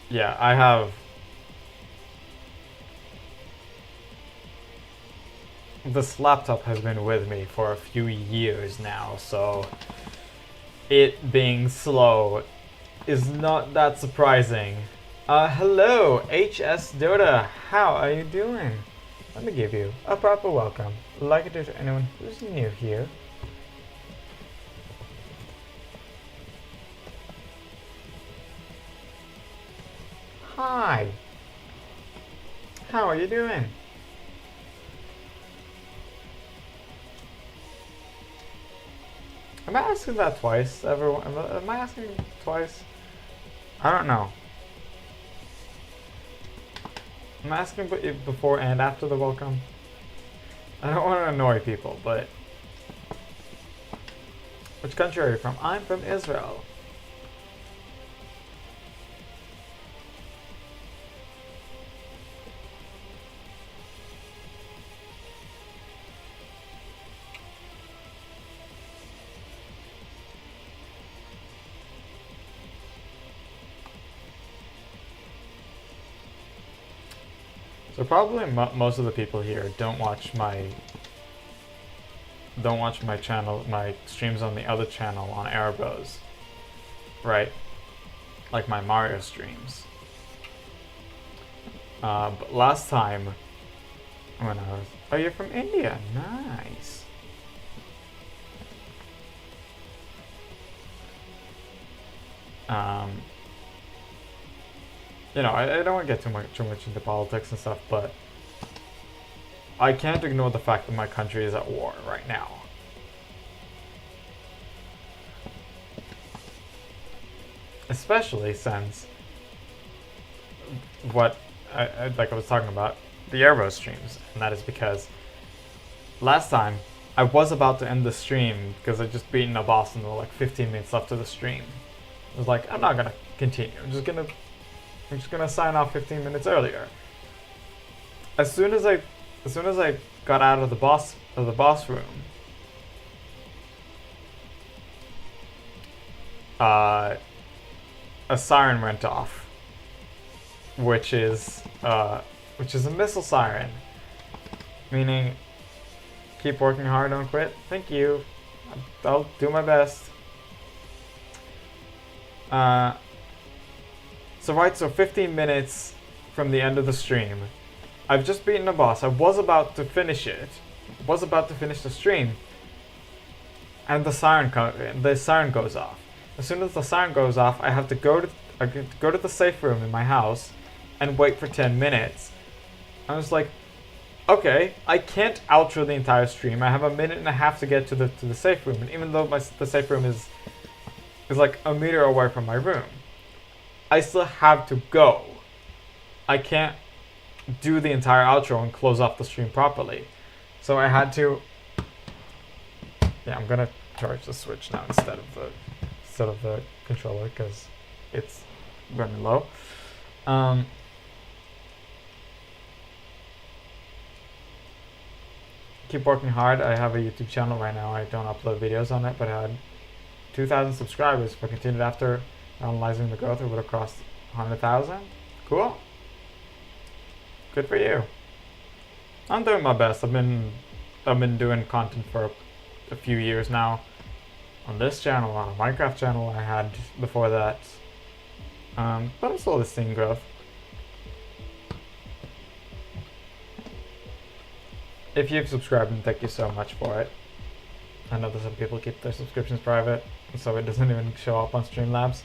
Yeah, I have... This laptop has been with me for a few years now, so it being slow is not that surprising. Hello, HS Dota. How are you doing? Let me give you a proper welcome, like I do to anyone who's new here. Hi. How are you doing? Am I asking that twice, everyone? Am I asking twice? I don't know. I'm asking before and after the welcome. I don't want to annoy people, but... Which country are you from? I'm from Israel. So probably most of the people here don't watch my channel, my streams on the other channel on Airbros, right? Like my Mario streams. But last time when I was, oh, you're from India, nice. You know, I don't want to get too much into politics and stuff, but I can't ignore the fact that my country is at war right now. Especially since what like I was talking about, the Airbo streams, and that is because last time I was about to end the stream because I just beaten a boss and there were like 15 minutes left of the stream. I was like, I'm not gonna continue. I'm just gonna sign off 15 minutes earlier. As soon as I got out of the boss room, a siren went off, which is a missile siren, meaning keep working hard, don't quit. Thank you. I'll do my best. So 15 minutes from the end of the stream. I've just beaten a boss. I was about to finish it. Was about to finish the stream. And the siren goes off. As soon as the siren goes off, I have to go to the safe room in my house and wait for 10 minutes. I was like, okay, I can't outro the entire stream. I have a minute and a half to get to the safe room, and even though the safe room is like a meter away from my room, I still have to go. I can't do the entire outro and close off the stream properly. So I had to... Yeah, I'm gonna charge the Switch now instead of the controller because it's running low. Keep working hard. I have a YouTube channel right now. I don't upload videos on it, but I had 2,000 subscribers. If I continued after analyzing the growth, it would have crossed 100,000. Cool. Good for you. I'm doing my best. I've been doing content for a few years now. On this channel, on a Minecraft channel I had before that. But I'm slowly seeing growth. If you've subscribed, then thank you so much for it. I know that some people keep their subscriptions private, so it doesn't even show up on Streamlabs.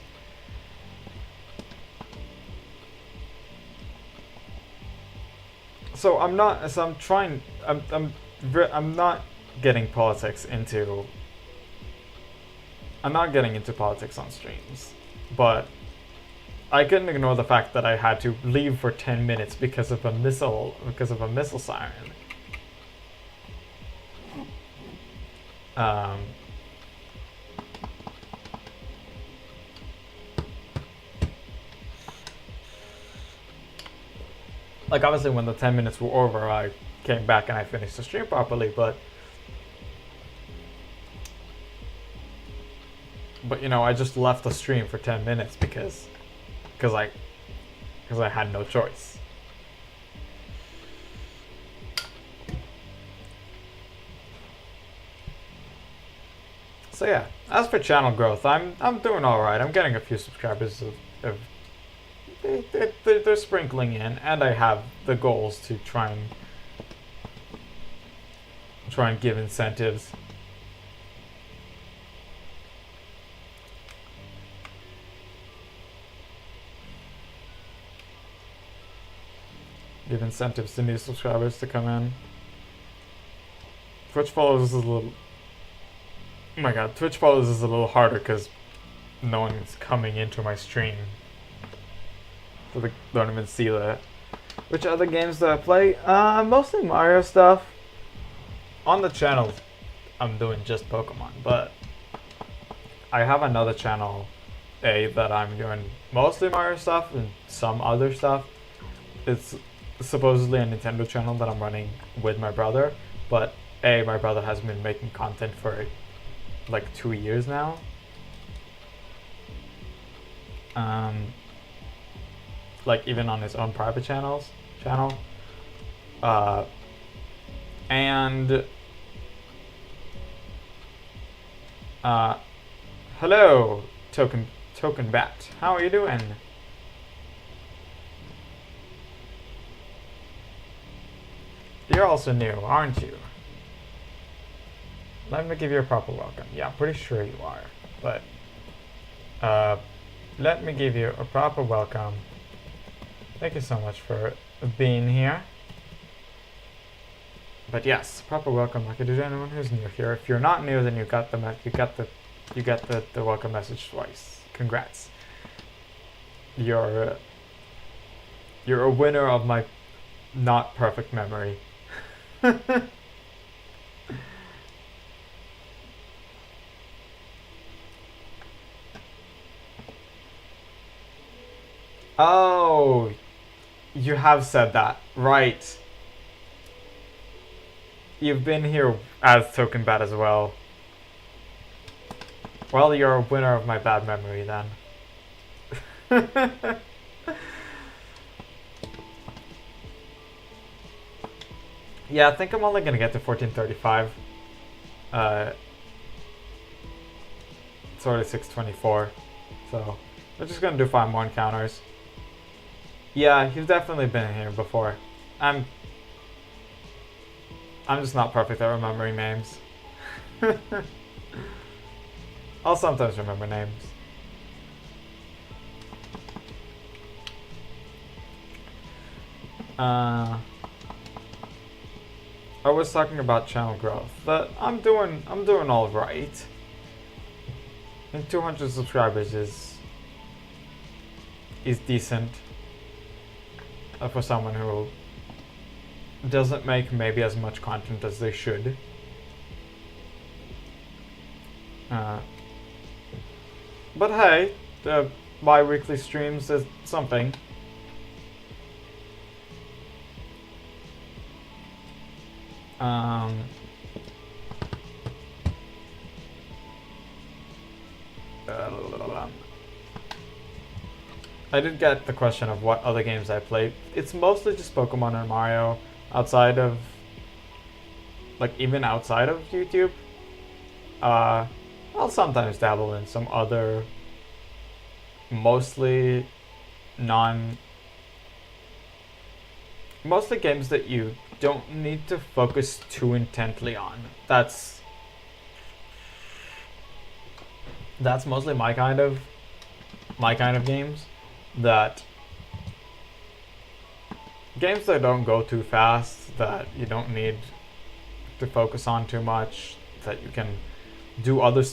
So I'm not. So I'm trying. I'm not getting politics into. I'm not getting into politics on streams, but I couldn't ignore the fact that I had to leave for 10 minutes because of a missile siren. Like, obviously when the 10 minutes were over, I came back and I finished the stream properly, but you know, I just left the stream for 10 minutes because I had no choice. So yeah, as for channel growth, I'm doing all right. I'm getting a few subscribers. They're sprinkling in, and I have the goals to try and give incentives. Give incentives to new subscribers to come in. Twitch follows is a little. Oh my god, Twitch follows is a little harder because no one's coming into my stream. So they don't even see that. Which other games do I play? Mostly Mario stuff. On the channel, I'm doing just Pokemon, but I have another channel, that I'm doing mostly Mario stuff and some other stuff. It's supposedly a Nintendo channel that I'm running with my brother, but my brother has been making content for like 2 years now. Like even on his own private channel. And hello, Token Bat. How are you doing? You're also new, aren't you? Let me give you a proper welcome. Yeah, I'm pretty sure you are. But let me give you a proper welcome. Thank you so much for being here. But yes, proper welcome like I do to anyone who's new here. If you're not new, then you got the welcome message twice. Congrats. You're a winner of my not perfect memory. Oh, you have said that, right? You've been here as Token Bat as well. Well, you're a winner of my bad memory then. Yeah, I think I'm only gonna get to 1435. It's already 624, so we're just gonna do 5 more encounters. Yeah, you've definitely been here before. I'm just not perfect at remembering names. I'll sometimes remember names. I was talking about channel growth, but I'm doing all right. And 200 subscribers is decent for someone who doesn't make maybe as much content as they should. But hey, the bi-weekly streams is something. I did get the question of what other games I played. It's mostly just Pokemon and Mario. Outside of, like, even outside of YouTube, I'll sometimes dabble in some other, mostly mostly games that you don't need to focus too intently on. That's mostly my kind of games. Games that don't go too fast, that you don't need to focus on too much, that you can do other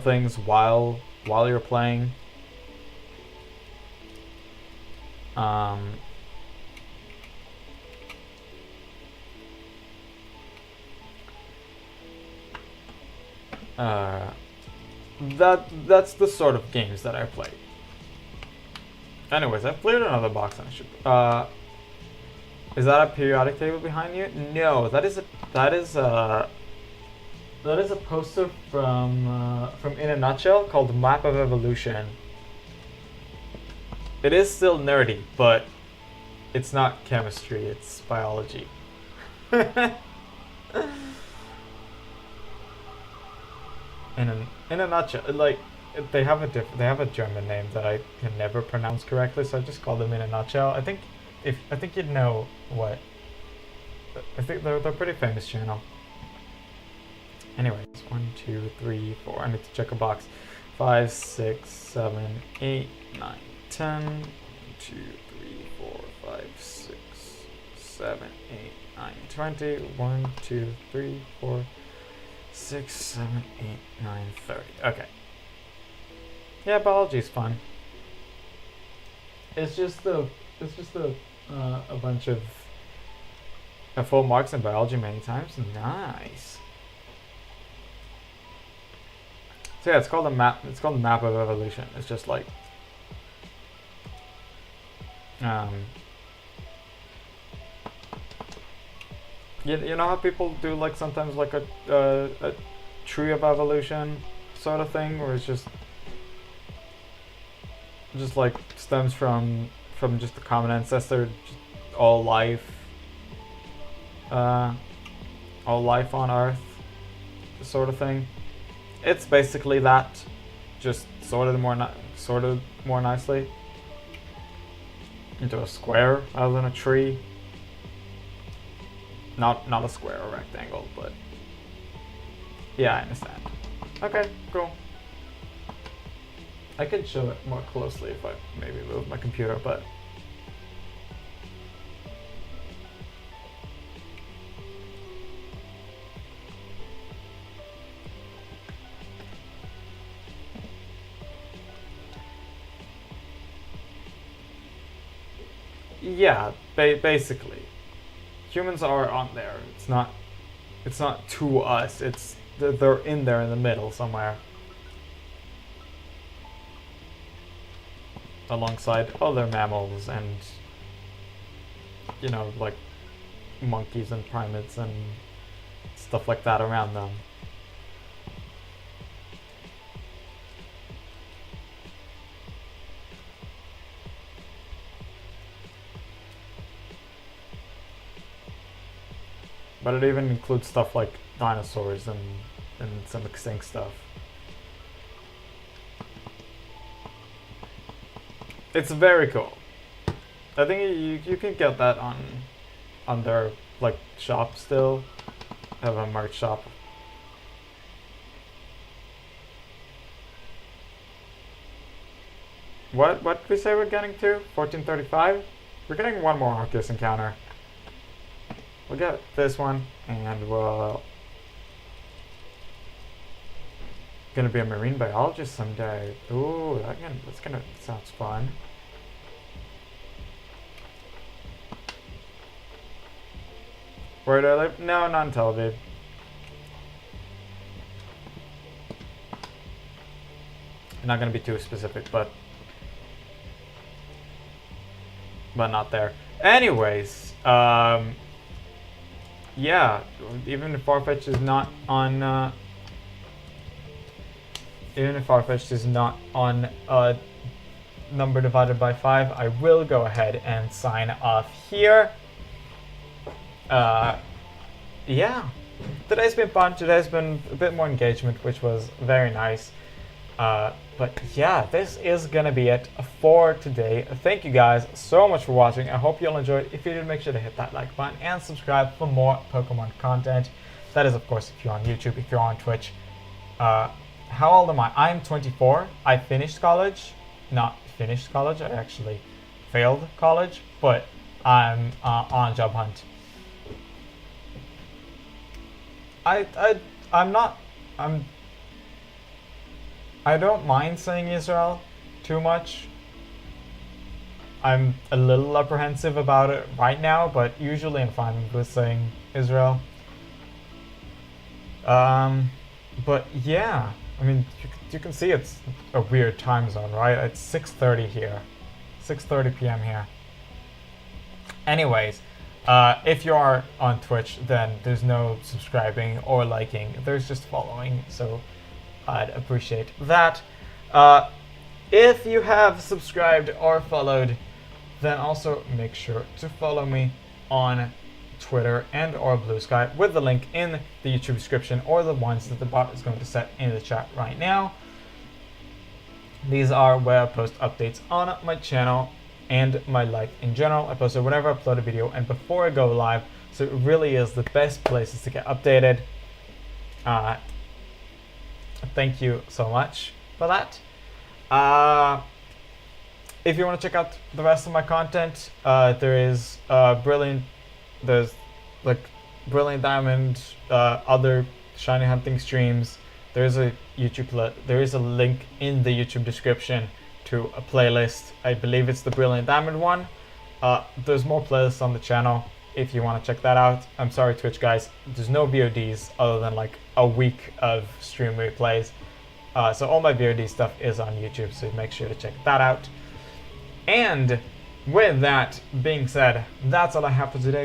things while you're playing. That's the sort of games that I play. Anyways, I've played another box and I should. Is that a periodic table behind you? No, that is a poster from In a Nutshell called Map of Evolution. It is still nerdy, but it's not chemistry, it's biology. In a nutshell, like they have a German name that I can never pronounce correctly, so I just call them In a Nutshell. I think you'd know what. I think they're a pretty famous channel. Anyways, 1, 2, 3, 4. I need to check a box. 5, 6, 7, 8, 9, 10. 2, 3, 4, 5, 6, 7, 8, 9, 20. 1, 2, 3, 4, 6, 7, 8, 9, 30. Okay. Yeah, biology's fun. It's just a bunch of full marks in biology many times. Nice. So yeah, it's called a map. It's called the Map of Evolution. It's just like you know how people do like sometimes like a tree of evolution sort of thing, where it's just like stems from just the common ancestor, just all life on Earth sort of thing. It's basically that, just sorted more nicely into a square rather than a tree. Not a square or rectangle, but yeah, I understand. Okay, cool. I could show it more closely if I maybe move my computer, but yeah, basically, humans are on there. It's not to us. They're in there in the middle somewhere, alongside other mammals and like monkeys and primates and stuff like that around them. But it even includes stuff like dinosaurs and some extinct stuff. It's very cool. I think you can get that on their like shop still. Have a merch shop. What did we say we're getting to? 1435? We're getting one more Arceus encounter. We'll get this one, and we'll gonna be a marine biologist someday. Ooh, that sounds fun. Where do I live? No, not in Tel Aviv. I'm not gonna be too specific, but not there. Anyways, yeah, even if Farfetch'd is not on number divided by 5, I will go ahead and sign off here. Yeah, today's been fun. Today's been a bit more engagement, which was very nice. But yeah, this is gonna be it for today. Thank you guys so much for watching. I hope you all enjoyed. If you did, make sure to hit that like button and subscribe for more Pokemon content. That is, of course, if you're on YouTube, if you're on Twitch. How old am I? I'm 24. I finished college. Not finished college. I actually failed college, but I'm on job hunt. I don't mind saying Israel too much. I'm a little apprehensive about it right now, but usually I'm fine with saying Israel. But yeah, I mean, you can see it's a weird time zone, right? It's 6:30 here, 6:30 p.m. here. Anyways, if you are on Twitch, then there's no subscribing or liking. There's just following, so I'd appreciate that. If you have subscribed or followed, then also make sure to follow me on Twitter and or Blue Sky with the link in the YouTube description or the ones that the bot is going to set in the chat right now. These are where I post updates on my channel and my life in general. I post it whenever I upload a video and before I go live, so it really is the best places to get updated. Thank you so much for that. If you want to check out the rest of my content, there's like Brilliant Diamond, other shiny hunting streams. There's a there is a link in the YouTube description to a playlist. I believe it's the Brilliant Diamond one. There's more playlists on the channel if you want to check that out. I'm sorry, Twitch guys, there's no VODs other than like a week of stream replays. So all my VOD stuff is on YouTube, so make sure to check that out. And with that being said, that's all I have for today.